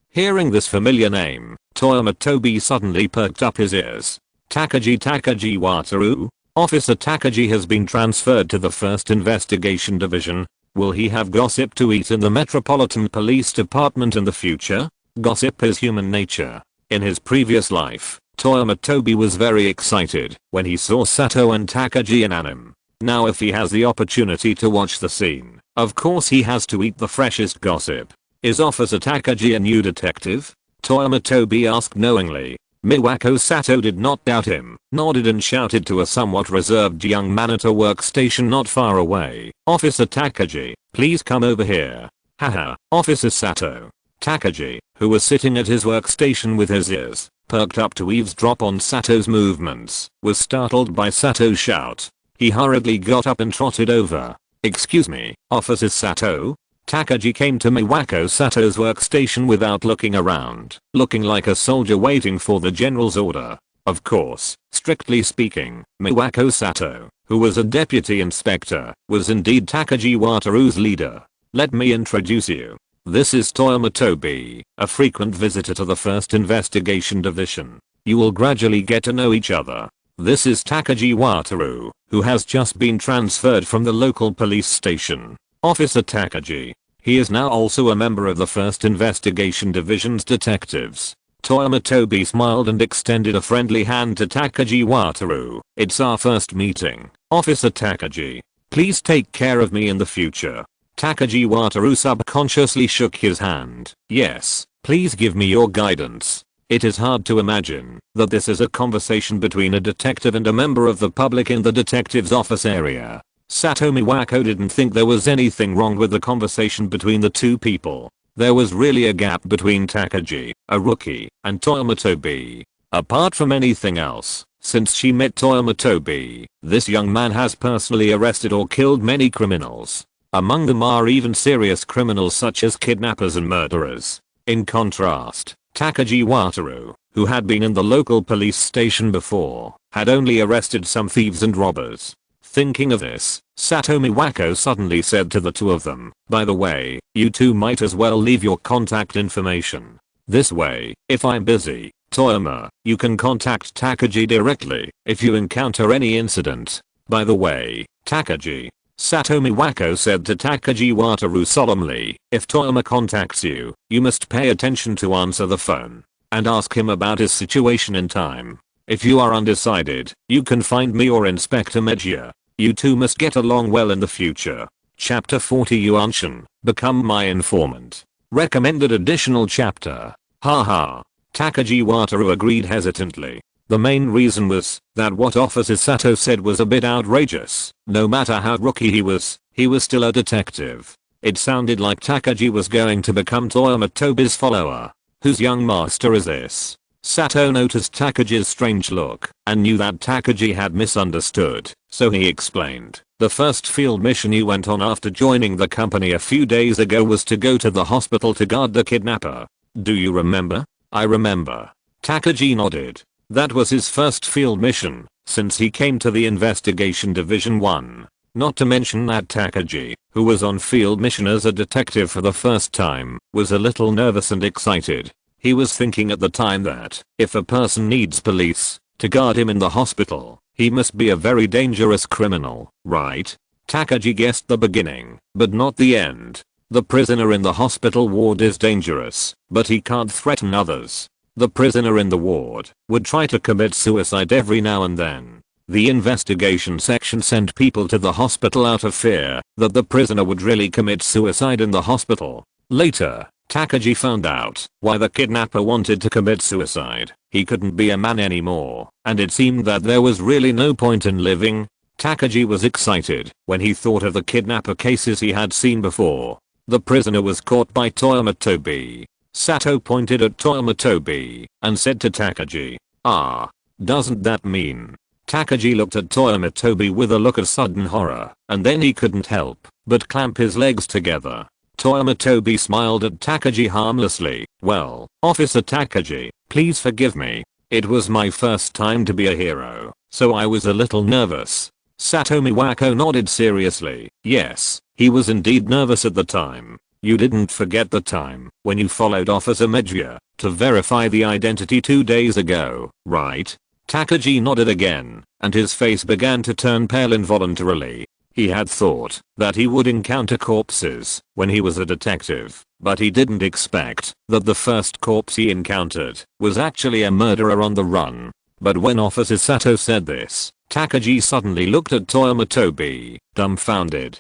Hearing this familiar name, Toyama Tobi suddenly perked up his ears. Takagi Wataru? Officer Takagi has been transferred to the 1st Investigation Division. Will he have gossip to eat in the Metropolitan Police Department in the future? Gossip is human nature. In his previous life, Toyama Tobi was very excited when he saw Sato and Takagi in anime. Now if he has the opportunity to watch the scene, of course he has to eat the freshest gossip. Is Officer Takagi a new detective? Toyama Tobi asked knowingly. Miwako Sato did not doubt him, nodded and shouted to a somewhat reserved young man at a workstation not far away. Officer Takagi, please come over here. Haha, Officer Sato. Takagi, who was sitting at his workstation with his ears perked up to eavesdrop on Sato's movements, was startled by Sato's shout. He hurriedly got up and trotted over. "Excuse me, Officer Sato?" Takagi came to Miwako Sato's workstation without looking around, looking like a soldier waiting for the general's order. Of course, strictly speaking, Miwako Sato, who was a deputy inspector, was indeed Takagi Wataru's leader. "Let me introduce you. This is Toyama Tobi, a frequent visitor to the 1st Investigation Division. You will gradually get to know each other. This is Takagi Wataru, who has just been transferred from the local police station. Officer Takagi. He is now also a member of the 1st Investigation Division's detectives." Toyama Tobi smiled and extended a friendly hand to Takagi Wataru. "It's our first meeting, Officer Takagi. Please take care of me in the future." Takagi Wataru subconsciously shook his hand. "Yes, please give me your guidance." It is hard to imagine that this is a conversation between a detective and a member of the public in the detective's office area. Sato Miwako didn't think there was anything wrong with the conversation between the two people. There was really a gap between Takagi, a rookie, and Toyama Tobi. Apart from anything else, since she met Toyama Tobi, this young man has personally arrested or killed many criminals. Among them are even serious criminals such as kidnappers and murderers. In contrast, Takagi Wataru, who had been in the local police station before, had only arrested some thieves and robbers. Thinking of this, Sato Miwako suddenly said to the two of them, "By the way, you two might as well leave your contact information. This way, if I'm busy, Toyama, you can contact Takagi directly if you encounter any incident. By the way, Takagi," Sato Miwako said to Takagi Wataru solemnly, "if Toyama contacts you, you must pay attention to answer the phone and ask him about his situation in time. If you are undecided, you can find me or Inspector Megia. You two must get along well in the future." Chapter 40 Yuanshin, Become My Informant. Recommended additional chapter. Haha. Takagi Wataru agreed hesitantly. The main reason was that what Officer Sato said was a bit outrageous. No matter how rookie he was still a detective. It sounded like Takagi was going to become Toyama Tobi's follower. Whose young master is this? Sato noticed Takagi's strange look and knew that Takagi had misunderstood, so he explained. "The first field mission you went on after joining the company a few days ago was to go to the hospital to guard the kidnapper. Do you remember?" "I remember." Takagi nodded. That was his first field mission since he came to the Investigation Division 1. Not to mention that Takagi, who was on field mission as a detective for the first time, was a little nervous and excited. He was thinking at the time that if a person needs police to guard him in the hospital, he must be a very dangerous criminal, right? Takagi guessed the beginning, but not the end. The prisoner in the hospital ward is dangerous, but he can't threaten others. The prisoner in the ward would try to commit suicide every now and then. The investigation section sent people to the hospital out of fear that the prisoner would really commit suicide in the hospital. Later, Takagi found out why the kidnapper wanted to commit suicide. He couldn't be a man anymore, and it seemed that there was really no point in living. Takagi was excited when he thought of the kidnapper cases he had seen before. The prisoner was caught by Toyama Tobi. Sato pointed at Toyama Tobi and said to Takagi, "Ah, doesn't that mean?" Takagi looked at Toyama Tobi with a look of sudden horror, and then he couldn't help but clamp his legs together. Toyama Tobi smiled at Takagi harmlessly. "Well, Officer Takagi, please forgive me. It was my first time to be a hero, so I was a little nervous." Sato Miwako nodded seriously. Yes, he was indeed nervous at the time. "You didn't forget the time when you followed Officer Megia to verify the identity 2 days ago, right?" Takagi nodded again, and his face began to turn pale involuntarily. He had thought that he would encounter corpses when he was a detective, but he didn't expect that the first corpse he encountered was actually a murderer on the run. But when Officer Sato said this, Takagi suddenly looked at Toyama Tobi, dumbfounded.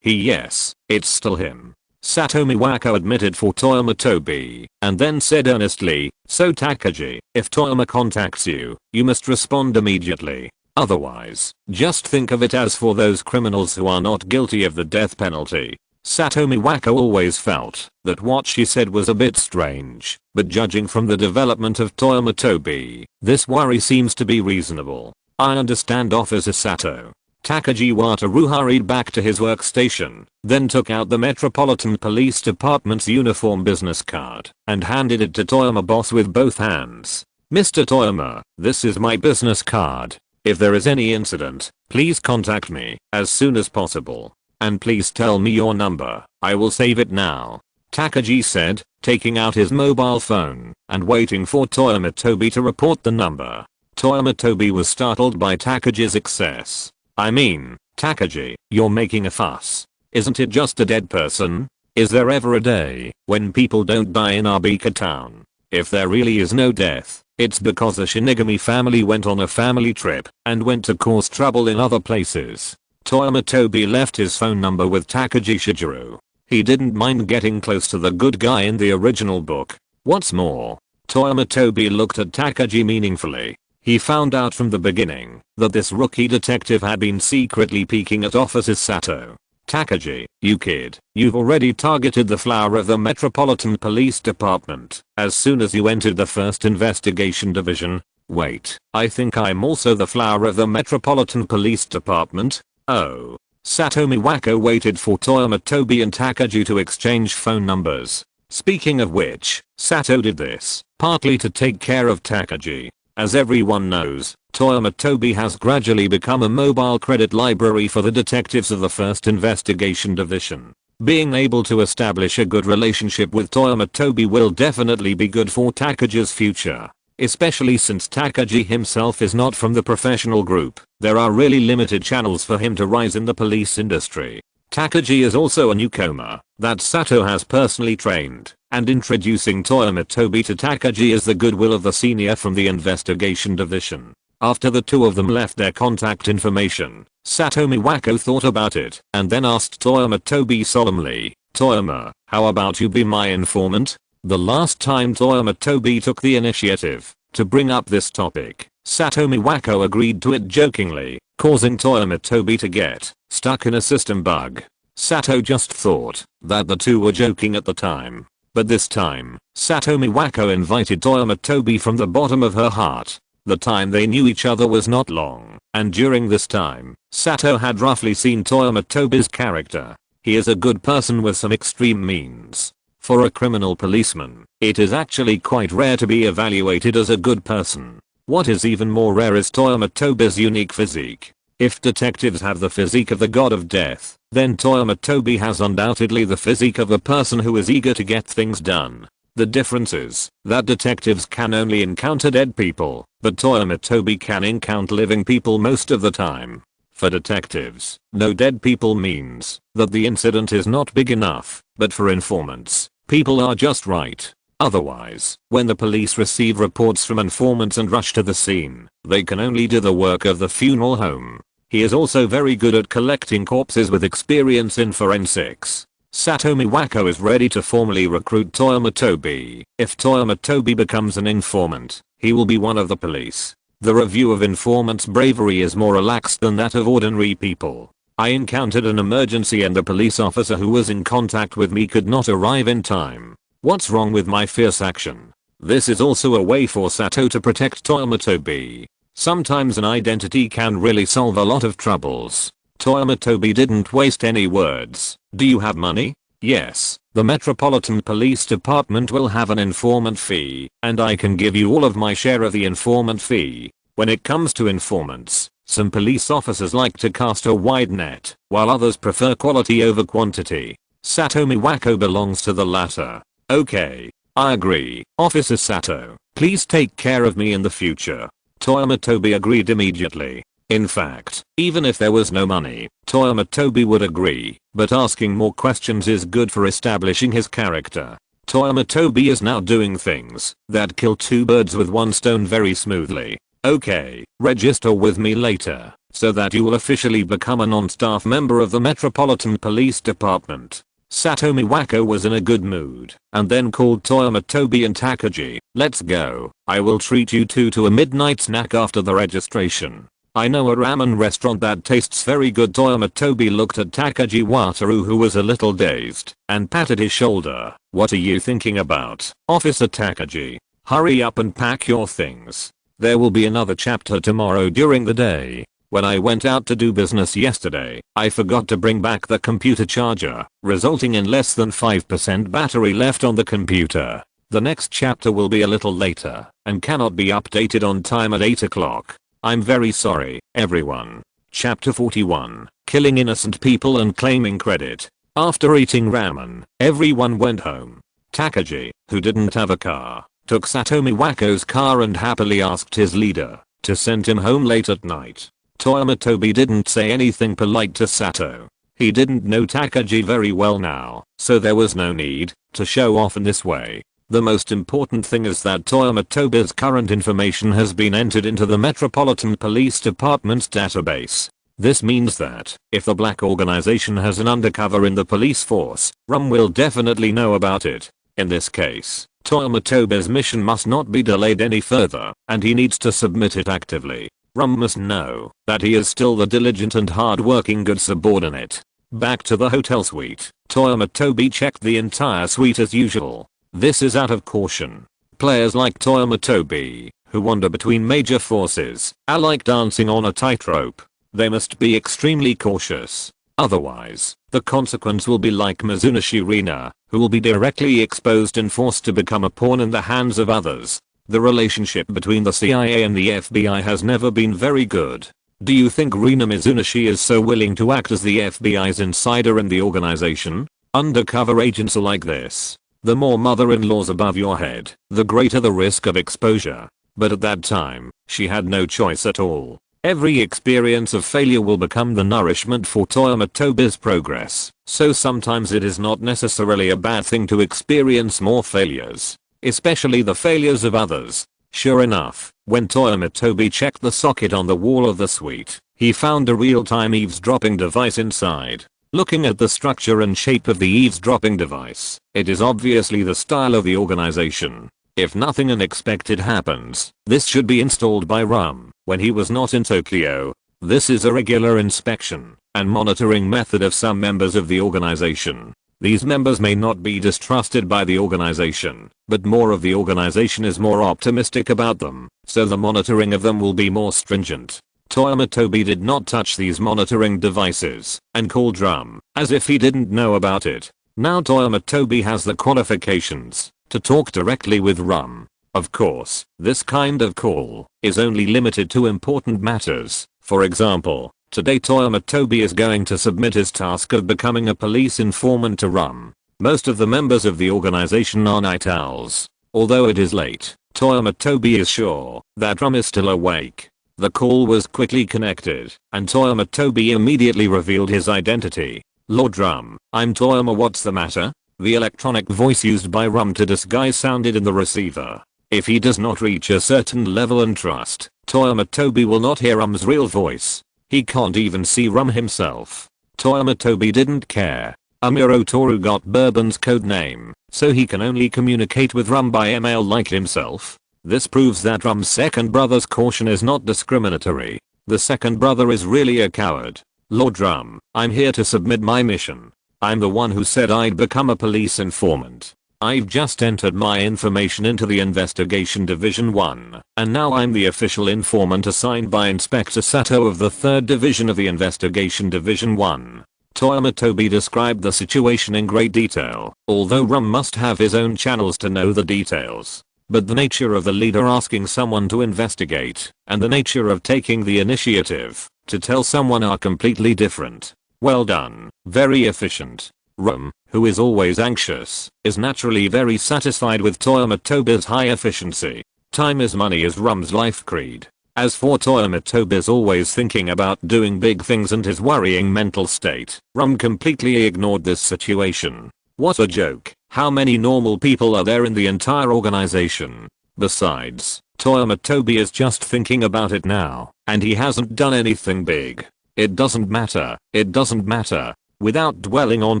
Yes, it's still him." Sato Miwako admitted for Toyama Tobi, and then said earnestly, "So Takagi, if Toyama contacts you, you must respond immediately. Otherwise, just think of it as for those criminals who are not guilty of the death penalty." Satomi Wako always felt that what she said was a bit strange, but judging from the development of Toyama Tobi, this worry seems to be reasonable. I understand, Officer Sato. Takagi Wataru hurried back to his workstation, then took out the Metropolitan Police Department's uniform business card and handed it to Toyama boss with both hands. Mr. Toyama, this is my business card. If there is any incident, please contact me as soon as possible. And please tell me your number. I will save it now. Takagi said, taking out his mobile phone and waiting for Toyama Tobi to report the number. Toyama Tobi was startled by Takagi's excess. I mean, Takagi, you're making a fuss. Isn't it just a dead person? Is there ever a day when people don't die in Abika town? If there really is no death, it's because the Shinigami family went on a family trip and went to cause trouble in other places. Toyama Tobi left his phone number with Takagi Shigeru. He didn't mind getting close to the good guy in the original book. What's more, Toyama Tobi looked at Takagi meaningfully. He found out from the beginning that this rookie detective had been secretly peeking at Officer Sato. Takagi, you kid, you've already targeted the flower of the Metropolitan Police Department as soon as you entered the first investigation division. Wait, I think I'm also the flower of the Metropolitan Police Department? Oh. Satomi Wako waited for Toyama Tobi and Takagi to exchange phone numbers. Speaking of which, Sato did this partly to take care of Takagi. As everyone knows, Toyama Tobi has gradually become a mobile credit library for the detectives of the 1st Investigation Division. Being able to establish a good relationship with Toyama Tobi will definitely be good for Takagi's future. Especially since Takagi himself is not from the professional group, there are really limited channels for him to rise in the police industry. Takagi is also a newcomer that Sato has personally trained, and introducing Toyama Tobi to Takagi is the goodwill of the senior from the investigation division. After the two of them left their contact information, Satomi Wako thought about it and then asked Toyama Tobi solemnly, Toyama, how about you be my informant? The last time Toyama Tobi took the initiative to bring up this topic, Satomi Wako agreed to it jokingly, causing Toyama Tobi to get stuck in a system bug. Sato just thought that the two were joking at the time. But this time, Satomi Wako invited Toyama Tobi from the bottom of her heart. The time they knew each other was not long, and during this time, Sato had roughly seen Toyama Tobi's character. He is a good person with some extreme means. For a criminal policeman, it is actually quite rare to be evaluated as a good person. What is even more rare is Toyama Tobi's unique physique. If detectives have the physique of the god of death, then Toyama Tobi has undoubtedly the physique of a person who is eager to get things done. The difference is that detectives can only encounter dead people, but Toyama Tobi can encounter living people most of the time. For detectives, no dead people means that the incident is not big enough, but for informants, people are just right. Otherwise, when the police receive reports from informants and rush to the scene, they can only do the work of the funeral home. He is also very good at collecting corpses with experience in forensics. Satomi Wako is ready to formally recruit Toyama Tobi. If Toyama Tobi becomes an informant, he will be one of the police. The review of informants' bravery is more relaxed than that of ordinary people. I encountered an emergency and the police officer who was in contact with me could not arrive in time. What's wrong with my fierce action? This is also a way for Sato to protect Toyama Tobi. Sometimes an identity can really solve a lot of troubles. Toyama Tobi didn't waste any words. Do you have money? Yes, the Metropolitan Police Department will have an informant fee, and I can give you all of my share of the informant fee. When it comes to informants, some police officers like to cast a wide net, while others prefer quality over quantity. Satomi Wako belongs to the latter. Okay, I agree, Officer Sato. Please take care of me in the future. Toyama Tobi agreed immediately. In fact, even if there was no money, Toyama Tobi would agree, but asking more questions is good for establishing his character. Toyama Tobi is now doing things that kill two birds with one stone very smoothly. Okay, register with me later, so that you will officially become a non-staff member of the Metropolitan Police Department. Satomi Wako was in a good mood, and then called Toyama Tobi and Takagi. Let's go, I will treat you two to a midnight snack after the registration. I know a ramen restaurant that tastes very good. Toyama Tobi looked at Takagi Wataru, who was a little dazed, and patted his shoulder. What are you thinking about, Officer Takagi? Hurry up and pack your things. There will be another chapter tomorrow during the day. When I went out to do business yesterday, I forgot to bring back the computer charger, resulting in less than 5% battery left on the computer. The next chapter will be a little later, and cannot be updated on time at 8 o'clock. I'm very sorry, everyone. Chapter 41, Killing Innocent People and Claiming Credit. After eating ramen, everyone went home. Takagi, who didn't have a car, took Satomi Wako's car and happily asked his leader to send him home late at night. Toyama Tobi didn't say anything polite to Sato. He didn't know Takagi very well now, so there was no need to show off in this way. The most important thing is that Toyama Tobi's current information has been entered into the Metropolitan Police Department's database. This means that, if the black organization has an undercover in the police force, Rum will definitely know about it. In this case, Toyama Tobi's mission must not be delayed any further, and he needs to submit it actively. Rum must know that he is still the diligent and hard-working good subordinate. Back to the hotel suite, Toyama Tobi checked the entire suite as usual. This is out of caution. Players like Toyama Tobi, who wander between major forces, are like dancing on a tightrope. They must be extremely cautious. Otherwise, the consequence will be like Mizunoshi Rina, who will be directly exposed and forced to become a pawn in the hands of others. The relationship between the CIA and the FBI has never been very good. Do you think Rina Mizunoshi is so willing to act as the FBI's insider in the organization? Undercover agents are like this. The more mother-in-laws above your head, the greater the risk of exposure. But at that time, she had no choice at all. Every experience of failure will become the nourishment for Toyama Tobi's progress, so sometimes it is not necessarily a bad thing to experience more failures, especially the failures of others. Sure enough, when Toyama Tobi checked the socket on the wall of the suite, he found a real-time eavesdropping device inside. Looking at the structure and shape of the eavesdropping device, it is obviously the style of the organization. If nothing unexpected happens, this should be installed by Rum when he was not in Tokyo. This is a regular inspection and monitoring method of some members of the organization. These members may not be distrusted by the organization, but more of the organization is more optimistic about them, so the monitoring of them will be more stringent. Toyama Tobi did not touch these monitoring devices and called Rum as if he didn't know about it. Now Toyama Tobi has the qualifications to talk directly with Rum. Of course, this kind of call is only limited to important matters. For example, today Toyama Tobi is going to submit his task of becoming a police informant to Rum. Most of the members of the organization are night owls. Although it is late, Toyama Tobi is sure that Rum is still awake. The call was quickly connected, and Toyama Tobi immediately revealed his identity. Lord Rum, I'm Toyama, what's the matter? The electronic voice used by Rum to disguise sounded in the receiver. If he does not reach a certain level and trust, Toyama Tobi will not hear Rum's real voice. He can't even see Rum himself. Toyama Tobi didn't care. Amuro Toru got Bourbon's code name, so he can only communicate with Rum by email like himself. This proves that Rum's second brother's caution is not discriminatory. The second brother is really a coward. Lord Rum, I'm here to submit my mission. I'm the one who said I'd become a police informant. I've just entered my information into the Investigation Division 1, and now I'm the official informant assigned by Inspector Sato of the 3rd Division of the Investigation Division 1. Toyama Tobi described the situation in great detail, although Rum must have his own channels to know the details. But the nature of the leader asking someone to investigate, and the nature of taking the initiative to tell someone are completely different. Well done, very efficient. Rum, who is always anxious, is naturally very satisfied with Toyama Tobi's high efficiency. Time is money is Rum's life creed. As for Toyama Tobi's always thinking about doing big things and his worrying mental state, Rum completely ignored this situation. What a joke. How many normal people are there in the entire organization? Besides, Toyama Tobi is just thinking about it now, and he hasn't done anything big. It doesn't matter, it doesn't matter. Without dwelling on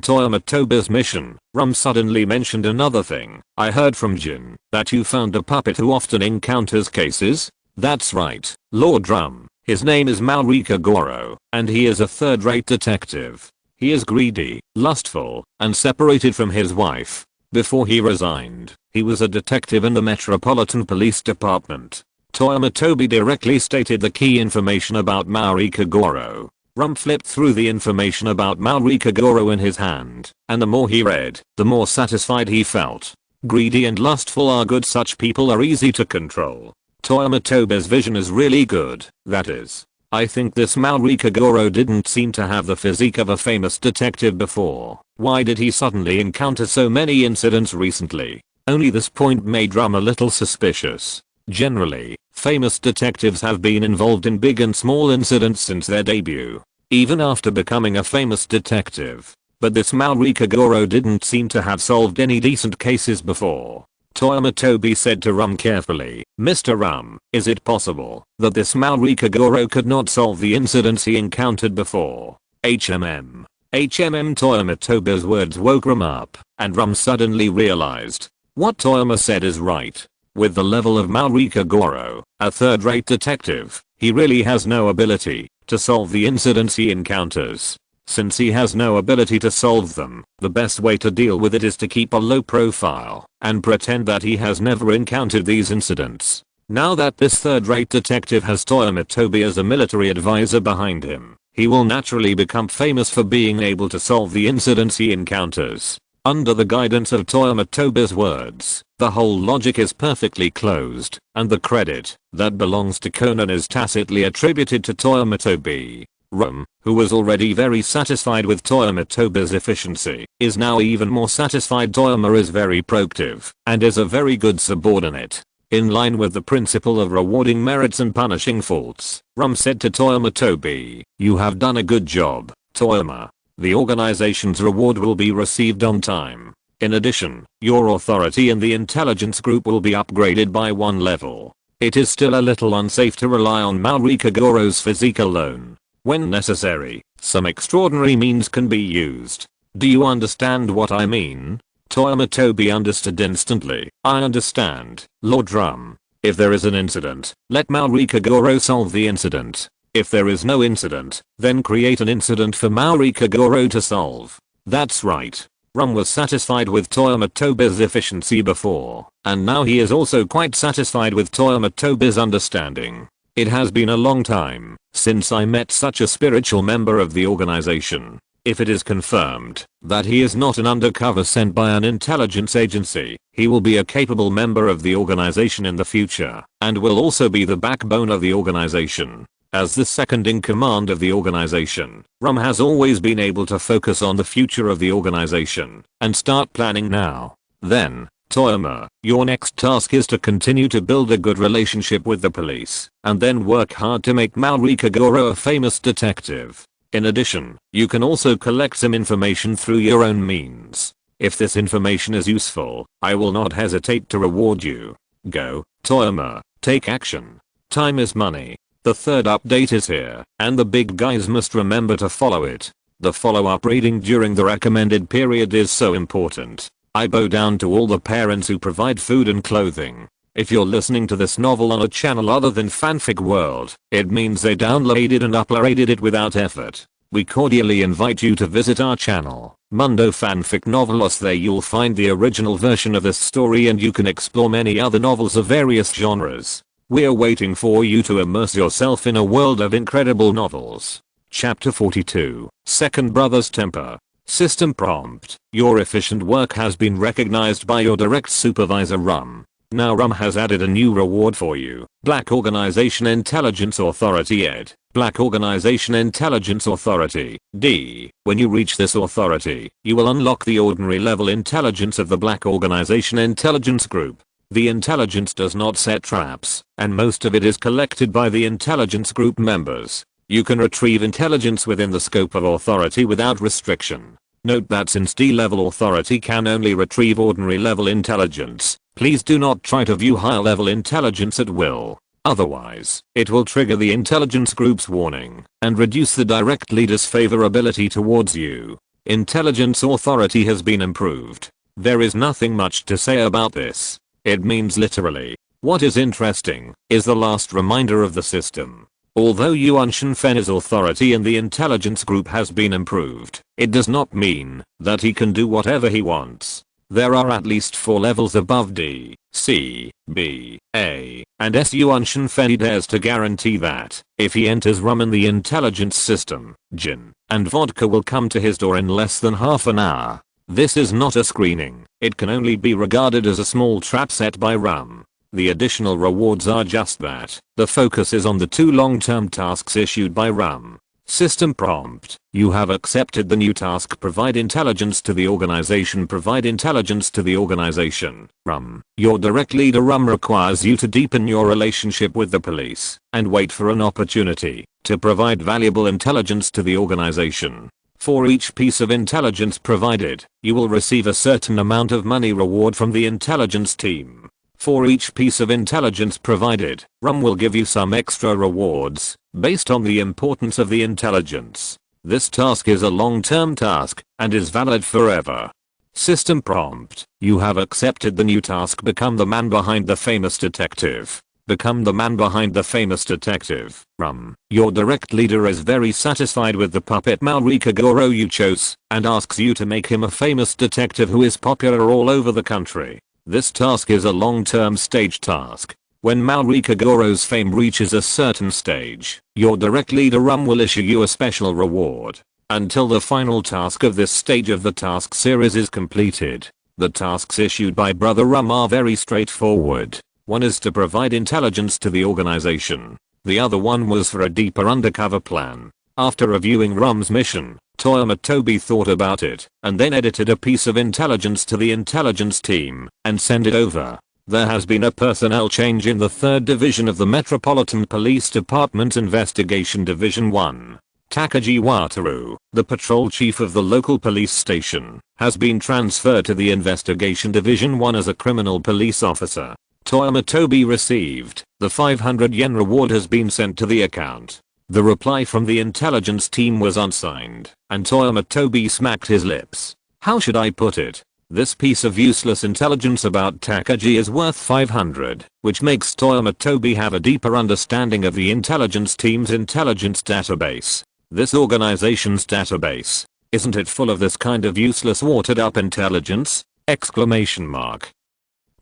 Toyama Tobi's mission, Rum suddenly mentioned another thing. I heard from Jin that you found a puppet who often encounters cases. That's right, Lord Rum. His name is Maurika Goro, and he is a third-rate detective. He is greedy, lustful, and separated from his wife. Before he resigned, he was a detective in the Metropolitan Police Department. Toyama Tobi directly stated the key information about Maurika Goro. Rum flipped through the information about Maurika Goro in his hand, and the more he read, the more satisfied he felt. Greedy and lustful are good. Such people are easy to control. Toyama Tobi's vision is really good, that is. I think this Maurika Goro didn't seem to have the physique of a famous detective before. Why did he suddenly encounter so many incidents recently? Only this point made Rum a little suspicious. Generally, famous detectives have been involved in big and small incidents since their debut, even after becoming a famous detective. But this Maurika Goro didn't seem to have solved any decent cases before. Toyama Tobi said to Rum carefully, "Mr. Rum, is it possible that this Maurika Goro could not solve the incidents he encountered before?" HMM. Toyama Tobi's words woke Rum up, and Rum suddenly realized what Toyama said is right. With the level of Maurika Goro, a third-rate detective, he really has no ability to solve the incidents he encounters. Since he has no ability to solve them, the best way to deal with it is to keep a low profile and pretend that he has never encountered these incidents. Now that this third-rate detective has Toyama Tobi as a military advisor behind him, he will naturally become famous for being able to solve the incidents he encounters. Under the guidance of Toyama Tobi's words, the whole logic is perfectly closed, and the credit that belongs to Conan is tacitly attributed to Toyama Tobi. Rum, who was already very satisfied with Toyama Tobi's efficiency, is now even more satisfied. Toyama is very proactive and is a very good subordinate. In line with the principle of rewarding merits and punishing faults, Rum said to Toyama Tobi, "You have done a good job, Toyama. The organization's reward will be received on time. In addition, your authority in the intelligence group will be upgraded by 1 level. It is still a little unsafe to rely on Maurika Goro's physique alone. When necessary, some extraordinary means can be used. Do you understand what I mean?" Toyama Tobi understood instantly. "I understand, Lord Rum. If there is an incident, let Maurika Goro solve the incident. If there is no incident, then create an incident for Maurika Goro to solve." That's right. Rum was satisfied with Toyama Tobi's efficiency before, and now he is also quite satisfied with Toyama Tobi's understanding. It has been a long time since I met such a spiritual member of the organization. If it is confirmed that he is not an undercover sent by an intelligence agency, he will be a capable member of the organization in the future, and will also be the backbone of the organization. As the second in command of the organization, Rum has always been able to focus on the future of the organization and start planning now. Then, Toyama, your next task is to continue to build a good relationship with the police, and then work hard to make Maurika Goro a famous detective. In addition, you can also collect some information through your own means. If this information is useful, I will not hesitate to reward you. Go, Toyama, take action. Time is money. The third update is here, and the big guys must remember to follow it. The follow-up reading during the recommended period is so important. I bow down to all the parents who provide food and clothing. If you're listening to this novel on a channel other than Fanfic World, it means they downloaded and uploaded it without effort. We cordially invite you to visit our channel, Mundo Fanfic Novelos. There you'll find the original version of this story, and you can explore many other novels of various genres. We're waiting for you to immerse yourself in a world of incredible novels. Chapter 42, Second Brother's Temper. System prompt. Your efficient work has been recognized by your direct supervisor Rum. Now Rum has added a new reward for you. Black Organization Intelligence Authority Ed. Black Organization Intelligence Authority D. When you reach this authority, you will unlock the ordinary level intelligence of the Black Organization Intelligence Group. The intelligence does not set traps, and most of it is collected by the intelligence group members. You can retrieve intelligence within the scope of authority without restriction. Note that since D-level authority can only retrieve ordinary level intelligence, please do not try to view higher level intelligence at will. Otherwise, it will trigger the intelligence group's warning and reduce the direct leader's favorability towards you. Intelligence authority has been improved. There is nothing much to say about this. It means literally. What is interesting is the last reminder of the system. Although Yuan Shenfen's authority in the intelligence group has been improved, it does not mean that he can do whatever he wants. There are at least 4 levels above D, C, B, A, and S. Yuan Shenfen dares to guarantee that, if he enters rum in the intelligence system, gin and vodka will come to his door in less than half an hour. This is not a screening, it can only be regarded as a small trap set by rum. The additional rewards are just that. The focus is on the 2 long-term tasks issued by rum. System prompt. You have accepted the new task. Provide intelligence to the organization. Provide intelligence to the organization. Rum. Your direct leader rum requires you to deepen your relationship with the police and wait for an opportunity to provide valuable intelligence to the organization. For each piece of intelligence provided, you will receive a certain amount of money reward from the intelligence team. For each piece of intelligence provided, rum will give you some extra rewards, based on the importance of the intelligence. This task is a long-term task, and is valid forever. System prompt. You have accepted the new task. Become the man behind the famous detective. Become the man behind the famous detective. Rum. Your direct leader is very satisfied with the puppet Maurika Goro you chose, and asks you to make him a famous detective who is popular all over the country. This task is a long-term stage task. When Maurika Goro's fame reaches a certain stage, your direct leader rum will issue you a special reward. Until the final task of this stage of the task series is completed. The tasks issued by Brother Rum are very straightforward. One is to provide intelligence to the organization. The other one was for a deeper undercover plan. After reviewing Rum's mission, Toyama Tobi thought about it, and then edited a piece of intelligence to the intelligence team, and sent it over. There has been a personnel change in the 3rd Division of the Metropolitan Police Department Investigation Division 1. Takagi Wataru, the patrol chief of the local police station, has been transferred to the Investigation Division 1 as a criminal police officer. Toyama Tobi received. The 500 yen reward has been sent to the account. The reply from the intelligence team was unsigned, and Toyama Tobi smacked his lips. How should I put it? This piece of useless intelligence about Takagi is worth 500, which makes Toyama Tobi have a deeper understanding of the intelligence team's intelligence database. This organization's database, isn't it full of this kind of useless watered up intelligence? Exclamation mark.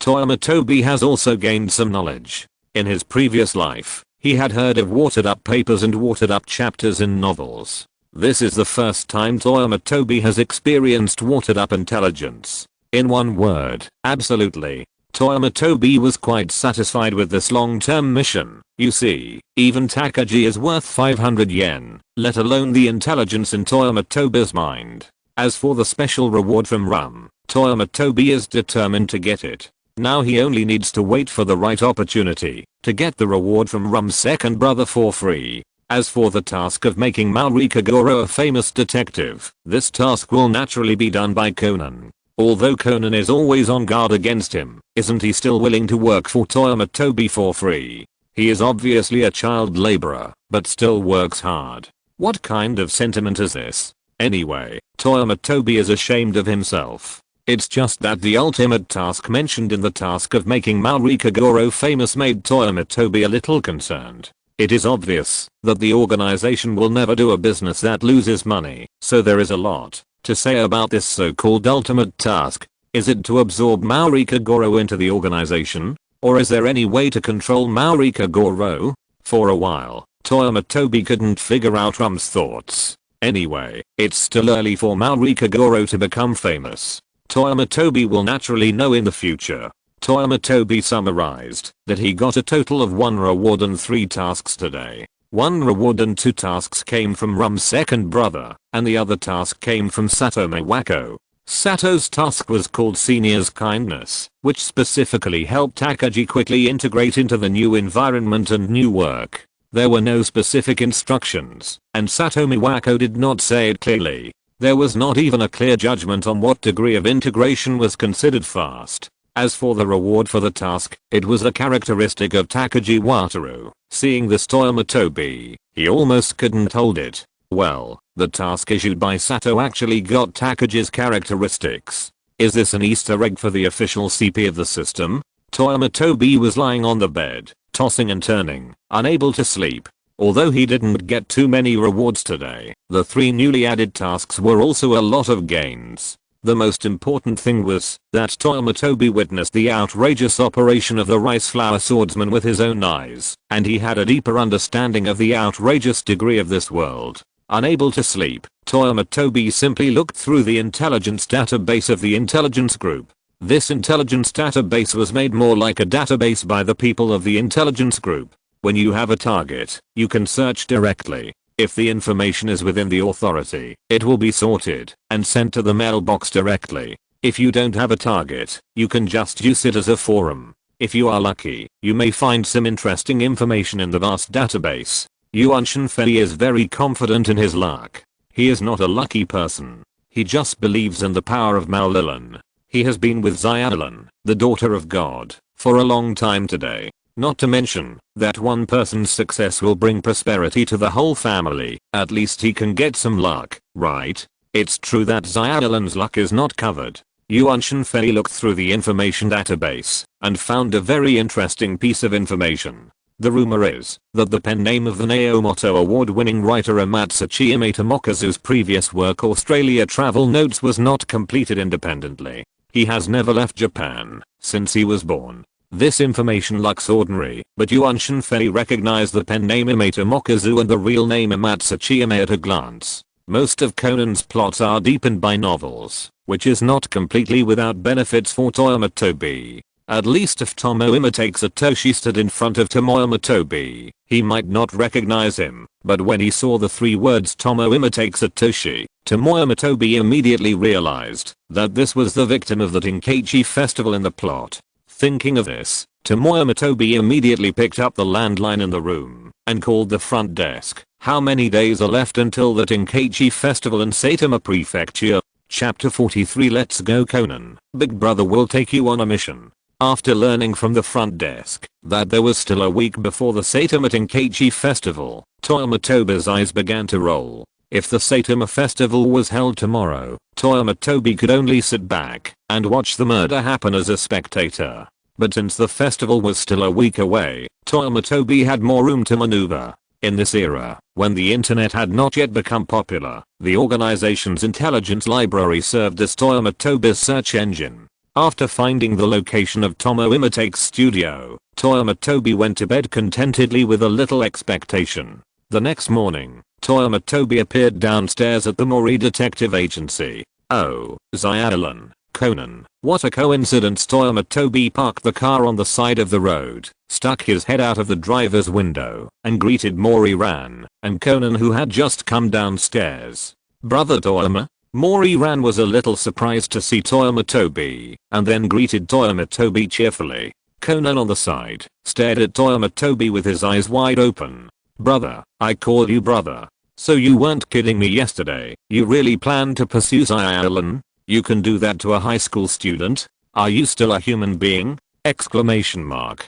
Toyama Tobi has also gained some knowledge. In his previous life, he had heard of watered up papers and watered up chapters in novels. This is the first time Toyama Tobi has experienced watered up intelligence. In one word, absolutely. Toyama Tobi was quite satisfied with this long-term mission. You see, even Takagi is worth 500 yen, let alone the intelligence in Toyama Tobi's mind. As for the special reward from Rum, Toyama Tobi is determined to get it. Now he only needs to wait for the right opportunity to get the reward from Rum's second brother for free. As for the task of making Maurika Goro a famous detective, this task will naturally be done by Conan. Although Conan is always on guard against him, isn't he still willing to work for Toyama Tobi for free? He is obviously a child laborer, but still works hard. What kind of sentiment is this? Anyway, Toyama Tobi is ashamed of himself. It's just that the ultimate task mentioned in the task of making Maurika Goro famous made Toyama Tobi a little concerned. It is obvious that the organization will never do a business that loses money, so there is a lot to say about this so-called ultimate task. Is it to absorb Maurika Goro into the organization? Or is there any way to control Maurika Goro? For a while, Toyama Tobi couldn't figure out Rum's thoughts. Anyway, it's still early for Maurika Goro to become famous. Toyama Tobi will naturally know in the future. Toyama Tobi summarized that he got a total of 1 reward and 3 tasks today. 1 reward and 2 tasks came from Rum's second brother, and the other task came from Sato Miwako. Sato's task was called Senior's Kindness, which specifically helped Takagi quickly integrate into the new environment and new work. There were no specific instructions, and Sato Miwako did not say it clearly. There was not even a clear judgment on what degree of integration was considered fast. As for the reward for the task, it was a characteristic of Takagi Wataru. Seeing this Toyama Tobi, he almost couldn't hold it. Well, the task issued by Sato actually got Takagi's characteristics. Is this an Easter egg for the official CP of the system? Toyama Tobi was lying on the bed, tossing and turning, unable to sleep. Although he didn't get too many rewards today, the 3 newly added tasks were also a lot of gains. The most important thing was that Toyama Tobi witnessed the outrageous operation of the rice flower swordsman with his own eyes, and he had a deeper understanding of the outrageous degree of this world. Unable to sleep, Toyama Tobi simply looked through the intelligence database of the intelligence group. This intelligence database was made more like a database by the people of the intelligence group. When you have a target, you can search directly. If the information is within the authority, it will be sorted and sent to the mailbox directly. If you don't have a target, you can just use it as a forum. If you are lucky, you may find some interesting information in the vast database. Yuan Shenfei is very confident in his luck. He is not a lucky person. He just believes in the power of Mao Lilin. He has been with Xiaolin, the daughter of God, for a long time today. Not to mention that one person's success will bring prosperity to the whole family. At least he can get some luck, right? It's true that Xiaolin's luck is not covered. Yuan Shenfei looked through the information database and found a very interesting piece of information. The rumor is that the pen name of the Neomoto award-winning writer Amatsuchi Tomokazu's previous work Australia Travel Notes was not completed independently. He has never left Japan since he was born. This information looks ordinary, but Yuan Shenfei recognized the pen name Tomokazu and the real name Amatsuchi at a glance. Most of Conan's plots are deepened by novels, which is not completely without benefits for Toyama Tobi. At least if Tomoima takes a Toshi stood in front of Toyama Tobi, he might not recognize him, but when he saw the 3 words Tomoima takes a Toshi, Tomoima Tobi immediately realized that this was the victim of the Tenkaichi festival in the plot. Thinking of this, Tomoima Tobi immediately picked up the landline in the room and called the front desk. How many days are left until the Tenkaichi festival in Saitama Prefecture? Chapter 43 Let's go Conan. Big brother will take you on a mission. After learning from the front desk that there was still a week before the Saitama Tenkaichi festival, Toyama Tobi's eyes began to roll. If the Saitama festival was held tomorrow, Toyama Tobi could only sit back and watch the murder happen as a spectator. But since the festival was still a week away, Toyama Tobi had more room to maneuver. In this era, when the internet had not yet become popular, the organization's intelligence library served as Toyama Tobi's search engine. After finding the location of Tomoima Take's studio, Toyama Tobi went to bed contentedly with a little expectation. The next morning, Toyama Tobi appeared downstairs at the Mori Detective Agency. Oh, Xiaolin, Conan, what a coincidence. Toyama Tobi parked the car on the side of the road, stuck his head out of the driver's window, and greeted Mori Ran and Conan, who had just come downstairs. Brother Toyama? Mori Ran was a little surprised to see Toyama Tobi, and then greeted Toyama Tobi cheerfully. Conan on the side stared at Toyama Tobi with his eyes wide open. Brother, I call you brother. So you weren't kidding me yesterday. You really plan to pursue Xiaolin? You can do that to a high school student? Are you still a human being? Exclamation mark.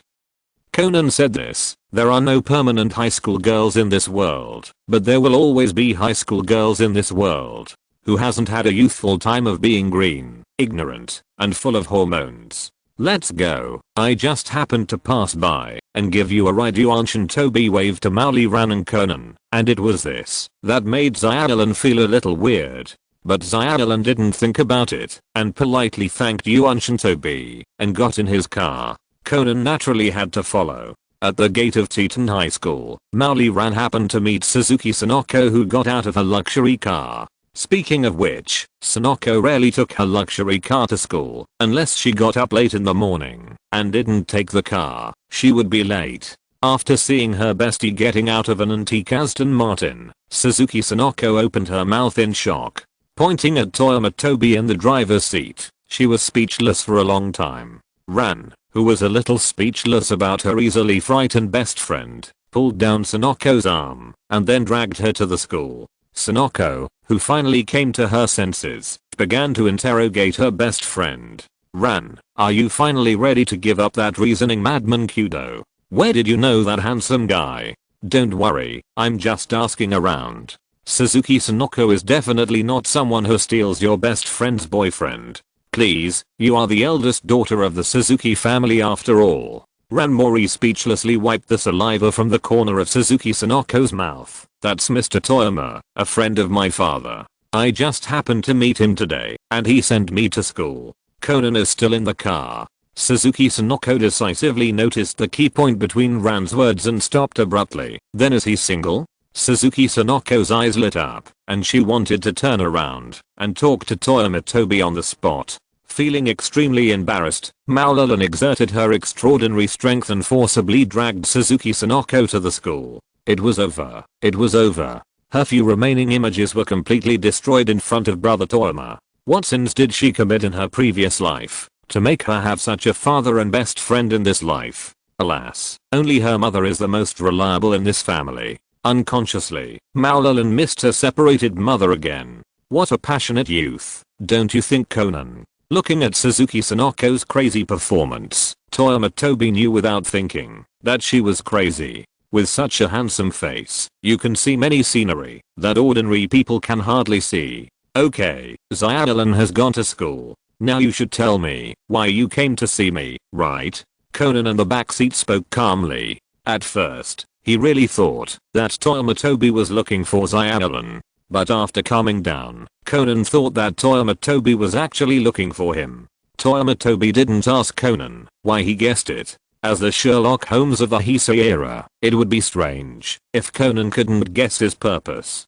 Conan said this. There are no permanent high school girls in this world, but there will always be high school girls in this world. Who hasn't had a youthful time of being green, ignorant, and full of hormones? Let's go. I just happened to pass by and give you a ride. Yuan Tobi waved to Mori Ran and Conan, and it was this that made Xiaolin feel a little weird. But Xiaolin didn't think about it and politely thanked Yuan Tobi and got in his car. Conan naturally had to follow. At the gate of Teton High School, Mori Ran happened to meet Suzuki Sonoko, who got out of her luxury car. Speaking of which, Sonoko rarely took her luxury car to school unless she got up late in the morning and didn't take the car. She would be late. After seeing her bestie getting out of an antique Aston Martin, Suzuki Sonoko opened her mouth in shock. Pointing at Toyama Tobi in the driver's seat, she was speechless for a long time. Ran, who was a little speechless about her easily frightened best friend, pulled down Sonoko's arm and then dragged her to the school. Sonoko, who finally came to her senses, began to interrogate her best friend. Ran, are you finally ready to give up that reasoning madman Kudo? Where did you know that handsome guy? Don't worry, I'm just asking around. Suzuki Sonoko is definitely not someone who steals your best friend's boyfriend. Please, you are the eldest daughter of the Suzuki family after all. Ranmori speechlessly wiped the saliva from the corner of Suzuki Sanako's mouth. That's Mr. Toyama, a friend of my father. I just happened to meet him today, and he sent me to school. Conan is still in the car. Suzuki Sanako decisively noticed the key point between Ran's words and stopped abruptly. Then is he single? Suzuki Sanako's eyes lit up, and she wanted to turn around and talk to Toyama Tobi on the spot. Feeling extremely embarrassed, Maolalon exerted her extraordinary strength and forcibly dragged Suzuki Sanako to the school. It was over. It was over. Her few remaining images were completely destroyed in front of brother Toyama. What sins did she commit in her previous life to make her have such a father and best friend in this life? Alas, only her mother is the most reliable in this family. Unconsciously, Maolalon missed her separated mother again. What a passionate youth, don't you think, Conan? Looking at Suzuki Sanako's crazy performance, Toyama Tobi knew without thinking that she was crazy. With such a handsome face, you can see many scenery that ordinary people can hardly see. Okay, Xiaolin has gone to school. Now you should tell me why you came to see me, right? Conan in the backseat spoke calmly. At first, he really thought that Toyama Tobi was looking for Xiaolin. But after calming down, Conan thought that Toyama Tobi was actually looking for him. Toyama Tobi didn't ask Conan why he guessed it. As the Sherlock Holmes of the Heisei era, it would be strange if Conan couldn't guess his purpose.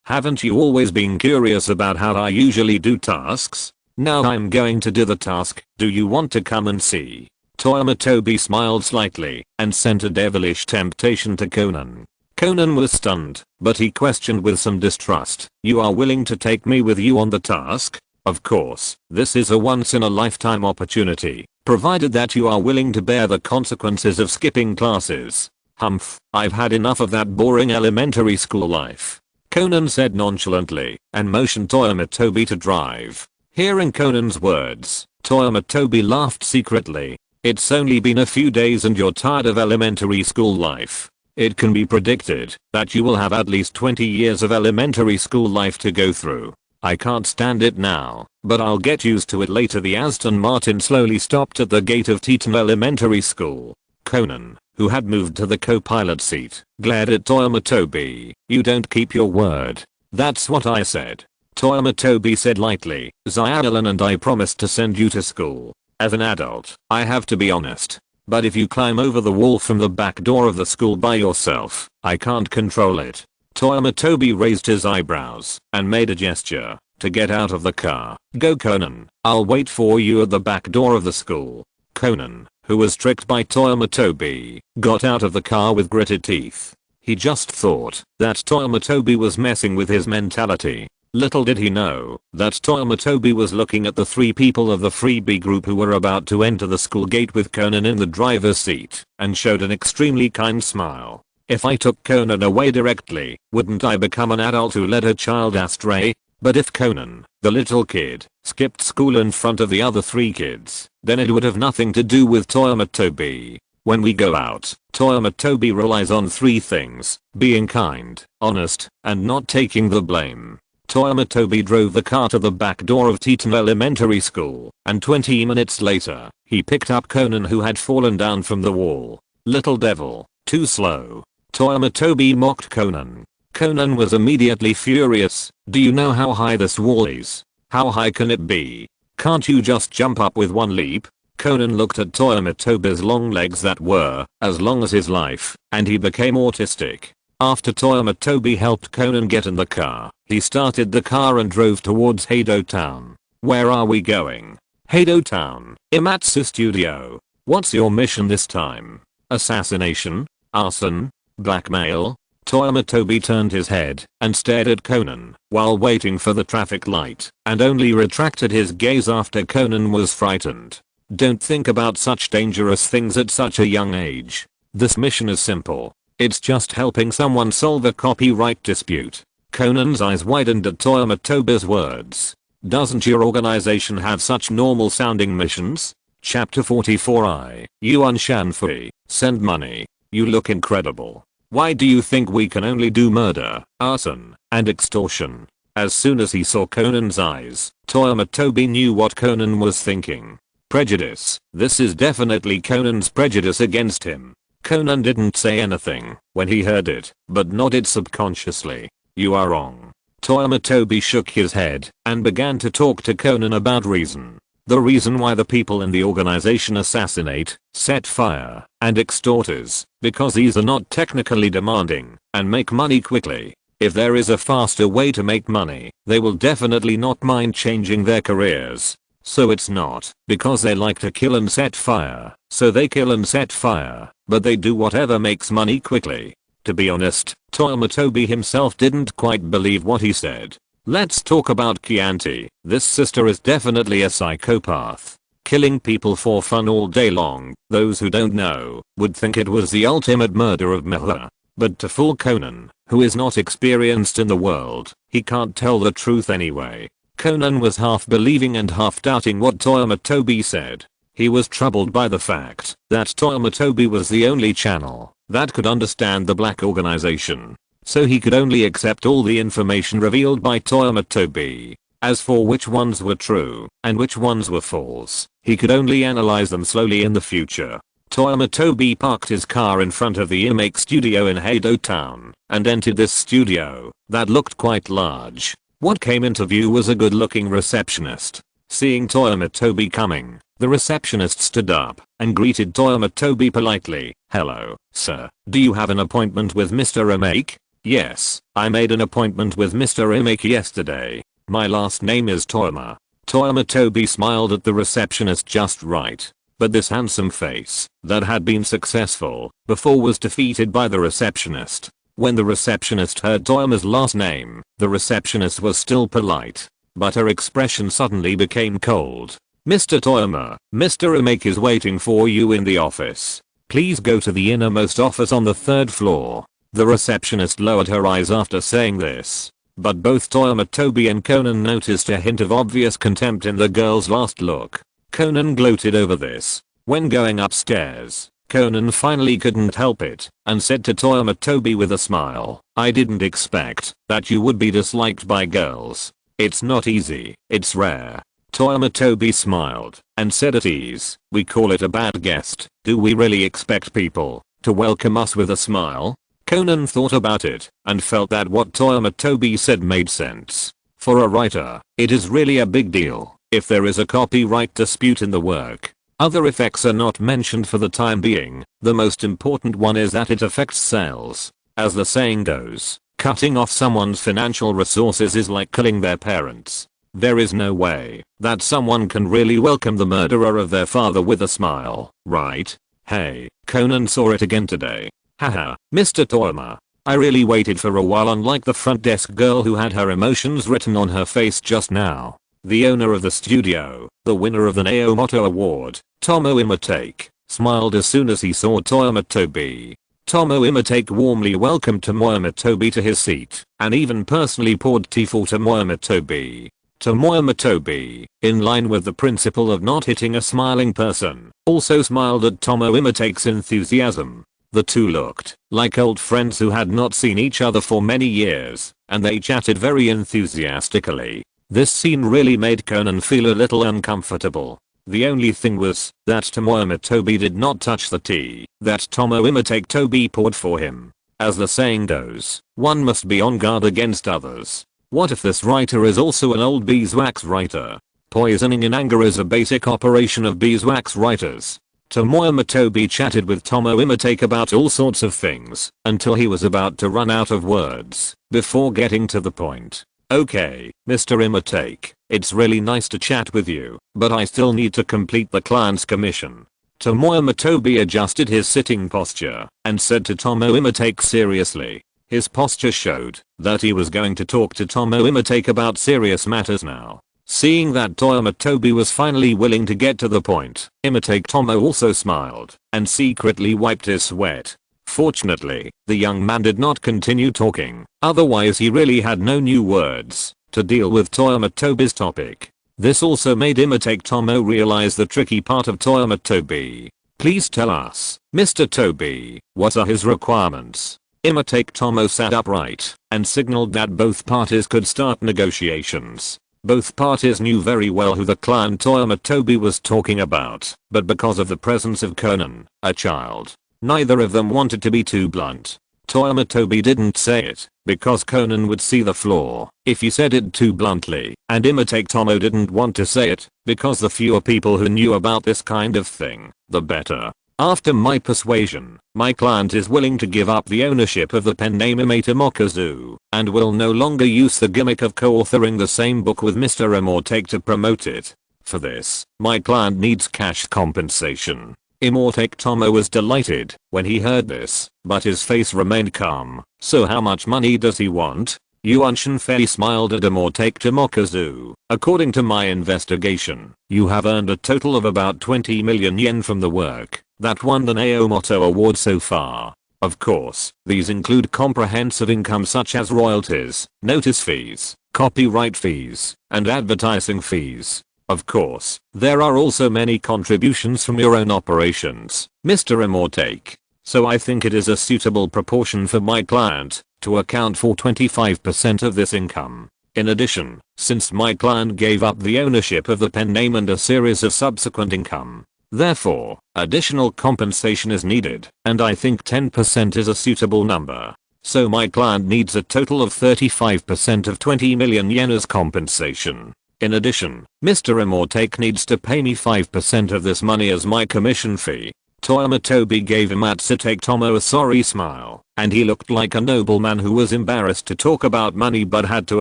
Haven't you always been curious about how I usually do tasks? Now I'm going to do the task. Do you want to come and see? Toyama Tobi smiled slightly and sent a devilish temptation to Conan. Conan was stunned, but he questioned with some distrust. You are willing to take me with you on the task? Of course, this is a once-in-a-lifetime opportunity, provided that you are willing to bear the consequences of skipping classes. Humph, I've had enough of that boring elementary school life. Conan said nonchalantly, and motioned Toyama Tobi to drive. Hearing Conan's words, Toyama Tobi laughed secretly. It's only been a few days and you're tired of elementary school life. It can be predicted that you will have at least 20 years of elementary school life to go through. I can't stand it now, but I'll get used to it later. The Aston Martin slowly stopped at the gate of Teton Elementary School. Conan, who had moved to the co-pilot seat, glared at Toyama Tobi. You don't keep your word. That's what I said. Toyama Tobi said lightly. Xiaolin and I promised to send you to school. As an adult, I have to be honest. But if you climb over the wall from the back door of the school by yourself, I can't control it. Toyama Tobi raised his eyebrows and made a gesture to get out of the car. Go, Conan, I'll wait for you at the back door of the school. Conan, who was tricked by Toyama Tobi, got out of the car with gritted teeth. He just thought that Toyama Tobi was messing with his mentality. Little did he know that Toyama Tobi was looking at the 3 people of the freebie group who were about to enter the school gate with Conan in the driver's seat, and showed an extremely kind smile. If I took Conan away directly, wouldn't I become an adult who led a child astray? But if Conan, the little kid, skipped school in front of the other 3 kids, then it would have nothing to do with Toyama Tobi. When we go out, Toyama Tobi relies on 3 things: being kind, honest, and not taking the blame. Toyama Tobi drove the car to the back door of Teton Elementary School, and 20 minutes later, he picked up Conan, who had fallen down from the wall. Little devil, too slow. Toyama Tobi mocked Conan. Conan was immediately furious. Do you know how high this wall is? How high can it be? Can't you just jump up with one leap? Conan looked at Toyama Tobi's long legs that were as long as his life, and he became autistic. After Toyama Tobi helped Conan get in the car, he started the car and drove towards Heido Town. Where are we going? Heido Town, Imatsu Studio. What's your mission this time? Assassination? Arson? Blackmail? Toyama Tobi turned his head and stared at Conan while waiting for the traffic light, and only retracted his gaze after Conan was frightened. Don't think about such dangerous things at such a young age. This mission is simple. It's just helping someone solve a copyright dispute. Conan's eyes widened at Toyama Tobi's words. Doesn't your organization have such normal sounding missions? Chapter 44. Yuan Shanfui, send money. You look incredible. Why do you think we can only do murder, arson, and extortion? As soon as he saw Conan's eyes, Toyama Tobi knew what Conan was thinking. Prejudice. This is definitely Conan's prejudice against him. Conan didn't say anything when he heard it, but nodded subconsciously. You are wrong. Toyama Tobi shook his head and began to talk to Conan about reason. The reason why the people in the organization assassinate, set fire, and extort is because these are not technically demanding and make money quickly. If there is a faster way to make money, they will definitely not mind changing their careers. So it's not because they like to kill and set fire, so they kill and set fire, but they do whatever makes money quickly. To be honest, Toyama Tobi himself didn't quite believe what he said. Let's talk about Chianti. This sister is definitely a psychopath. Killing people for fun all day long. Those who don't know would think it was the ultimate murder of Miller. But to fool Conan, who is not experienced in the world, he can't tell the truth anyway. Conan was half believing and half doubting what Toyama Tobi said. He was troubled by the fact that Toyama Tobi was the only channel that could understand the black organization. So he could only accept all the information revealed by Toyama Tobi. As for which ones were true and which ones were false, he could only analyze them slowly in the future. Toyama Tobi parked his car in front of the Imake studio in Heido Town and entered this studio that looked quite large. What came into view was a good-looking receptionist. Seeing Toyama Tobi coming, the receptionist stood up and greeted Toyama Tobi politely. Hello, sir. Do you have an appointment with Mr. Imake? Yes, I made an appointment with Mr. Imake yesterday. My last name is Toyama. Toyama Tobi smiled at the receptionist just right. But this handsome face that had been successful before was defeated by the receptionist. When the receptionist heard Toyama's last name, the receptionist was still polite, but her expression suddenly became cold. Mr. Toyama, Mr. Imake is waiting for you in the office. Please go to the innermost office on the 3rd floor. The receptionist lowered her eyes after saying this, but both Toyama Tobi and Conan noticed a hint of obvious contempt in the girl's last look. Conan gloated over this. When going upstairs, Conan finally couldn't help it and said to Toyama Tobi with a smile, I didn't expect that you would be disliked by girls. It's not easy, it's rare. Toyama Tobi smiled and said at ease, we call it a bad guest. Do we really expect people to welcome us with a smile? Conan thought about it and felt that what Toyama Tobi said made sense. For a writer, it is really a big deal if there is a copyright dispute in the work. Other effects are not mentioned for the time being. The most important one is that it affects sales. As the saying goes, cutting off someone's financial resources is like killing their parents. There is no way that someone can really welcome the murderer of their father with a smile, right? Hey, Conan saw it again today. Haha, Mr. Toyama. I really waited for a while, unlike the front desk girl who had her emotions written on her face just now. The owner of the studio, the winner of the Naomoto Award, Tomo Imatake, smiled as soon as he saw Toyama Tobi. Tomo Imatake warmly welcomed Tomoyama Tobi to his seat and even personally poured tea for Tomoyama Tobi. Tomoyama Tobi, in line with the principle of not hitting a smiling person, also smiled at Tomo Imatake's enthusiasm. The two looked like old friends who had not seen each other for many years, and they chatted very enthusiastically. This scene really made Conan feel a little uncomfortable. The only thing was that Tomoyama Tobi did not touch the tea that Tomo Imatake Tobi poured for him. As the saying goes, one must be on guard against others. What if this writer is also an old beeswax writer? Poisoning in anger is a basic operation of beeswax writers. Tomoyama Tobi chatted with Tomo Imatake about all sorts of things until he was about to run out of words before getting to the point. Okay, Mr. Imatake, it's really nice to chat with you, but I still need to complete the client's commission. Tomoyama Tobi adjusted his sitting posture and said to Tomo Imatake seriously. His posture showed that he was going to talk to Tomo Imatake about serious matters now. Seeing that Toyama Tobi was finally willing to get to the point, Imatake Tomo also smiled and secretly wiped his sweat. Fortunately, the young man did not continue talking, otherwise he really had no new words to deal with Toyama Tobi's topic. This also made Imatake Tomo realize the tricky part of Toyama Tobi. Please tell us, Mr. Tobi, what are his requirements? Imatake Tomo sat upright and signaled that both parties could start negotiations. Both parties knew very well who the client Toyama Tobi was talking about, but because of the presence of Conan, a child, neither of them wanted to be too blunt. Toyama Tobi didn't say it, because Conan would see the flaw if he said it too bluntly, and Imitate Tomo didn't want to say it, because the fewer people who knew about this kind of thing, the better. After my persuasion, my client is willing to give up the ownership of the pen name Imate and will no longer use the gimmick of co-authoring the same book with Mr. Immortake to promote it. For this, my client needs cash compensation. Immortake Tomo was delighted when he heard this, but his face remained calm. So how much money does he want? Yuan Shenfei smiled at Immortake Tomokazu. According to my investigation, you have earned a total of about 20 million yen from the work that won the Naomoto Award so far. Of course, these include comprehensive income such as royalties, notice fees, copyright fees, and advertising fees. Of course, there are also many contributions from your own operations, Mr. Immortake. So I think it is a suitable proportion for my client to account for 25% of this income. In addition, since my client gave up the ownership of the pen name and a series of subsequent income, therefore, additional compensation is needed, and I think 10% is a suitable number. So my client needs a total of 35% of 20 million yen as compensation. In addition, Mr. Immortake needs to pay me 5% of this money as my commission fee. Toyama Tobi gave Immate Tomo a sorry smile, and he looked like a nobleman who was embarrassed to talk about money but had to.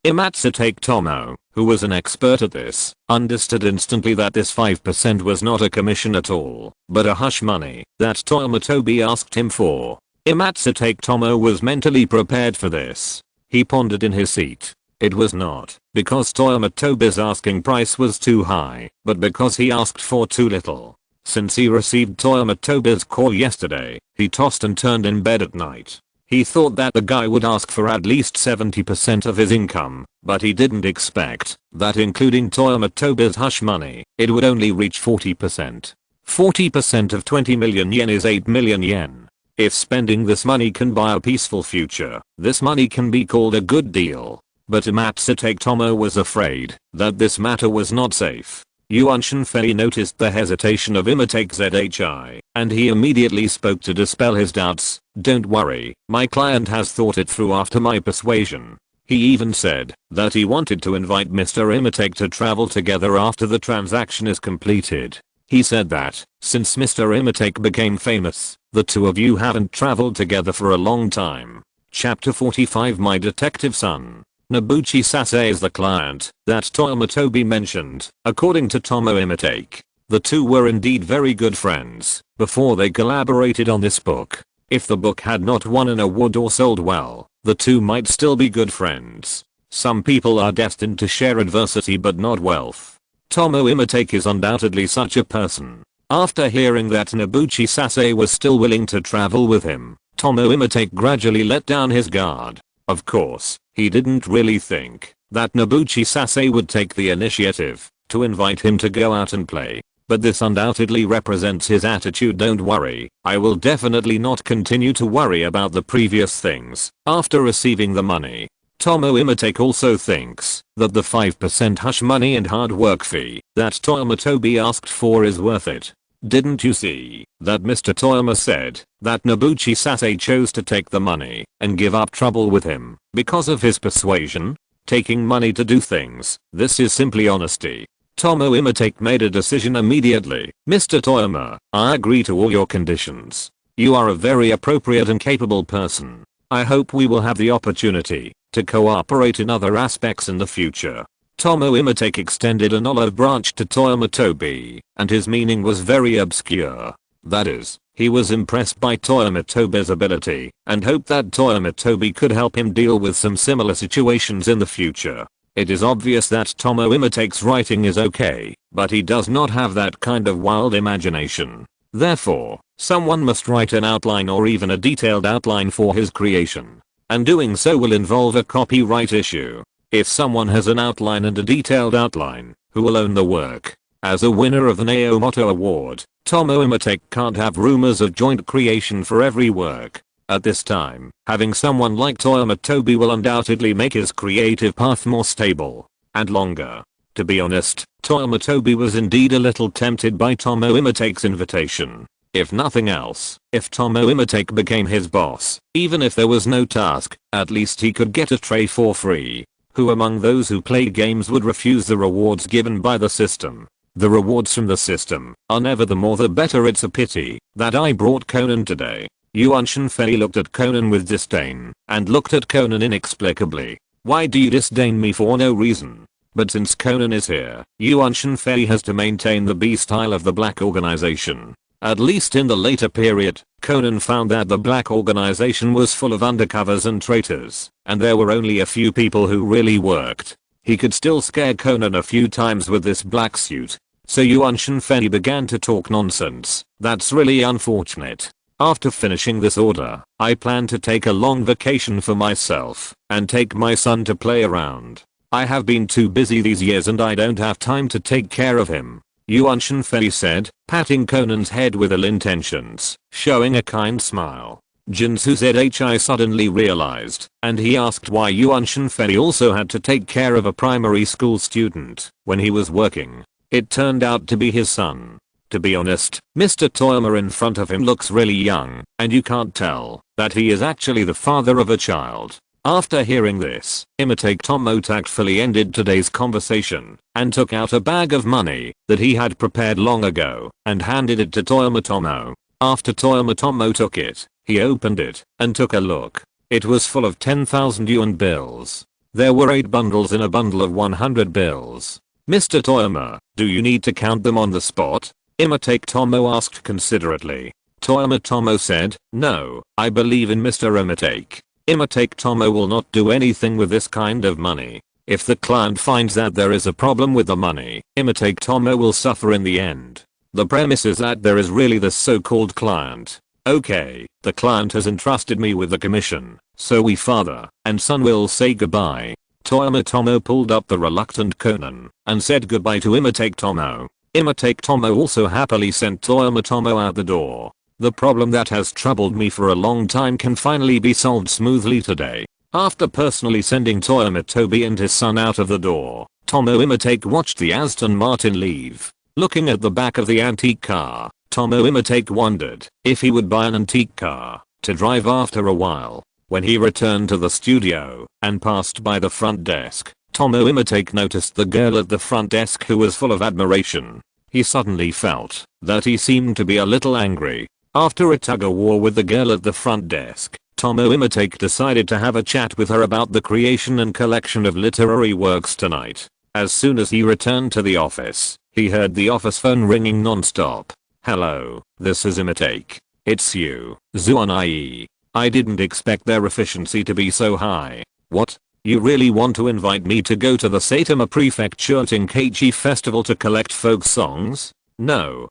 Immate Tomo, who was an expert at this, understood instantly that this 5% was not a commission at all, but a hush money that Toyama Tobi asked him for. Immate Tomo was mentally prepared for this. He pondered in his seat. It was not because Toyama Tobi's asking price was too high, but because he asked for too little. Since he received Toyama Tobi's call yesterday, he tossed and turned in bed at night. He thought that the guy would ask for at least 70% of his income, but he didn't expect that including Toyama Tobi's hush money, it would only reach 40%. 40% of 20 million yen is 8 million yen. If spending this money can buy a peaceful future, this money can be called a good deal. But Immate Tomo was afraid that this matter was not safe. Yuan Shenfei noticed the hesitation of Immate Zhi, and he immediately spoke to dispel his doubts. Don't worry, my client has thought it through after my persuasion. He even said that he wanted to invite Mr. Immate to travel together after the transaction is completed. He said that, since Mr. Immate became famous, the two of you haven't traveled together for a long time. Chapter 45 My Detective Son. Nobuchi Sase is the client that Toyama Tobi mentioned. According to Tomo Immate, the two were indeed very good friends before they collaborated on this book. If the book had not won an award or sold well, the two might still be good friends. Some people are destined to share adversity but not wealth. Tomo Immate is undoubtedly such a person. After hearing that Nobuchi Sase was still willing to travel with him, Tomo Immate gradually let down his guard. Of course, he didn't really think that Nobuchi Sase would take the initiative to invite him to go out and play. But this undoubtedly represents his attitude. Don't worry, I will definitely not continue to worry about the previous things after receiving the money. Tomo Immate also thinks that the 5% hush money and hard work fee that Toyama Tobi asked for is worth it. Didn't you see that Mr. Toyama said that Nobuchi Sase chose to take the money and give up trouble with him because of his persuasion? Taking money to do things, this is simply honesty. Tomo Immate made a decision immediately. Mr. Toyama, I agree to all your conditions. You are a very appropriate and capable person. I hope we will have the opportunity to cooperate in other aspects in the future. Tomo Immate extended an olive branch to Toyama Tobi, and his meaning was very obscure. That is, he was impressed by Toyama Tobi's ability and hoped that Toyama Tobi could help him deal with some similar situations in the future. It is obvious that Tomo Immate's writing is okay, but he does not have that kind of wild imagination. Therefore, someone must write an outline or even a detailed outline for his creation. And doing so will involve a copyright issue. If someone has an outline and a detailed outline, who will own the work? As a winner of the Naomoto Award, Tomo Immate can't have rumors of joint creation for every work. At this time, having someone like Toyama Tobi will undoubtedly make his creative path more stable. and longer. To be honest, Toyama Tobi was indeed a little tempted by Tomo Imitake's invitation. If nothing else, if Tomo Imitake became his boss, even if there was no task, at least he could get a tray for free. Who among those who play games would refuse the rewards given by the system? The rewards from the system are never the more the better. It's a pity that I brought Conan today. Yuan Shenfei looked at Conan with disdain and looked at Conan inexplicably. Why do you disdain me for no reason? But since Conan is here, Yuan Shenfei has to maintain the B style of the black organization. At least in the later period, Conan found that the black organization was full of undercovers and traitors, and there were only a few people who really worked. He could still scare Conan a few times with this black suit. So Yuan Shenfei began to talk nonsense. That's really unfortunate. After finishing this order, I plan to take a long vacation for myself and take my son to play around. I have been too busy these years and I don't have time to take care of him, Yuan Shenfei said, patting Conan's head with ill intentions, showing a kind smile. Jinsu ZHI suddenly realized, and he asked why Yuan Shenfei also had to take care of a primary school student when he was working. It turned out to be his son. To be honest, Mr. Toyama in front of him looks really young, and you can't tell that he is actually the father of a child. After hearing this, Imitake Tomo tactfully ended today's conversation and took out a bag of money that he had prepared long ago and handed it to Toyama Tomo. After Toyama Tomo took it, he opened it and took a look. It was full of 10,000 yuan bills. There were 8 bundles in a bundle of 100 bills. Mr. Toyama, do you need to count them on the spot? Imitake Tomo asked considerately. Toyama Tomo said, no, I believe in Mr. Imitake. Imitake Tomo will not do anything with this kind of money. If the client finds that there is a problem with the money, Imitake Tomo will suffer in the end. The premise is that there is really the so-called client. Okay, the client has entrusted me with the commission, so we father and son will say goodbye. Toyama Tomo pulled up the reluctant Conan and said goodbye to Imitake Tomo. Imitake Tomo also happily sent Toyama Tomo out the door. The problem that has troubled me for a long time can finally be solved smoothly today. After personally sending Toyama Tobi and his son out of the door, Tomo Imitake watched the Aston Martin leave. Looking at the back of the antique car, Tomo Imitake wondered if he would buy an antique car to drive after a while. When he returned to the studio and passed by the front desk, Tomo Imitake noticed the girl at the front desk who was full of admiration. He suddenly felt that he seemed to be a little angry. After a tug-of-war with the girl at the front desk, Tomo Imitake decided to have a chat with her about the creation and collection of literary works tonight. As soon as he returned to the office, he heard the office phone ringing non-stop. Hello, this is Imitake. It's you, Zuan-ie. I didn't expect their efficiency to be so high. What? You really want to invite me to go to the Saitama Prefecture Tenkaichi Festival to collect folk songs? No,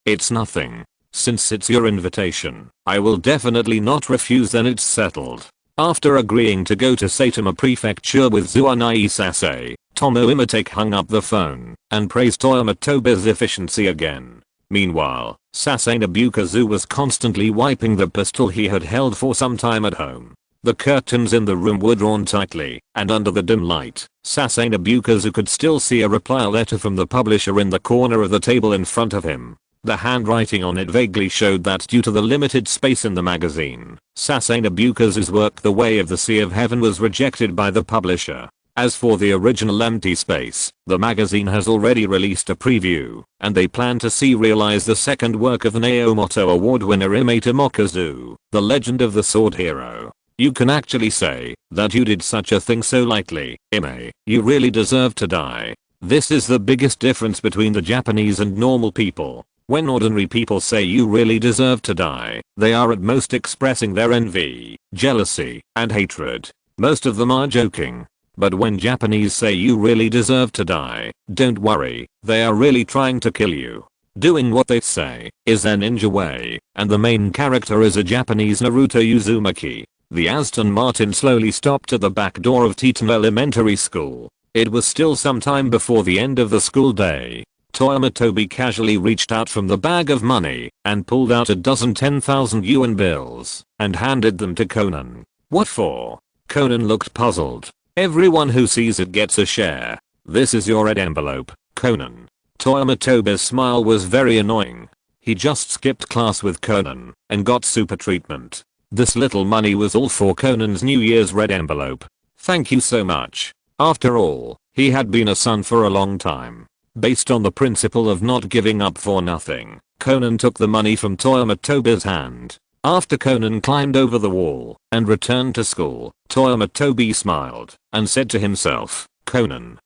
it's nothing. Since it's your invitation, I will definitely not refuse, then it's settled. After agreeing to go to Saitama Prefecture with Zuan-ie Sase, Tomo Imitake hung up the phone and praised Toyama Tobi's efficiency again. Meanwhile, Sase Nobukazu was constantly wiping the pistol he had held for some time at home. The curtains in the room were drawn tightly, and under the dim light, Sase Nobukazu could still see a reply letter from the publisher in the corner of the table in front of him. The handwriting on it vaguely showed that due to the limited space in the magazine, Sase Nobukazu's work The Way of the Sea of Heaven was rejected by the publisher. As for the original empty space, the magazine has already released a preview, and they plan to serialize the second work of the Naomoto Award winner Ime Tomokazu, The Legend of the Sword Hero. You can actually say that you did such a thing so lightly, Ime. You really deserve to die. This is the biggest difference between the Japanese and normal people. When ordinary people say you really deserve to die, they are at most expressing their envy, jealousy, and hatred. Most of them are joking. But when Japanese say you really deserve to die, don't worry, they are really trying to kill you. Doing what they say is their ninja way, and the main character is a Japanese Naruto Uzumaki. The Aston Martin slowly stopped at the back door of Teton Elementary School. It was still some time before the end of the school day. Toyama Tobi casually reached out from the bag of money and pulled out a dozen 10,000 yuan bills and handed them to Conan. What for? Conan looked puzzled. Everyone who sees it gets a share. This is your red envelope, Conan. Toyama Tobi's smile was very annoying. He just skipped class with Conan and got super treatment. This little money was all for Conan's New Year's red envelope. Thank you so much. After all, he had been a son for a long time. Based on the principle of not giving up for nothing, Conan took the money from Toyama Tobi's hand. After Conan climbed over the wall and returned to school, Toyama Tobi smiled and said to himself, Conan,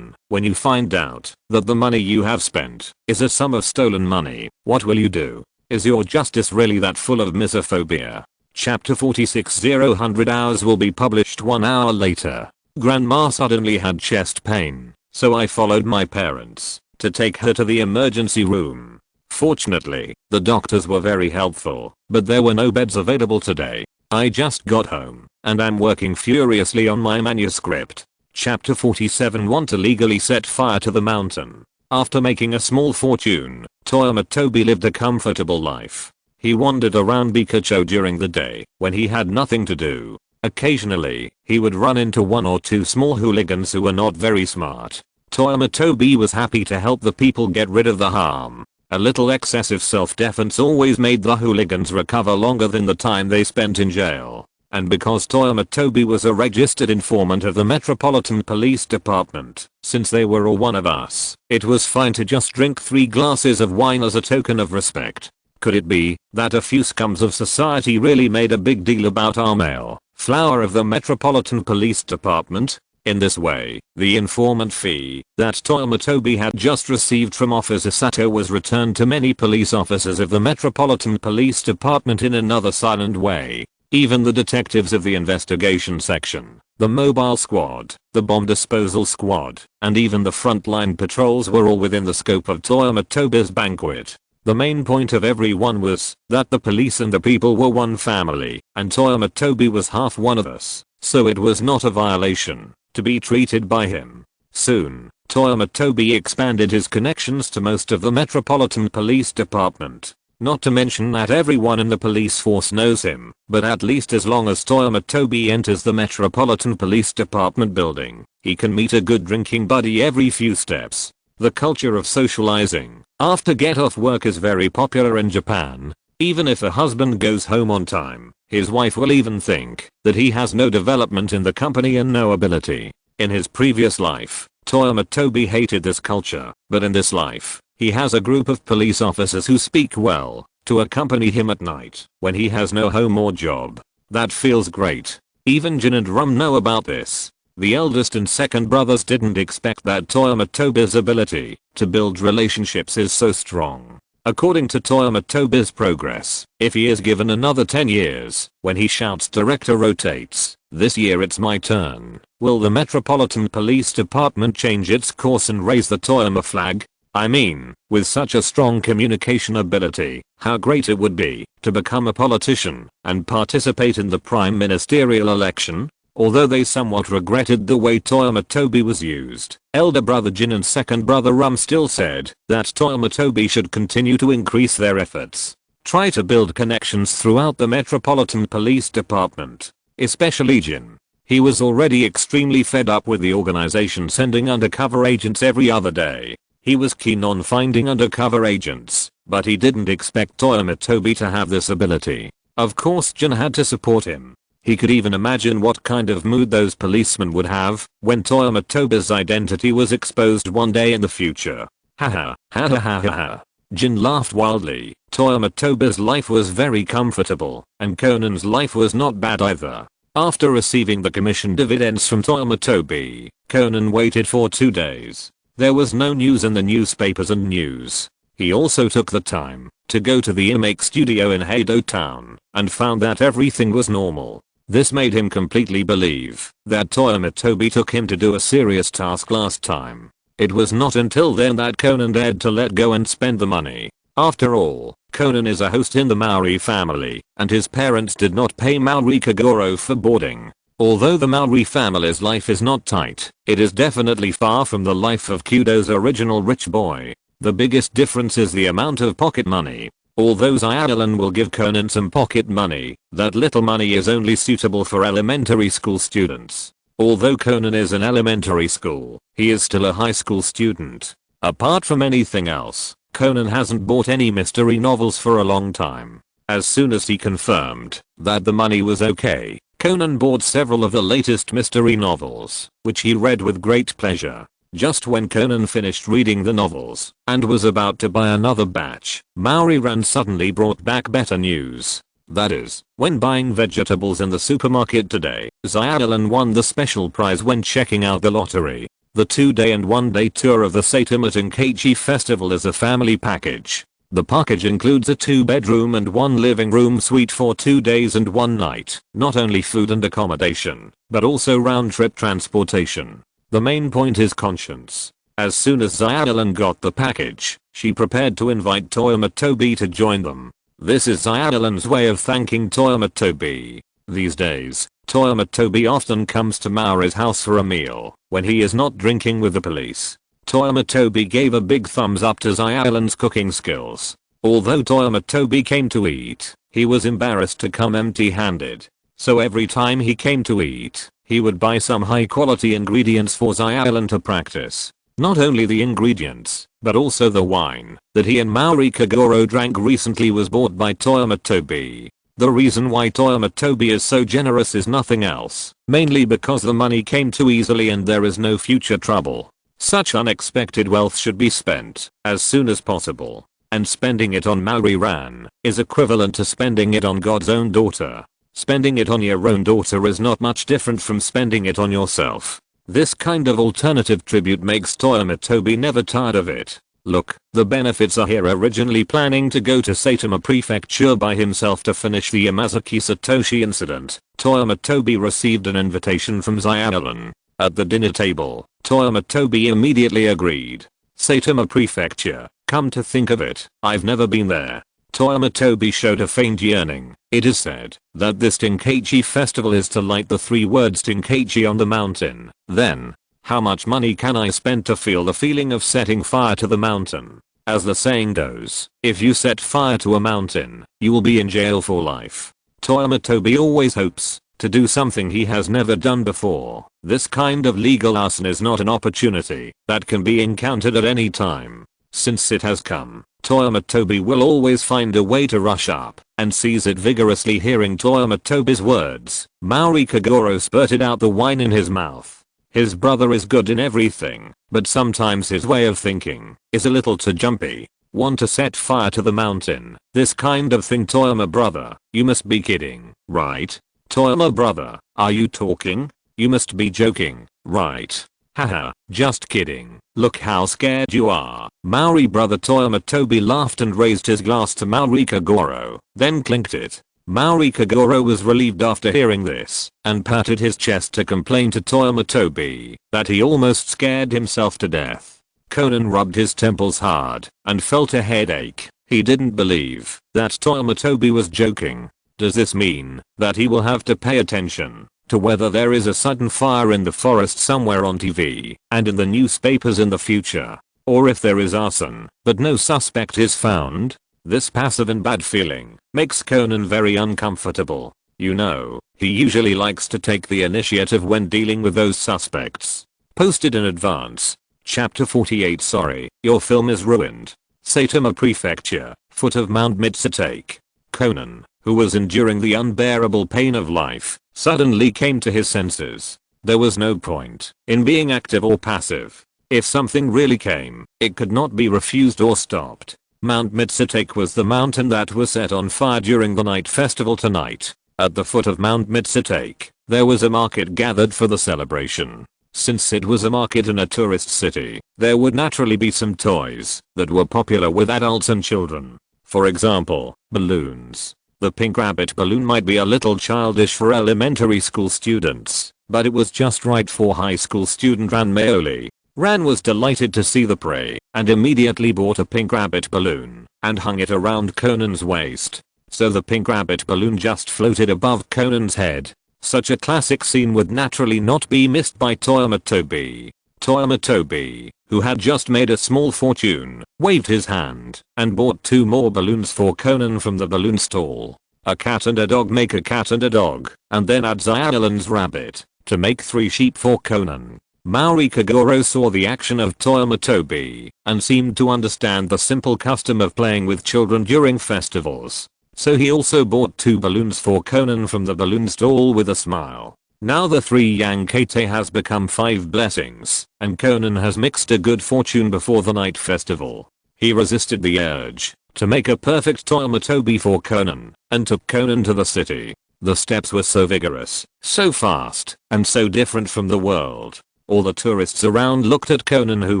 when you find out that the money you have spent is a sum of stolen money, what will you do? Is your justice really that full of misophobia? Chapter 46 0 hours will be published 1 hour later. Grandma suddenly had chest pain, so I followed my parents to take her to the emergency room. Fortunately, the doctors were very helpful, but there were no beds available today. I just got home, and I'm working furiously on my manuscript. Chapter 47 Want to legally set fire to the mountain. After making a small fortune, Toyama Tobi lived a comfortable life. He wandered around Bikacho during the day when he had nothing to do. Occasionally, he would run into one or two small hooligans who were not very smart. Toyama Tobi was happy to help the people get rid of the harm. A little excessive self-defense always made the hooligans recover longer than the time they spent in jail. And because Toyama Tobi was a registered informant of the Metropolitan Police Department, since they were all one of us, it was fine to just drink 3 glasses of wine as a token of respect. Could it be that a few scums of society really made a big deal about our male flower of the Metropolitan Police Department? In this way, the informant fee that Toyama Tobi had just received from Officer Sato was returned to many police officers of the Metropolitan Police Department in another silent way. Even the detectives of the investigation section, the mobile squad, the bomb disposal squad, and even the frontline patrols were all within the scope of Toyama Tobi's banquet. The main point of everyone was that the police and the people were one family, and Toyama Tobi was half one of us, so it was not a violation to be treated by him. Soon, Toyama Tobi expanded his connections to most of the Metropolitan Police Department. Not to mention that everyone in the police force knows him, but at least as long as Toyama Tobi enters the Metropolitan Police Department building, he can meet a good drinking buddy every few steps. The culture of socializing after get off work is very popular in Japan. Even if a husband goes home on time, his wife will even think that he has no development in the company and no ability. In his previous life, Toyama Tobi hated this culture, but in this life, he has a group of police officers who speak well to accompany him at night when he has no home or job. That feels great. Even Gin and Rum know about this. The eldest and second brothers didn't expect that Toyama Tobi's ability to build relationships is so strong. According to Toyama Tobi's progress, if he is given another 10 years, when he shouts director rotates, this year it's my turn, will the Metropolitan Police Department change its course and raise the Toyama flag? I mean, with such a strong communication ability, how great it would be to become a politician and participate in the prime ministerial election. Although they somewhat regretted the way Toyama Tobi was used, elder brother Gin and second brother Rum still said that Toyama Tobi should continue to increase their efforts. Try to build connections throughout the Metropolitan Police Department. Especially Gin. He was already extremely fed up with the organization sending undercover agents every other day. He was keen on finding undercover agents, but he didn't expect Toyama Tobi to have this ability. Of course Gin had to support him. He could even imagine what kind of mood those policemen would have when Toyama Tobi's identity was exposed one day in the future. Haha, ha ha ha ha ha. Gin laughed wildly. Toyama Tobi's life was very comfortable, and Conan's life was not bad either. After receiving the commission dividends from Toyama Tobi, Conan waited for 2 days. There was no news in the newspapers and news. He also took the time to go to the imake studio in Heido town and found that everything was normal. This made him completely believe that Toyama Tobi took him to do a serious task last time. It was not until then that Conan dared to let go and spend the money. After all, Conan is a host in the Maori family, and his parents did not pay Maori Kagoro for boarding. Although the Maori family's life is not tight, it is definitely far from the life of Kudo's original rich boy. The biggest difference is the amount of pocket money. Although Xiaolan will give Conan some pocket money, that little money is only suitable for elementary school students. Although Conan is in elementary school, he is still a high school student. Apart from anything else, Conan hasn't bought any mystery novels for a long time. As soon as he confirmed that the money was okay, Conan bought several of the latest mystery novels, which he read with great pleasure. Just when Conan finished reading the novels and was about to buy another batch, Maori-ran suddenly brought back better news. That is, when buying vegetables in the supermarket today, Xiaolan won the special prize when checking out the lottery. The 2-day and 1-day tour of the Saitama Tenkaichi festival is a family package. The package includes a 2-bedroom and 1 living room suite for 2 days and 1 night, not only food and accommodation, but also round-trip transportation. The main point is conscience. As soon as Xiaolan got the package, she prepared to invite Toyama Tobi to join them. This is Xiaolan's way of thanking Toyama Tobi. These days, Toyama Tobi often comes to Maori's house for a meal when he is not drinking with the police. Toyama Tobi gave a big thumbs up to Xiaolan's cooking skills. Although Toyama Tobi came to eat, he was embarrassed to come empty-handed. So every time he came to eat, he would buy some high quality ingredients for Xiaolan to practice. Not only the ingredients, but also the wine that he and Maori Kagoro drank recently was bought by Toyama Tobi. The reason why Toyama Tobi is so generous is nothing else, mainly because the money came too easily and there is no future trouble. Such unexpected wealth should be spent as soon as possible, and spending it on Maori-ran is equivalent to spending it on God's own daughter. Spending it on your own daughter is not much different from spending it on yourself. This kind of alternative tribute makes Toyama Tobi never tired of it. Look, the benefits are here. Originally planning to go to Saitama Prefecture by himself to finish the Yamazaki Satoshi incident, Toyama Tobi received an invitation from Xiaolan. At the dinner table, Toyama Tobi immediately agreed. Saitama Prefecture, come to think of it, I've never been there. Toyama Tobi showed a faint yearning. It is said that this Tenkaichi festival is to light the 3 words Tenkaichi on the mountain. Then, how much money can I spend to feel the feeling of setting fire to the mountain? As the saying goes, if you set fire to a mountain, you will be in jail for life. Toyama Tobi always hopes to do something he has never done before. This kind of legal arson is not an opportunity that can be encountered at any time. Since it has come, Toyama Tobi will always find a way to rush up and seize it vigorously. Hearing Toyama Tobi's words, Maori Kagoro spurted out the wine in his mouth. His brother is good in everything, but sometimes his way of thinking is a little too jumpy. Want to set fire to the mountain? This kind of thing? Toyama brother, you must be kidding, right? Toyama brother, are you talking? You must be joking, right? Haha, just kidding. Look how scared you are. Maori brother. Toyama Tobi laughed and raised his glass to Maori Kagoro, then clinked it. Maori Kagoro was relieved after hearing this, and patted his chest to complain to Toyama Tobi that he almost scared himself to death. Conan rubbed his temples hard and felt a headache. He didn't believe that Toyama Tobi was joking. Does this mean that he will have to pay attention to whether there is a sudden fire in the forest somewhere on TV and in the newspapers in the future? Or if there is arson, but no suspect is found? This passive and bad feeling makes Conan very uncomfortable. You know, he usually likes to take the initiative when dealing with those suspects. Posted in advance. Chapter 48. Sorry, your film is ruined. Saitama Prefecture, foot of Mount Mitsutake. Conan, who was enduring the unbearable pain of life, suddenly came to his senses. There was no point in being active or passive. If something really came, it could not be refused or stopped. Mount Mitsutake was the mountain that was set on fire during the night festival tonight. At the foot of Mount Mitsutake, there was a market gathered for the celebration. Since it was a market in a tourist city, there would naturally be some toys that were popular with adults and children. For example, balloons. The pink rabbit balloon might be a little childish for elementary school students, but it was just right for high school student Ran Maoli. Ran was delighted to see the prey and immediately bought a pink rabbit balloon and hung it around Conan's waist. So the pink rabbit balloon just floated above Conan's head. Such a classic scene would naturally not be missed by Toyama Tobi. Toyama Tobi, who had just made a small fortune, waved his hand and bought 2 more balloons for Conan from the balloon stall. A cat and a dog make a cat and a dog, and then add Xiaolan's rabbit. to make 3 sheep for Conan. Maori Kaguro saw the action of Toyama Tobi and seemed to understand the simple custom of playing with children during festivals. So he also bought 2 balloons for Conan from the balloon stall with a smile. Now the 3 Yankate has become 5 blessings, and Conan has mixed a good fortune before the night festival. He resisted the urge to make a perfect Toyama Tobi for Conan and took Conan to the city. The steps were so vigorous, so fast, and so different from the world. All the tourists around looked at Conan, who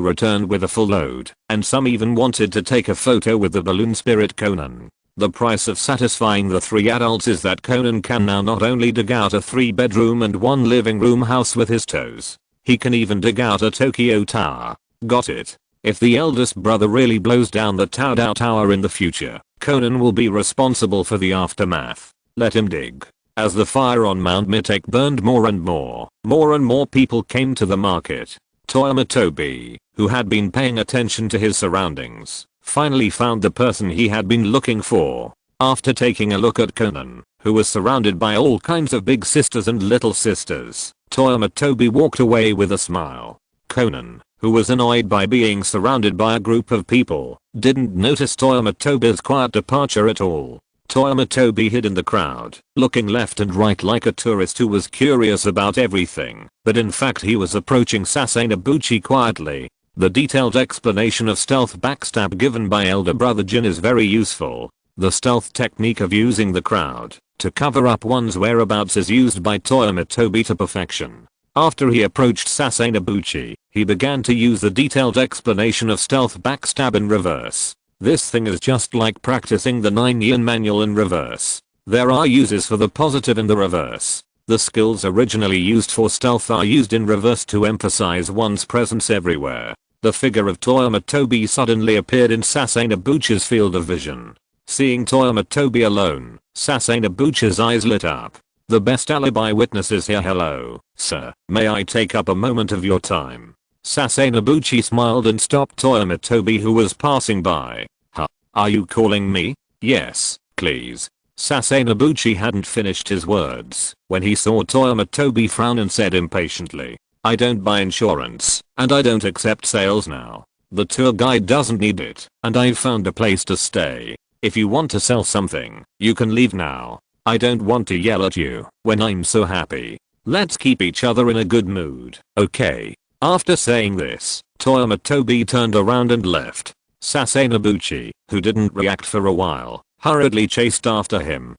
returned with a full load, and some even wanted to take a photo with the balloon spirit Conan. The price of satisfying the 3 adults is that Conan can now not only dig out a 3-bedroom and 1 living room house with his toes, he can even dig out a Tokyo Tower. Got it? If the eldest brother really blows down the Tao Tower in the future, Conan will be responsible for the aftermath. Let him dig. As the fire on Mount Mitake burned more and more people came to the market. Toyama Tobi, who had been paying attention to his surroundings, finally found the person he had been looking for. After taking a look at Conan, who was surrounded by all kinds of big sisters and little sisters, Toyama Tobi walked away with a smile. Conan, who was annoyed by being surrounded by a group of people, didn't notice Toyama Tobi's quiet departure at all. Toyama Tobi hid in the crowd, looking left and right like a tourist who was curious about everything, but in fact he was approaching Sasanobuchi quietly. The detailed explanation of stealth backstab given by elder brother Jin is very useful. The stealth technique of using the crowd to cover up one's whereabouts is used by Toyama Tobi to perfection. After he approached Sasanobuchi, he began to use the detailed explanation of stealth backstab in reverse. This thing is just like practicing the 9-yen manual in reverse. There are uses for the positive and the reverse. The skills originally used for stealth are used in reverse to emphasize one's presence everywhere. The figure of Toyama Tobi suddenly appeared in Sasanobuchi's field of vision. Seeing Toyama Tobi alone, Sasanobuchi's eyes lit up. The best alibi witness is here. Hello, sir. May I take up a moment of your time? Sasanobuchi smiled and stopped Toyama Tobi, who was passing by. Huh? Are you calling me? Yes, please. Sasanobuchi hadn't finished his words when he saw Toyama Tobi frown and said impatiently, I don't buy insurance, and I don't accept sales now. The tour guide doesn't need it, and I've found a place to stay. If you want to sell something, you can leave now. I don't want to yell at you when I'm so happy. Let's keep each other in a good mood, okay? After saying this, Toyama Tobi turned around and left. Sasanobuchi, who didn't react for a while, hurriedly chased after him.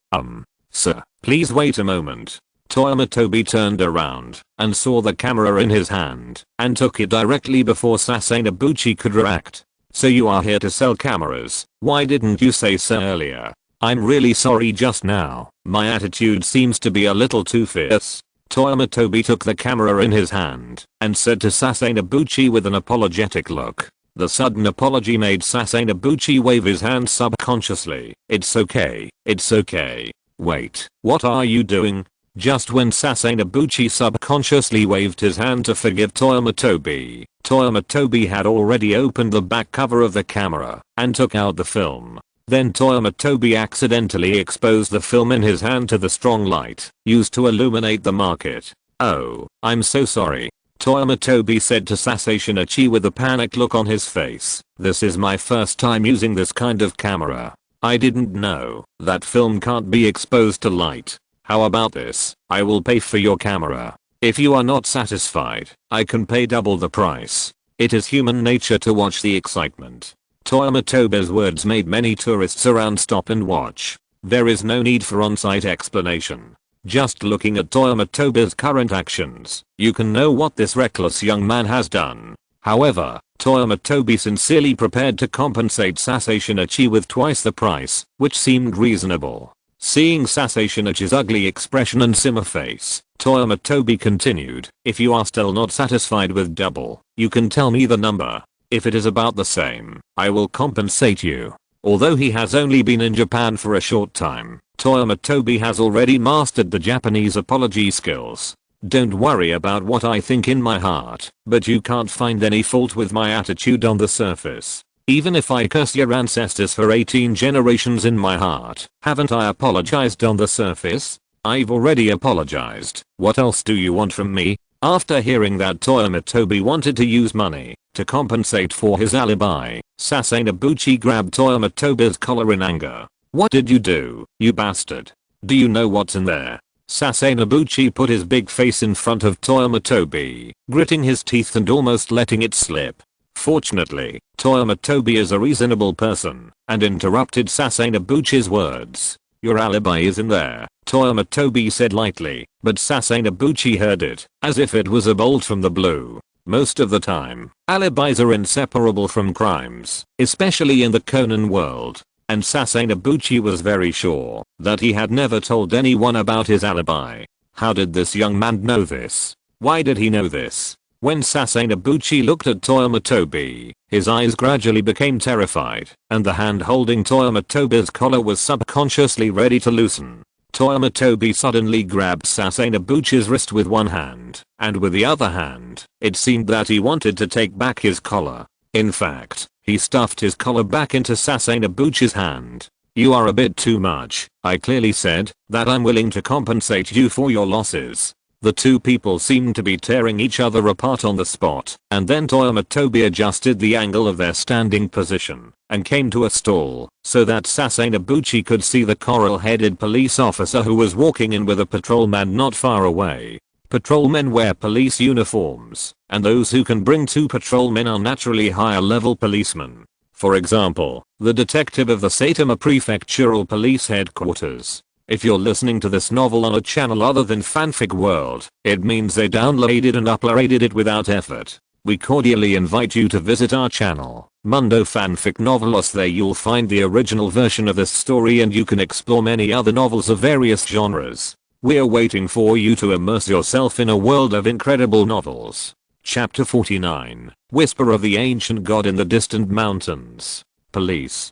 Sir, please wait a moment. Toyama Tobi turned around and saw the camera in his hand and took it directly before Sasanobuchi could react. So you are here to sell cameras? Why didn't you say so earlier? I'm really sorry just now. My attitude seems to be a little too fierce. Toyama Tobi took the camera in his hand and said to Sasanobuchi with an apologetic look. The sudden apology made Sasanobuchi wave his hand subconsciously. It's okay. It's okay. Wait, what are you doing? Just when Sasanobuchi subconsciously waved his hand to forgive Toyama Tobi, Toyama Tobi had already opened the back cover of the camera and took out the film. Then Toyama Tobi accidentally exposed the film in his hand to the strong light used to illuminate the market. Oh, I'm so sorry. Toyama Tobi said to Sasashinichi with a panicked look on his face. This is my first time using this kind of camera. I didn't know that film can't be exposed to light. How about this? I will pay for your camera. If you are not satisfied, I can pay double the price. It is human nature to watch the excitement. Toyama Tobi's words made many tourists around stop and watch. There is no need for on-site explanation. Just looking at Toyama Tobi's current actions, you can know what this reckless young man has done. However, Toyama Tobi sincerely prepared to compensate Sasashinichi with twice the price, which seemed reasonable. Seeing Sasashinichi's ugly expression and simmer face, Toyama Tobi continued, if you are still not satisfied with double, you can tell me the number. If it is about the same, I will compensate you. Although he has only been in Japan for a short time, Toyama Tobi has already mastered the Japanese apology skills. Don't worry about what I think in my heart, but you can't find any fault with my attitude on the surface. Even if I curse your ancestors for 18 generations in my heart, haven't I apologized on the surface? I've already apologized. What else do you want from me? After hearing that Toyama Tobi wanted to use money to compensate for his alibi, Sasanobuchi grabbed Toyama Tobi's collar in anger. What did you do, you bastard? Do you know what's in there? Sasanobuchi put his big face in front of Toyama Tobi, gritting his teeth and almost letting it slip. Fortunately, Toyama Tobi is a reasonable person and interrupted Sasanobuchi's words. Your alibi is in there, Toyama Tobi said lightly, but Sasanobuchi heard it as if it was a bolt from the blue. Most of the time, alibis are inseparable from crimes, especially in the Conan world. And Sasanobuchi was very sure that he had never told anyone about his alibi. How did this young man know this? Why did he know this? When Sasanobuchi looked at Toyama Tobi, his eyes gradually became terrified, and the hand holding Toyama Tobi's collar was subconsciously ready to loosen. Toyama Tobi suddenly grabbed Sasanobuchi's wrist with one hand, and with the other hand, it seemed that he wanted to take back his collar. In fact, he stuffed his collar back into Sasanobuchi's hand. You are a bit too much. I clearly said that I'm willing to compensate you for your losses. The two people seemed to be tearing each other apart on the spot, and then Toyama Tobi adjusted the angle of their standing position and came to a stall so that Sasanobuchi could see the coral-headed police officer who was walking in with a patrolman not far away. Patrolmen wear police uniforms, and those who can bring two patrolmen are naturally higher level policemen. For example, the detective of the Saitama Prefectural Police Headquarters. If you're listening to this novel on a channel other than Fanfic World, it means they downloaded and uploaded it without effort. We cordially invite you to visit our channel, Mundo Fanfic Novelos. There you'll find the original version of this story and you can explore many other novels of various genres. We're waiting for you to immerse yourself in a world of incredible novels. Chapter 49, Whisper of the Ancient God in the Distant Mountains. Police.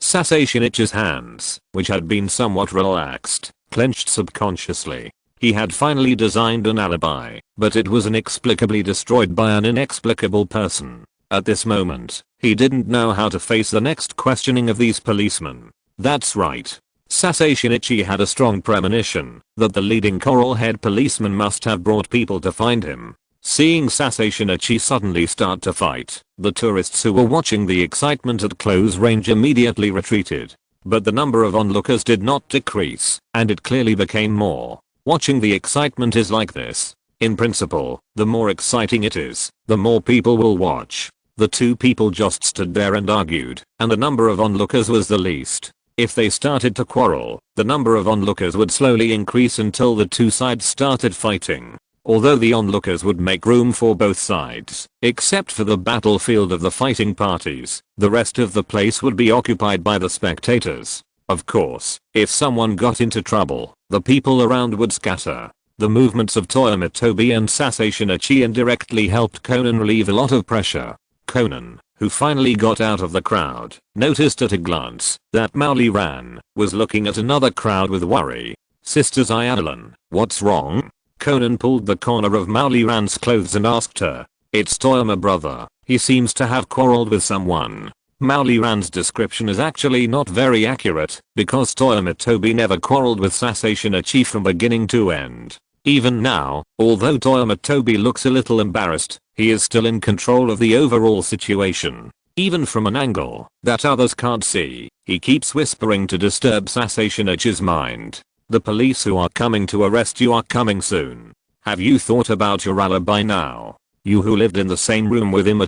Sasashinich's hands, which had been somewhat relaxed, clenched subconsciously. He had finally designed an alibi, but it was inexplicably destroyed by an inexplicable person. At this moment, he didn't know how to face the next questioning of these policemen. That's right. Sasashinichi had a strong premonition that the leading coral-head policeman must have brought people to find him. Seeing Sasashinichi suddenly start to fight, the tourists who were watching the excitement at close range immediately retreated. But the number of onlookers did not decrease, and it clearly became more. Watching the excitement is like this. In principle, the more exciting it is, the more people will watch. The two people just stood there and argued, and the number of onlookers was the least. If they started to quarrel, the number of onlookers would slowly increase until the two sides started fighting. Although the onlookers would make room for both sides, except for the battlefield of the fighting parties, the rest of the place would be occupied by the spectators. Of course, if someone got into trouble, the people around would scatter. The movements of Toyama Tobi and Sasashinichi indirectly helped Conan relieve a lot of pressure. Conan, who finally got out of the crowd, noticed at a glance that Maoli Ran was looking at another crowd with worry. Sisters Ayalan, what's wrong? Conan pulled the corner of Maoli Ran's clothes and asked her. It's Toyama, brother. He seems to have quarreled with someone. Maoli Ran's description is actually not very accurate, because Toyama Tobi never quarreled with Sasashinichi from beginning to end. Even now, although Toyama Tobi looks a little embarrassed, he is still in control of the overall situation. Even from an angle that others can't see, he keeps whispering to disturb Sasashinichi's mind. The police who are coming to arrest you are coming soon. Have you thought about your alibi now? You who lived in the same room with him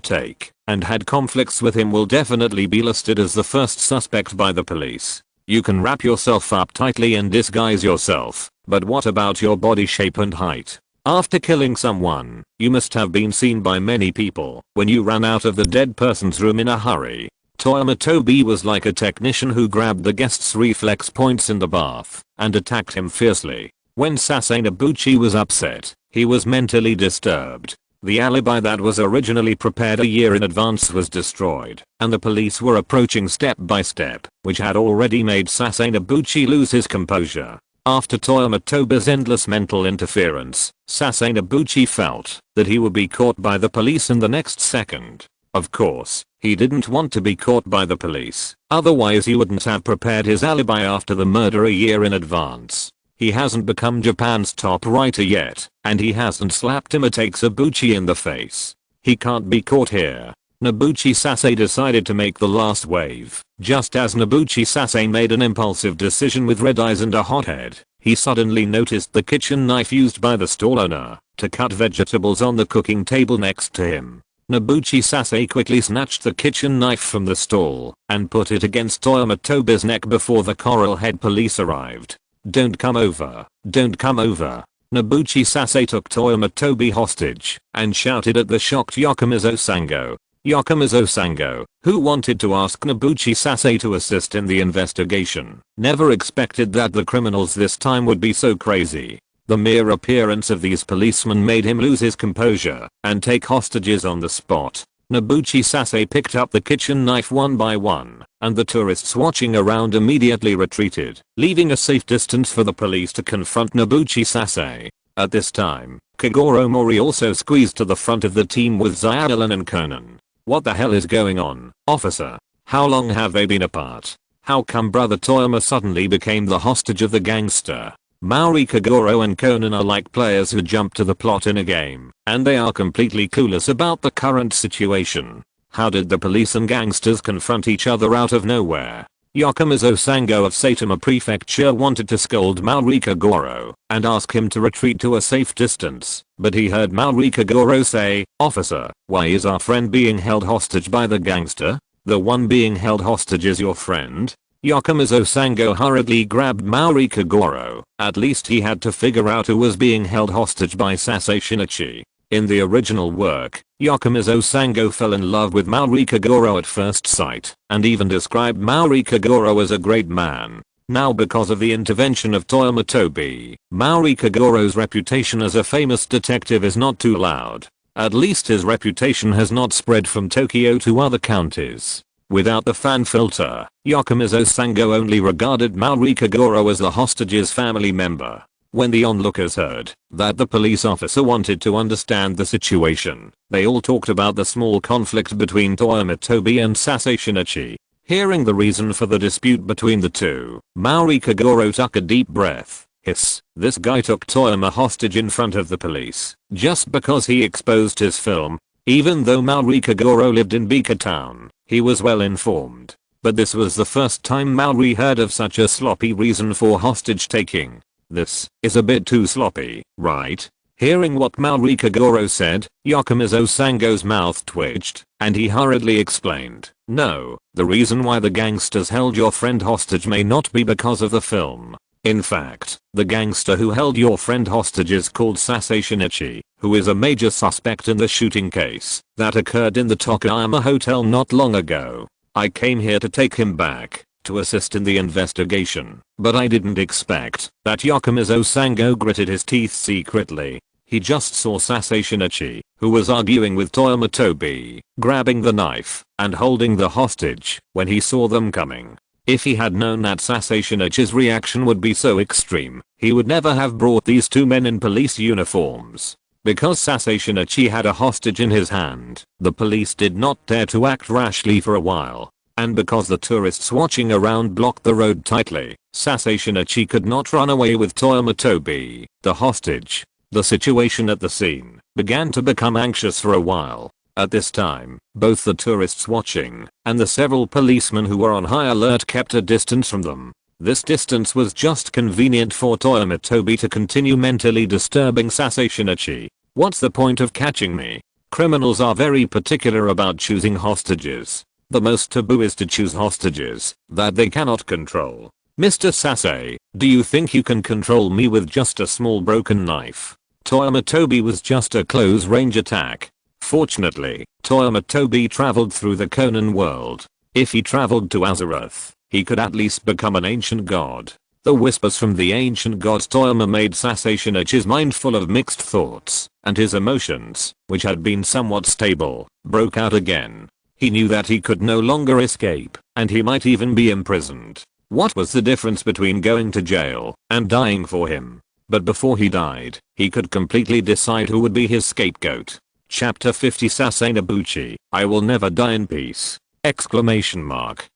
and had conflicts with him will definitely be listed as the first suspect by the police. You can wrap yourself up tightly and disguise yourself, but what about your body shape and height? After killing someone, you must have been seen by many people when you ran out of the dead person's room in a hurry. Toyama Tobi was like a technician who grabbed the guest's reflex points in the bath and attacked him fiercely. When Sasanobuchi was upset, he was mentally disturbed. The alibi that was originally prepared a year in advance was destroyed, and the police were approaching step by step, which had already made Sasanobuchi lose his composure. After Toyama Tobi's endless mental interference, Sasanobuchi felt that he would be caught by the police in the next second. Of course, he didn't want to be caught by the police, otherwise he wouldn't have prepared his alibi after the murder a year in advance. He hasn't become Japan's top writer yet, and he hasn't slapped Imitakesabuchi in the face. He can't be caught here. Nobuchi Sasei decided to make the last wave. Just as Nobuchi Sasei made an impulsive decision with red eyes and a hot head, he suddenly noticed the kitchen knife used by the stall owner to cut vegetables on the cooking table next to him. Nobuchi Sasei quickly snatched the kitchen knife from the stall and put it against Toyama Tobi's neck before the coral head police arrived. "Don't come over. Don't come over." Nobuchi Sasei took Toyama Tobi hostage and shouted at the shocked Yakumizo Sango. Yakumizo Sango, who wanted to ask Nobuchi Sasei to assist in the investigation, never expected that the criminals this time would be so crazy. The mere appearance of these policemen made him lose his composure and take hostages on the spot. Nobuchi Sasei picked up the kitchen knife one by one, and the tourists watching around immediately retreated, leaving a safe distance for the police to confront Nobuchi Sasei. At this time, Kagoro Mori also squeezed to the front of the team with Zyadalan and Conan. "What the hell is going on, officer? How long have they been apart? How come brother Toyama suddenly became the hostage of the gangster?" Maori Kagoro and Conan are like players who jump to the plot in a game, and they are completely clueless about the current situation. How did the police and gangsters confront each other out of nowhere? Yakumizo Sango of Saitama Prefecture wanted to scold Maori Kagoro and ask him to retreat to a safe distance, but he heard Maori Kagoro say, "Officer, why is our friend being held hostage by the gangster? The one being held hostage is your friend?" Yakumizo Sango hurriedly grabbed Maori Kagoro. At least he had to figure out who was being held hostage by Sasei Shinichi. In the original work, Yakumizo Sango fell in love with Maori Kagoro at first sight, and even described Maori Kagoro as a great man. Now because of the intervention of Toyama Tobi, Maori Kagoro's reputation as a famous detective is not too loud. At least his reputation has not spread from Tokyo to other counties. Without the fan filter, Yakumizo Sango only regarded Maori Kagoro as the hostage's family member. When the onlookers heard that the police officer wanted to understand the situation, they all talked about the small conflict between Toyama Tobi and Sasei Shinichi. Hearing the reason for the dispute between the two, Maori Kagoro took a deep breath. Hiss, this guy took Toyama hostage in front of the police just because he exposed his film. Even though Maori Kagoro lived in Bika Town, he was well informed. But this was the first time Maori heard of such a sloppy reason for hostage taking. This is a bit too sloppy, right? Hearing what Maori Kagoro said, Yakumizo Sango's mouth twitched, and he hurriedly explained, "No, the reason why the gangsters held your friend hostage may not be because of the film. In fact, the gangster who held your friend hostage is called Sasei Shinichi, who is a major suspect in the shooting case that occurred in the Tokuyama hotel not long ago. I came here to take him back, to assist in the investigation, but I didn't expect that." Yakumizo Sango gritted his teeth secretly. He just saw Sasei Shinichi, who was arguing with Toyama Tobi, grabbing the knife and holding the hostage when he saw them coming. If he had known that Sasei Shinichi's reaction would be so extreme, he would never have brought these two men in police uniforms. Because Sasei Shinichi had a hostage in his hand, the police did not dare to act rashly for a while. And because the tourists watching around blocked the road tightly, Sasei Shinichi could not run away with Toyama Tobi, the hostage. The situation at the scene began to become anxious for a while. At this time, both the tourists watching and the several policemen who were on high alert kept a distance from them. This distance was just convenient for Toyama Tobi to continue mentally disturbing Sasei Shinichi. "What's the point of catching me? Criminals are very particular about choosing hostages. The most taboo is to choose hostages that they cannot control. Mr. Sasei, do you think you can control me with just a small broken knife?" Toyama Tobi was just a close range attack. Fortunately, Toyama Tobi traveled through the Conan world. If he traveled to Azeroth, he could at least become an ancient god. The whispers from the ancient gods Toyama made Sasei Shinichi's mind full of mixed thoughts, and his emotions, which had been somewhat stable, broke out again. He knew that he could no longer escape, and he might even be imprisoned. What was the difference between going to jail and dying for him? But before he died, he could completely decide who would be his scapegoat. Chapter 50 Sasei Nobuchi, I will never die in peace! Exclamation mark.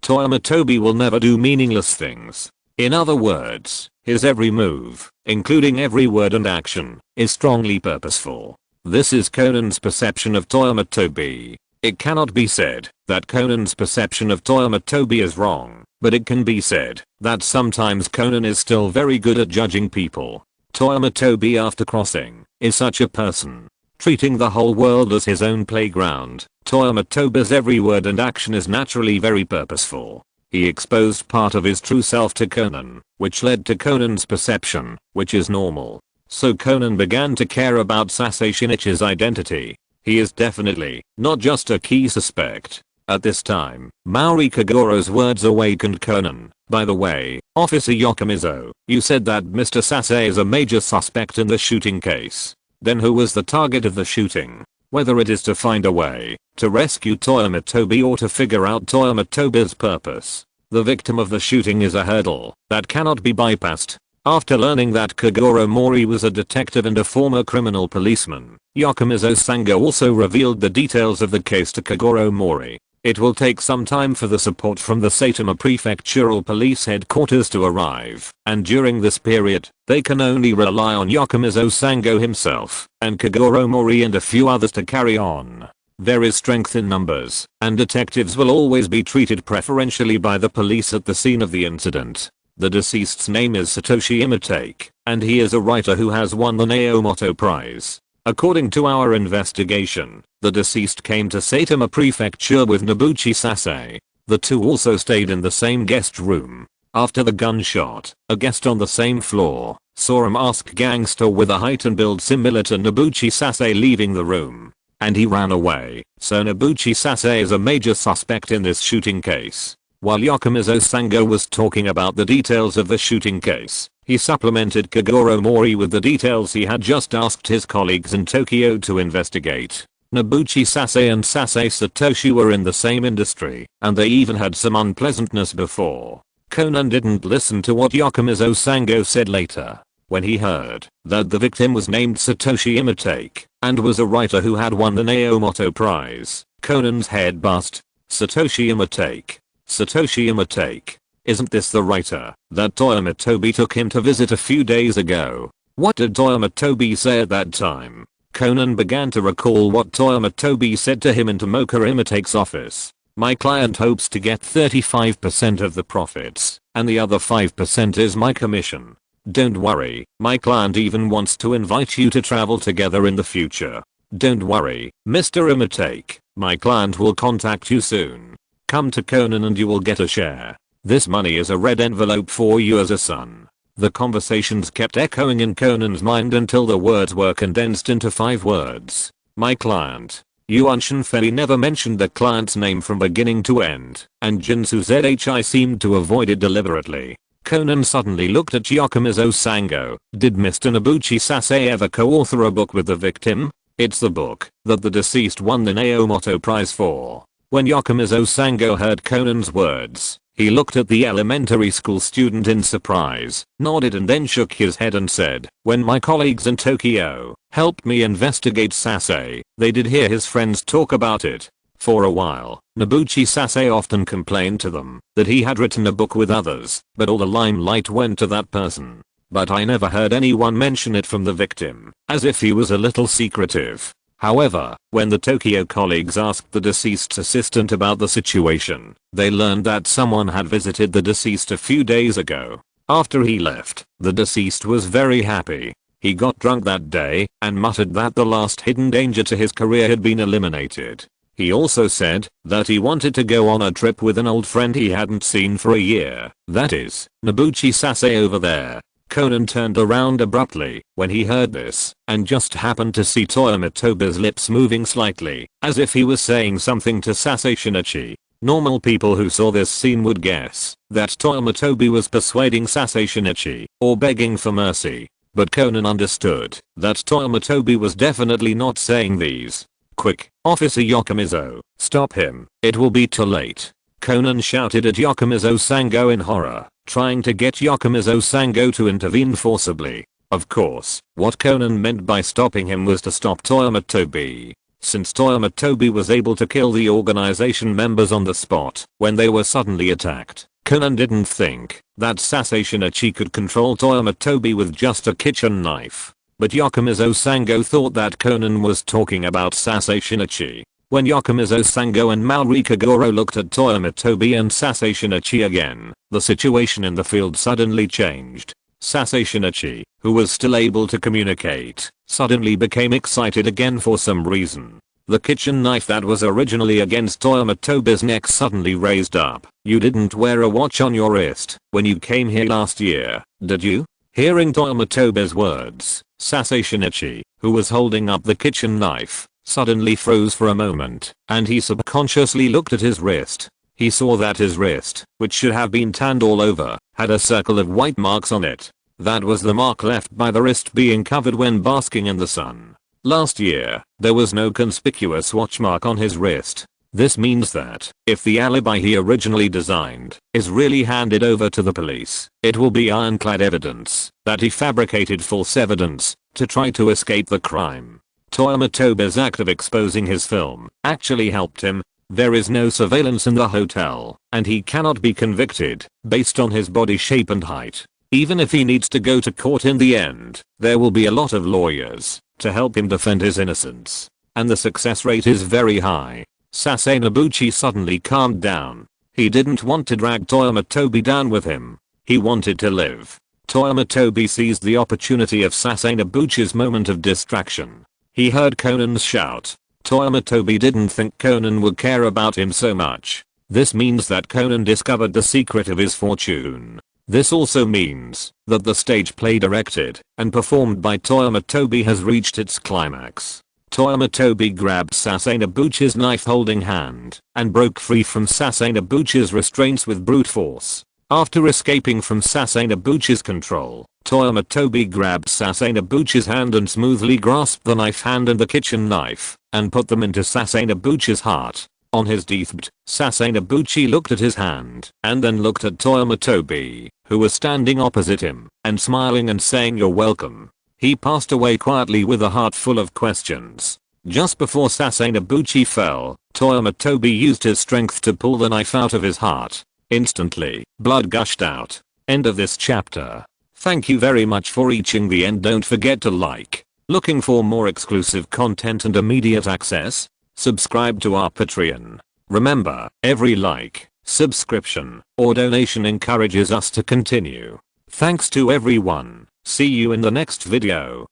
Toyama Tobi will never do meaningless things. In other words, his every move, including every word and action, is strongly purposeful. This is Conan's perception of Toyama Tobi. It cannot be said that Conan's perception of Toyama Tobi is wrong, but it can be said that sometimes Conan is still very good at judging people. Toyama Tobi, after crossing, is such a person. Treating the whole world as his own playground, Toyama Tobi's every word and action is naturally very purposeful. He exposed part of his true self to Conan, which led to Conan's perception, which is normal. So Conan began to care about Sasei Shinichi's identity. He is definitely not just a key suspect. At this time, Mauri Kagoro's words awakened Conan. By the way, Officer Yokomizo, you said that Mr. Sasei is a major suspect in the shooting case. Then who was the target of the shooting? Whether it is to find a way to rescue Toyama Tobi or to figure out Toyama Tobi's purpose, the victim of the shooting is a hurdle that cannot be bypassed. After learning that Kagoro Mori was a detective and a former criminal policeman, Yokomizo Sango also revealed the details of the case to Kagoro Mori. It will take some time for the support from the Saitama Prefectural Police Headquarters to arrive, and during this period, they can only rely on Yokomizo Sango himself, and Kagoro Mori and a few others to carry on. There is strength in numbers, and detectives will always be treated preferentially by the police at the scene of the incident. The deceased's name is Satoshi Imatake, and he is a writer who has won the Neomoto Prize. According to our investigation, the deceased came to Saitama Prefecture with Nobuchi Sasei. The two also stayed in the same guest room. After the gunshot, a guest on the same floor saw a masked gangster with a height and build similar to Nobuchi Sasei leaving the room, and he ran away. So Nobuchi Sasei is a major suspect in this shooting case. While Yokomizo Sango was talking about the details of the shooting case, he supplemented Kagoro Mori with the details he had just asked his colleagues in Tokyo to investigate. Nobuchi Sasei and Sasei Satoshi were in the same industry, and they even had some unpleasantness before. Conan didn't listen to what Yokomizo Sango said later. When he heard that the victim was named Satoshi Imatake, and was a writer who had won the Neomoto Prize, Conan's head buzzed. Satoshi Imatake. Satoshi Imatake. Isn't this the writer that Toyama Tobi took him to visit a few days ago? What did Toyama Tobi say at that time? Conan began to recall what Toyama Tobi said to him in Tomoka Imatake's office. My client hopes to get 35% of the profits, and the other 5% is my commission. Don't worry, my client even wants to invite you to travel together in the future. Don't worry, Mr. Imatake, my client will contact you soon. Come to Conan and you will get a share. This money is a red envelope for you as a son. The conversations kept echoing in Conan's mind until the words were condensed into 5 words. My client. Yuan Shinfei never mentioned the client's name from beginning to end, and Jinsu Zhi seemed to avoid it deliberately. Conan suddenly looked at Yokomizo Sango. Did Mr. Nobuchi Sasei ever co-author a book with the victim? It's the book that the deceased won the Neomoto Prize for. When Yokomizo Sango heard Conan's words, he looked at the elementary school student in surprise, nodded and then shook his head and said, when my colleagues in Tokyo helped me investigate Sasei, they did hear his friends talk about it. For a while, Nobuchi Sasei often complained to them that he had written a book with others, but all the limelight went to that person. But I never heard anyone mention it from the victim, as if he was a little secretive. However, when the Tokyo colleagues asked the deceased's assistant about the situation, they learned that someone had visited the deceased a few days ago. After he left, the deceased was very happy. He got drunk that day and muttered that the last hidden danger to his career had been eliminated. He also said that he wanted to go on a trip with an old friend he hadn't seen for a year. That is, Nobuchi Sasei over there. Conan turned around abruptly when he heard this, and just happened to see Toyama Tobi's lips moving slightly, as if he was saying something to Sasei Shinichi. Normal people who saw this scene would guess that Toyama Tobi was persuading Sasei Shinichi, or begging for mercy. But Conan understood that Toyama Tobi was definitely not saying these. Quick, Officer Yokomizo, stop him, it will be too late. Conan shouted at Yokomizo Sango in horror, trying to get Yokomizo Sango to intervene forcibly. Of course, what Conan meant by stopping him was to stop Toyama Tobi. Since Toyama Tobi was able to kill the organization members on the spot when they were suddenly attacked, Conan didn't think that Sasai Shinichi could control Toyama Tobi with just a kitchen knife. But Yakumizo Sango thought that Conan was talking about Sasai Shinichi. When Yakumizo Sango and Malrika Goro looked at Toyama Tobi and Sasai Shinichi again, the situation in the field suddenly changed. Sasai Shinichi, who was still able to communicate, suddenly became excited again for some reason. The kitchen knife that was originally against Toyama Tobi's neck suddenly raised up. "You didn't wear a watch on your wrist when you came here last year, did you?" Hearing Toyama Tobi's words, Sasai Shinichi, who was holding up the kitchen knife, suddenly froze for a moment, and he subconsciously looked at his wrist. He saw that his wrist, which should have been tanned all over, had a circle of white marks on it. That was the mark left by the wrist being covered when basking in the sun. Last year, there was no conspicuous watch mark on his wrist. This means that, if the alibi he originally designed is really handed over to the police, it will be ironclad evidence that he fabricated false evidence to try to escape the crime. Toyama Tobi's act of exposing his film actually helped him. There is no surveillance in the hotel, and he cannot be convicted based on his body shape and height. Even if he needs to go to court in the end, there will be a lot of lawyers to help him defend his innocence. And the success rate is very high. Sasai Nobuchi suddenly calmed down. He didn't want to drag Toyama Tobi down with him. He wanted to live. Toyama Tobi seized the opportunity of Sasai Nobuchi's moment of distraction. He heard Conan's shout. Toyama Tobi didn't think Conan would care about him so much. This means that Conan discovered the secret of his fortune. This also means that the stage play directed and performed by Toyama Tobi has reached its climax. Toyama Tobi grabbed Sasai Nobuchi's knife-holding hand and broke free from Sasai Nobuchi's restraints with brute force. After escaping from Sasai Nobuchi's control, Toyama Tobi grabbed Sasai Nobuchi's hand and smoothly grasped the knife hand and the kitchen knife and put them into Sasai Nobuchi's heart. On his deathbed, Sasai Nobuchi looked at his hand and then looked at Toyama Tobi, who was standing opposite him and smiling and saying "You're welcome." He passed away quietly with a heart full of questions. Just before Sasai Nobuchi fell, Toyama Tobi used his strength to pull the knife out of his heart. Instantly, blood gushed out. End of this chapter. Thank you very much for reaching the end. Don't forget to like. Looking for more exclusive content and immediate access? Subscribe to our Patreon. Remember, every like, subscription, or donation encourages us to continue. Thanks to everyone. See you in the next video.